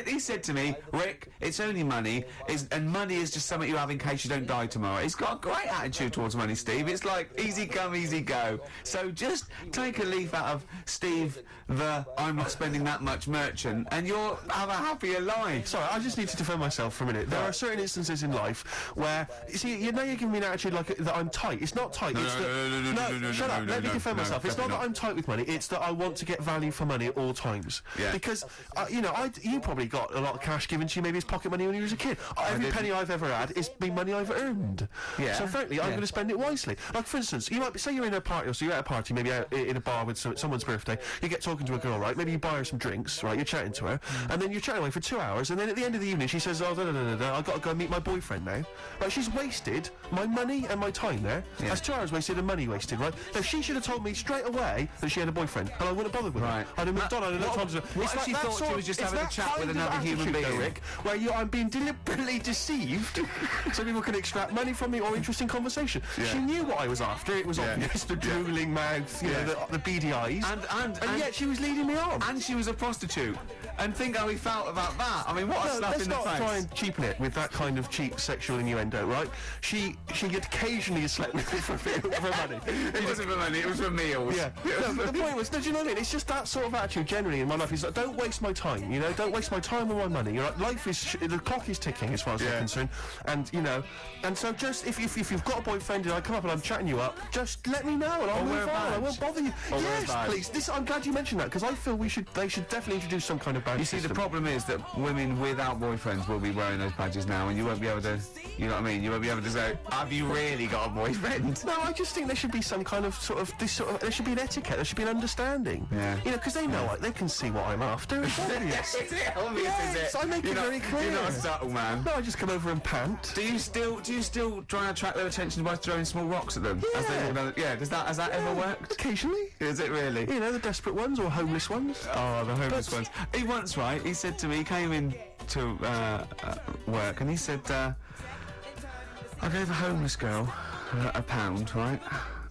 He said to me, "Rick, it's only money, and money is just something you have in case you don't die tomorrow." He's got a great attitude towards money, Steve. It's like easy come, easy go. So just take a leaf out of Steve the "I'm not spending that much" merchant, and you'll have a happier life. Sorry, I just need to defend myself for a minute. There are certain instances in life where, you see, you're giving me an attitude like that I'm tight. It's not tight. No, shut up. Let me defend myself. It's not that I'm tight with money. It's that I want to get value for money at all times. Yeah. Because, you probably got a lot of cash given to you, maybe as pocket money when you were a kid. Every penny I've ever had is been money I've earned. Yeah. So frankly, I'm going to spend it wisely. Like, for instance, you might say you're in a party, or so you're at a party, maybe out in a bar with someone's birthday. You get talking to a girl, right? Maybe you buy her some drinks, right? You're chatting to her, and then you're chatting away for 2 hours, and then at the end of the evening, she says, I've got to go meet my boyfriend now. Right? She's wasted my money and my time there. Yeah. That's 2 hours wasted and money wasted, right? Now, she should have told me straight away that she had a boyfriend, and I wouldn't have bothered with her. I'd have moved on. What if she thought she was just having a chat with another human being? Rick, where I'm being deliberately deceived so people can extract money from me or interesting conversation. Yeah. She knew what I was after. It was obvious, the drooling mouth, the beady eyes. And yet she was leading me on. And she was a prostitute. And think how he felt about that. I mean, what a slap in the face. Let's not try and cheapen it with that kind of cheap sexual innuendo, right? She occasionally has slept with me for money. It wasn't for money, it was for meals. Yeah. No, but the point was, do you know what I mean? It's just that sort of attitude generally in my life. Is like, don't waste my time, you know? Don't waste my time or my money. You're like, life is, the clock is ticking as far as I'm concerned. And, you know, and so just, if you've got a boyfriend and I come up and I'm chatting you up, just let me know and I'll move on. I won't bother you. Yes, please. I'm glad you mentioned that, because I feel they should definitely introduce some kind of badge. You see, the problem is that women without boyfriends will be wearing those badges now, and you won't be able to, you know what I mean? You won't be able to say, have you really got a boyfriend? No, I just think there should be some kind of there should be an etiquette, there should be an understanding. Yeah. You know, because they know, they can see what I'm after. It's obvious. Is it obvious, is it? I make it very clear. You're not a subtle man. No, I just come over and pant. Do you still try and attract their attention by throwing small rocks at them? Yeah. As they walk down has that ever worked? Occasionally. Is it really? You know, the desperate ones or homeless ones. Oh, the homeless ones. He once, right, he said to me, he came in to work and he said, I gave a homeless girl £1, right?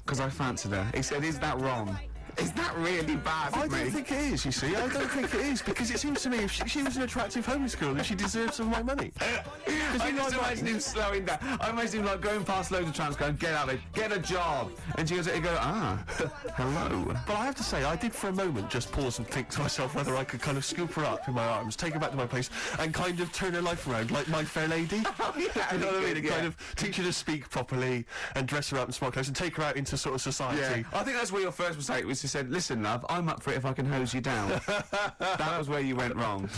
Because I fancied her. He said, is that wrong? Is that really bad I don't think it is, you see. I don't think it is, because it seems to me if she was an attractive homeless girl, then she deserves some of my money. I just imagine him slowing down. I imagine him like going past loads of tramps going, get out of there, get a job. And she goes, hello. But I have to say, I did for a moment just pause and think to myself whether I could kind of scoop her up in my arms, take her back to my place, and kind of turn her life around like My Fair Lady. Oh, yeah, you know what I mean? And kind of teach her to speak properly and dress her up in smart clothes and take her out into sort of society. Yeah. I think that's where your first mistake was. You said, listen, love, I'm up for it if I can hose you down. That was where you went wrong.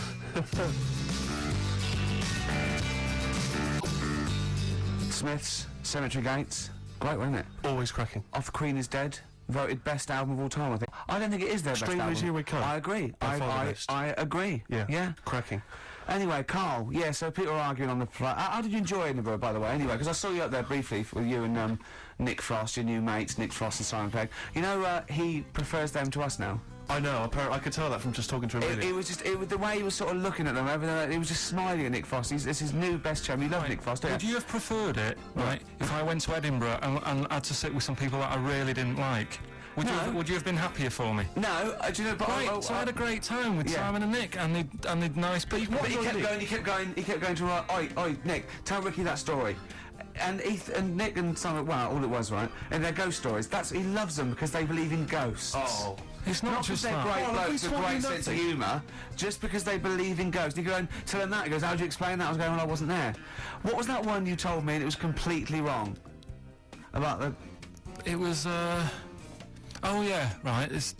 Smith's Cemetery Gates. Great, wasn't it? Always cracking. Off Queen is Dead. Voted best album of all time, I think. I don't think it is their best album. Strangers Here We Come. I agree. I agree. Yeah. Cracking. Anyway, Carl, so people are arguing on the flight. How did you enjoy Edinburgh, by the way, anyway? Because I saw you up there briefly with you and Nick Frost, your new mates, Nick Frost and Simon Pegg. You know, he prefers them to us now. I know, I could tell that from just talking to him. It was the way he was sort of looking at them, everything, he was just smiling at Nick Frost. It's his new best chum. You love Nick Frost, don't you? Would you have preferred it, right, if I went to Edinburgh and had to sit with some people that I really didn't like? Would you have been happier for me? No, do you know? But so I had a great time with Simon and Nick, and they'd nice people. But he kept going to write, oi, Nick, tell Ricky that story. And Nick and Simon, well, all it was, right? And their ghost stories. He loves them because they believe in ghosts. Oh. It's not just they're great blokes with great sense of humour, just because they believe in ghosts. You go and tell him that. He goes, how do you explain that? I was going, well, I wasn't there. What was that one you told me and it was completely wrong? About the... It was, oh yeah, right, it's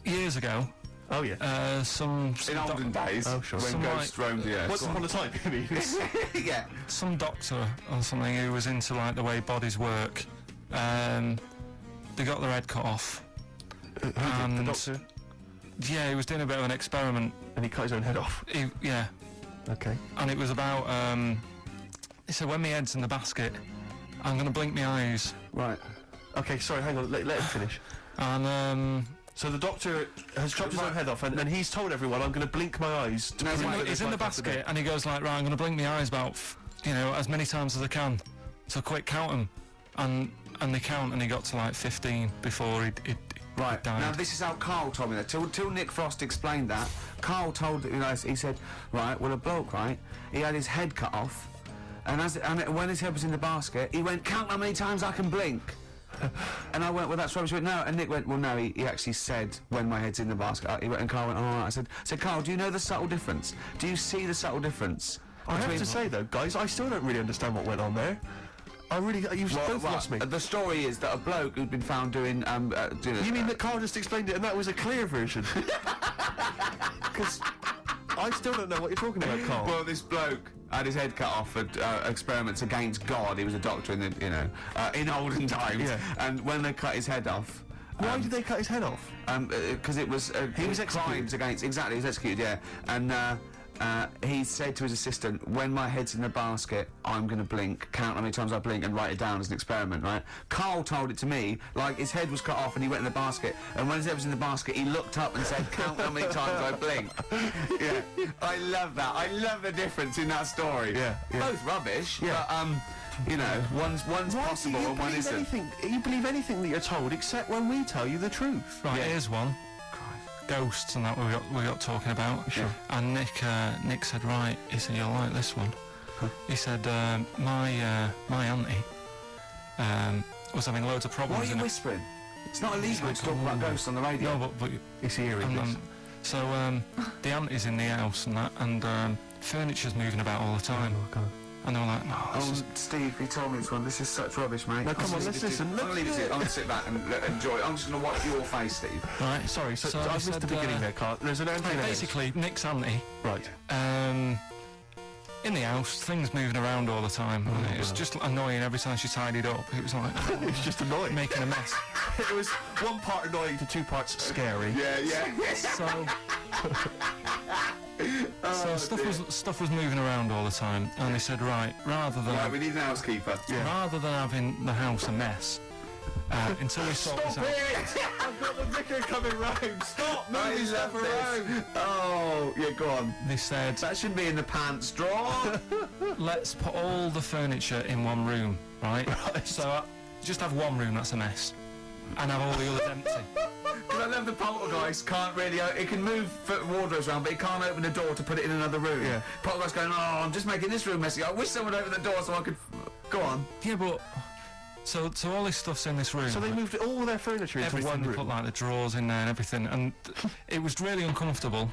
years ago. Oh yeah. Some in olden days, when ghosts roamed the earth. Once upon a time, you mean? Yeah. Some doctor or something who was into like the way bodies work. They got their head cut off. The doctor? Yeah, he was doing a bit of an experiment. And he cut his own head off? Yeah. Okay. And it was about, he said, when my head's in the basket, I'm going to blink my eyes. Right. Okay, sorry, hang on, let him finish. And, so the doctor has chopped his own head off, and then he's told everyone, I'm going to blink my eyes. He's in the basket, and he goes like, right, I'm going to blink my eyes about, as many times as I can. So quick, count them. And they count, and he got to like 15 before he Right, died. now this is how Carl told me that. Till Nick Frost explained that, Carl told, he said, right, well, a bloke, right, he had his head cut off, and when his head was in the basket, he went, count how many times I can blink. And I went, well, that's rubbish. He went, no, and Nick went, well, no, he actually said, when my head's in the basket. He went, and Carl went, all right. I said, Carl, do you know the subtle difference? Do you see the subtle difference? I have to say, though, guys, I still don't really understand what went on there. You've both lost me. The story is that a bloke who'd been found doing... you mean that Carl just explained it and that was a clear version? Because I still don't know what you're talking about, Carl. Well, this bloke had his head cut off at experiments against God. He was a doctor in the, in olden times. Yeah. And when they cut his head off... Why did they cut his head off? Because it was... he was executed. Crimes against... Exactly, he was executed, yeah. And... he said to his assistant, when my head's in the basket, I'm going to blink, count how many times I blink and write it down as an experiment, right? Carl told it to me, like his head was cut off and he went in the basket, and when his head was in the basket, he looked up and said, count how many times I blink. Yeah, I love that. I love the difference in that story. Yeah. Both rubbish, but, one's possible and one isn't. You believe anything that you're told, except when we tell you the truth. Right, here's one. Ghosts and that we got talking about. Sure. And Nick said, right, he said, you'll like this one. Huh? He said, my auntie was having loads of problems. Why are you whispering? It's not illegal to talk about ghosts on the radio. No, but It's eerie. this. so the auntie's in the house and that, and furniture's moving about all the time. Oh, God. And they were like, no, this is... Steve, he told me this one. This is such rubbish, mate. No, come on, let's listen. I'm going to leave it to you. I'm going to sit back and enjoy it. I'm just going to watch your face, Steve. Right. Sorry, so So I I missed said, the beginning there, Carl. There's an auntie in the house. Basically, Nick's auntie, Right. in the house, things moving around all the time. And it was just annoying every time she tidied up. It was like It's just annoying. making a mess. It was one part annoying to two parts scary. Yeah. So stuff was moving around all the time, and they said, right, rather than Right, we need an housekeeper. rather than having the house a mess, until we sort this out. I've got the vicar coming round. Stop moving stuff around. Oh, yeah, go on. They said, That should be in the pants drawer. let's put all the furniture in one room, right? So just have one room that's a mess, and have all the others empty. Because I love the poltergeist can't really... it can move wardrobes around, but it can't open the door to put it in another room. Yeah. Poltergeist going, oh, I'm just making this room messy. I wish someone would open the door so I could... Go on. Yeah, but so all this stuff's in this room. So they right? moved all their furniture into Everything, one they room. put like the drawers in there and everything, and it was really uncomfortable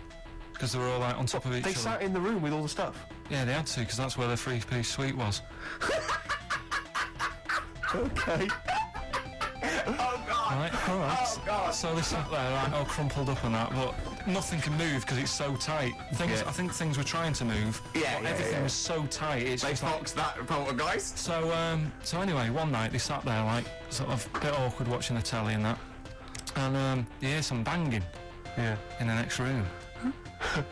because they were all like on top of each They other. sat in the room with all the stuff. Yeah, they had to, because that's where the three-piece suite was. Okay. Oh, God. Right, all right. Oh, God. So they sat there, like, all crumpled up and that, but nothing can move because it's so tight. I think things were trying to move, Yeah, but yeah, everything yeah. was so tight. It's They just like... foxed that poltergeist. So anyway, one night they sat there, like, sort of a bit awkward watching the telly and that, and you hear some banging Yeah. in the next room.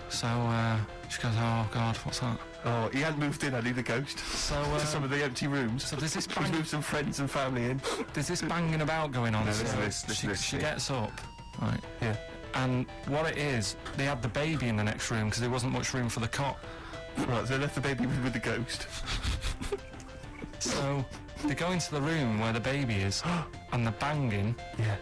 So she goes, oh God, what's that? Oh, he hadn't moved in, had he, the ghost? So To some of the empty rooms. so there's this He's bang, moved some friends and family in. there's this banging about going on. No, so listen to this, listen to this, she Steve. gets up, right, Yeah. and what it is, they had the baby in the next room because there wasn't much room for the cot. Right, so they left the baby with the ghost. So they go into the room where the baby is, and the banging Yeah.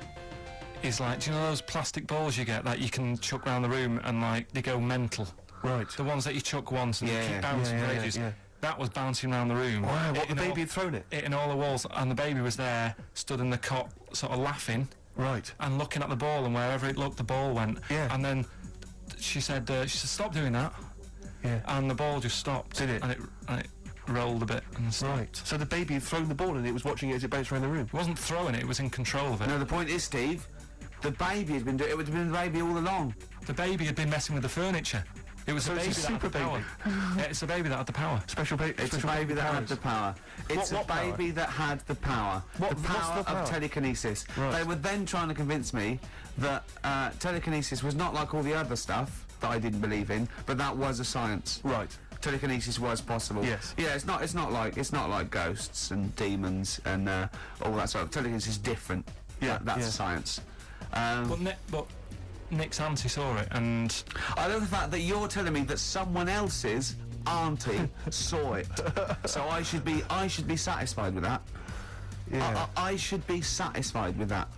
is like, do you know those plastic balls you get that you can chuck around the room and like they go mental? Right. The ones that you chuck once and they Yeah, keep bouncing yeah, for yeah, ages. yeah. That was bouncing around the room. Wow, what, the hitting baby had thrown it? hitting all the walls, and the baby was there, stood in the cot, sort of laughing Right. and looking at the ball, and wherever it looked, the ball went. Yeah. And then she said, stop doing that, Yeah. and the ball just stopped. Did it? And it rolled a bit and stopped. Right. So the baby had thrown the ball and it was watching it as it bounced around the room. It wasn't throwing it, it was in control of it. No, the point is, Steve, the baby had been doing it. Would have been the baby all along. The baby had been messing with the furniture. It was So a it's baby a that had super the power. Yeah, it's a baby that had the power. Special baby. It's a baby that had the power. It's What a power? baby that had the power. What- the what's power the power? of telekinesis. Right. They were then trying to convince me that telekinesis was not like all the other stuff that I didn't believe in, but that was a science. Right. Telekinesis was possible. Yes. Yeah, it's not like ghosts and demons and all that sort of. Telekinesis is different. Yeah, That's yeah. science. But Nick's auntie saw it, and I love the fact that you're telling me that someone else's auntie saw it. So I should be satisfied with that. Yeah. I should be satisfied with that.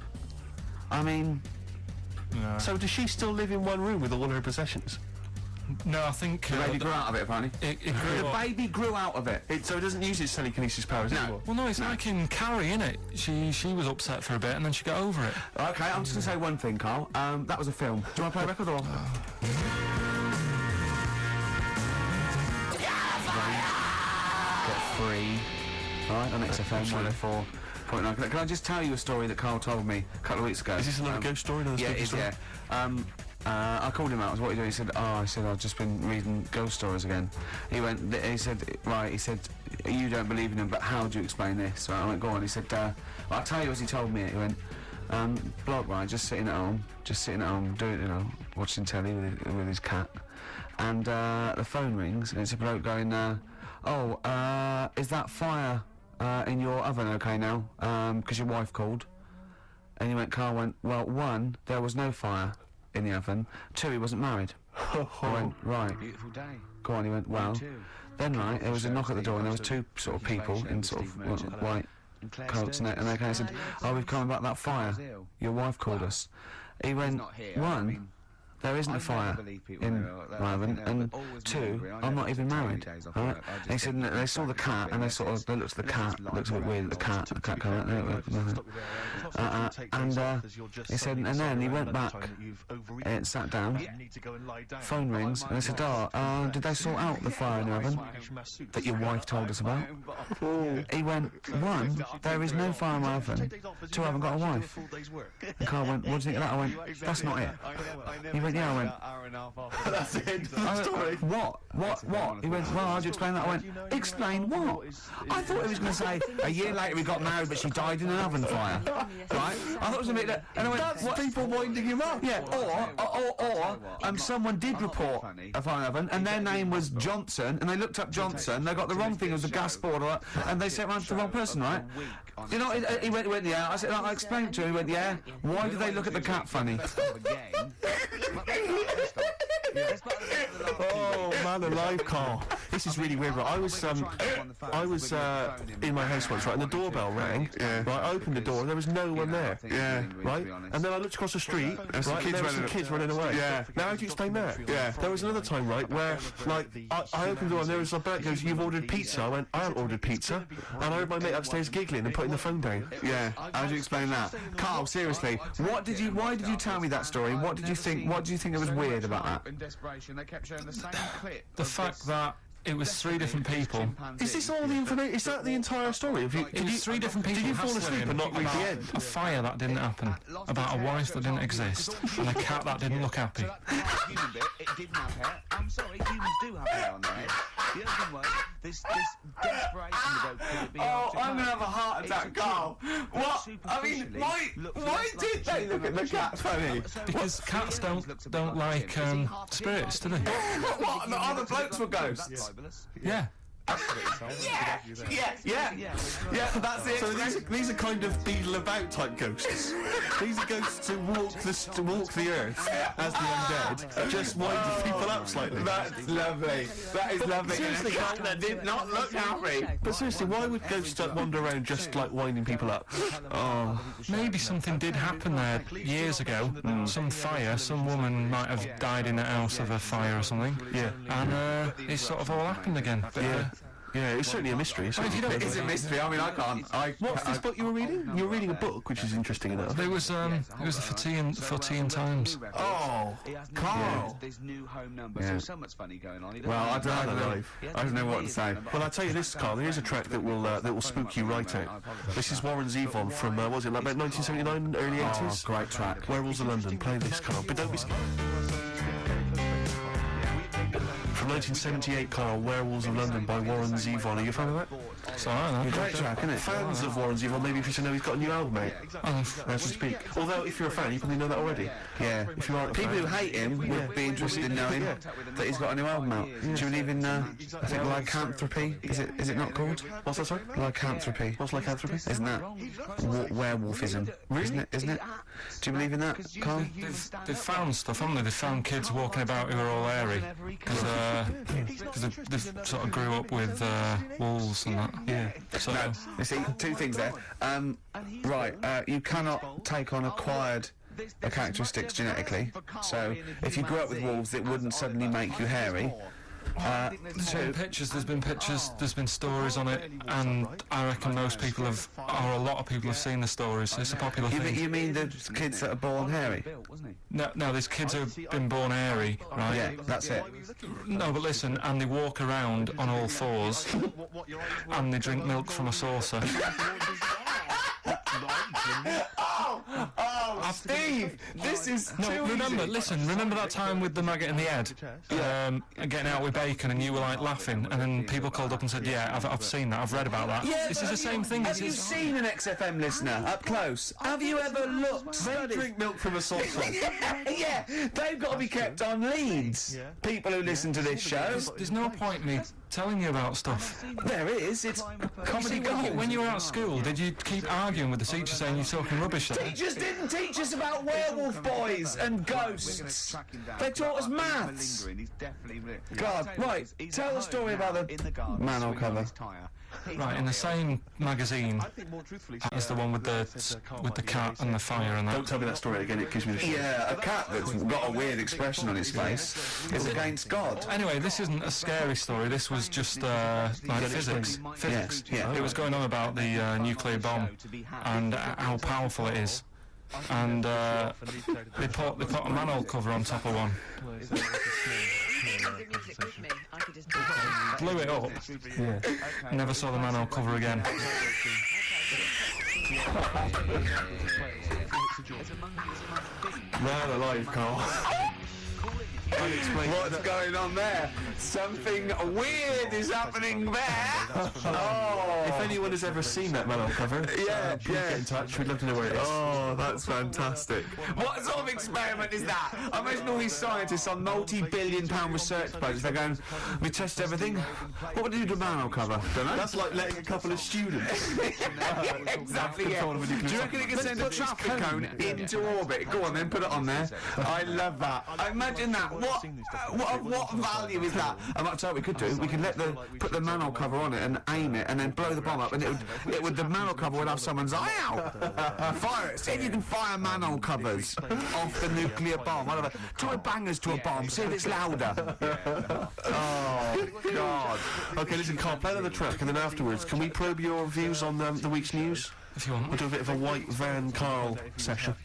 I mean, So does she still live in one room with all her possessions? no, I think the baby grew out of it, apparently. it grew The up. baby grew out of it. So it doesn't use its telekinesis powers No. anymore? Well, no, it's like in Carrie, innit? She was upset for a bit, and then she got over it. Okay, I'm just going to say one thing, Carl. That was a film. Do you want to play a record or...? Get free. Alright, on XFM 104.9. Can I just tell you a story that Carl told me a couple of weeks ago? Is this another ghost story? Another Yeah, spooky it is, story? yeah. I called him out. I was, what are you doing? He said, I've just been reading ghost stories again. He said, you don't believe in them, but how do you explain this? Right, I went, go on. He said, well, I'll tell you as he told me it. He went, bloke, right, just sitting at home, doing, watching telly with his cat. And the phone rings, and it's a bloke going, is that fire in your oven okay now? Because your wife called. And he went, Carl went, well, one, there was no fire in the oven. Two, he wasn't married. I went, right. Beautiful day. Go on, he went, well. Then, right, there was a knock at the door, and there was two sort of people in sort of white coats, and they kind of said, we've come about that fire. Your wife called us. He went, one, there isn't a fire in Ireland, and 2, I'm not even married. Right? He said they saw the cat, and they looked at the cat, looks a bit weird, the cat came out, and he said, and then he went back and sat down, phone rings, and they said, did they sort out the fire in the oven that your wife told us about? He went, 1, there is no fire in my oven, 2, I haven't got a wife. And Carl went, what do you think of that? I went, that's not it. He went, yeah, I went, That's the end of the story. what? He went, well, how'd you explain that? I went, explain what? I thought he was going to say, a year later we got married, but she died in an oven fire. Right? I thought it was a bit that, and I went, That's people winding him up. yeah, or someone did report a fire oven, and their name was Johnson, and they looked up Johnson, they got the wrong thing, it was a gas board, and they sent round to the wrong person, right? You know, he went, yeah, I said, I explained it to him, he went, yeah, why did they look at the cat funny? Oh man alive, Carl. This is really weird. Right? I was in my house once, right, and the doorbell rang. Right, I opened the door and there was no one there. Right, and then I looked across the street, right, and there were some kids running away. Now how do you explain that? There was another time, right, where like I opened the door and there was a bird goes, "You've ordered pizza." I went, "I haven't ordered pizza," and I heard my mate upstairs giggling and putting the phone down. How do you explain that? Carl, seriously, why did you tell me that story? What did you think there was weird about that? The fact that it was 3 different people. Is this all the information? Is that the entire story? It was 3 different people. Did you fall asleep and not read the end? A fire that didn't happen, about a wife that didn't exist, and a cat that didn't look happy. It didn't have hair. I'm sorry, humans do have hair on their head. The other thing was, this desperation about could it be I'm gonna have a heart attack, Carl. What? I mean, why did they look at the cat funny? Because cats don't like spirits, do they? What? The other blokes were ghosts? Yeah. Yeah, that's it. So these are kind of beetle about type ghosts. These are ghosts who walk the earth as the undead, just winding people up slightly. That's lovely. That is lovely. Seriously, and a cat that did not look happy. But seriously, why would ghosts wander around just like winding people up? Oh, Maybe something did happen there years ago. Some fire, some woman might have died in a house of a fire or something. Yeah. And it sort of all happened again. But, yeah, it's certainly a mystery. It is a mystery. I mean, I can't. What's this book you were reading? You were reading a book, which is interesting enough. It was the For Tea and Times. Oh, Carl. This new home number, so much funny going on. Well, I don't know what to say. Well, I'll tell you this, Carl. There is a track that will spook you right out. This is Warren Zevon from what was it, like about 1979, early 80s? Great track. Werewolves of London. Play this, Carl. But don't be scared. From 1978, Carl, Werewolves of London by Warren Zevon. Are you a fan of that? It's alright, Great track, isn't it? Fans of Warren Zevon, maybe if you should know he's got a new album out, as we speak. Although, if you're a fan, you probably know that already. Yeah. If you aren't a People fan. who hate him would be interested in knowing that he's got a new album out. Do you believe in, I think, lycanthropy? Is it not called? What's that, sorry? Lycanthropy. What's lycanthropy? Isn't that werewolfism? Isn't it? Do you believe in that, Carl? They've found stuff, haven't they? They've found kids walking about who are all hairy. Because they sort of grew up with wolves and that. Yeah. So, No, you see, 2 things there. You cannot take on acquired characteristics genetically. So, if you grew up with wolves, it wouldn't suddenly make you hairy. there's been stories on it, and I reckon most people have, or a lot of people have seen the stories. It's a popular thing. You mean the kids that are born hairy? No, there's kids who've been born hairy, right? Yeah, that's it. No, but listen, and they walk around on all 4s, and they drink milk from a saucer. Steve, this is No, remember that time with the maggot in the head? Getting out with bacon, and you were like laughing, and then people called up and said, yeah, I've seen that, I've read about that. Yeah, this is the same thing. Have you seen an XFM listener up close? Have you ever looked? They drink milk from a saucer. Yeah, they've got to be kept on leads. People who listen to this show. There's no point me telling you about stuff. There is. It's comedy gold. When you were at school, did you keep arguing with the teacher saying you're talking rubbish there? Teachers didn't teach us about werewolf boys and ghosts. They taught us maths. God, right, tell the story about the manhole cover. Right, in the same magazine as the one with the cat and the fire and that. Don't tell me that story again, it gives me the shit. Yeah, a cat that's got a weird expression on its face is against God. Anyway, this isn't a scary story. This was just like physics. Physics. Yeah. It was going on about the nuclear bomb and how powerful it is. And they put a manhole cover on top of one. Blew it up. Yeah. Never saw the manhole cover again. Man alive, Carl. What's going on there? Something weird is happening there. Oh. If anyone has ever seen that manhole cover, please get in touch. We'd love to know where it is. Oh, that's fantastic. What sort of experiment is that? I imagine all these scientists on multi-billion-pound research projects, they're going, we test everything. What would you do to a manhole cover? Don't know. That's like letting a couple of students. Exactly, yeah. Do you reckon it can send a traffic cone into orbit? Go on then, put it on there. I love that. I imagine that. What value is that? I might tell you what we could do. We could put the manhole cover on it and aim it and then blow the bomb up, and the manhole cover would have someone's eye out. Fire it. See if you can fire manhole covers off the nuclear bomb. Whatever. Tie bangers to a bomb. See if it's louder. Oh God. Okay, listen, Carl, play another track, and then afterwards, can we probe your views on the week's news? If you want. We'll do a bit of a white van Carl session.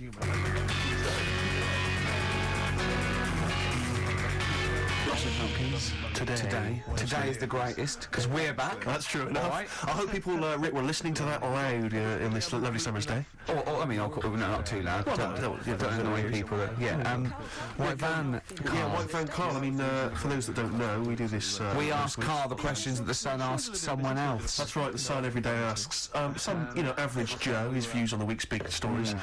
Today is the greatest because we're back. That's true enough. Right. I hope people, Rick, were listening to that loud in this lovely summer's day. Or I mean, no, not too loud. Don't annoy people. White van. Yeah, white van Carl. I mean, for those that don't know, we do this. We ask Carl the questions that the Sun asks someone else. That's right. The Sun every day asks some, average Joe his views on the week's big stories.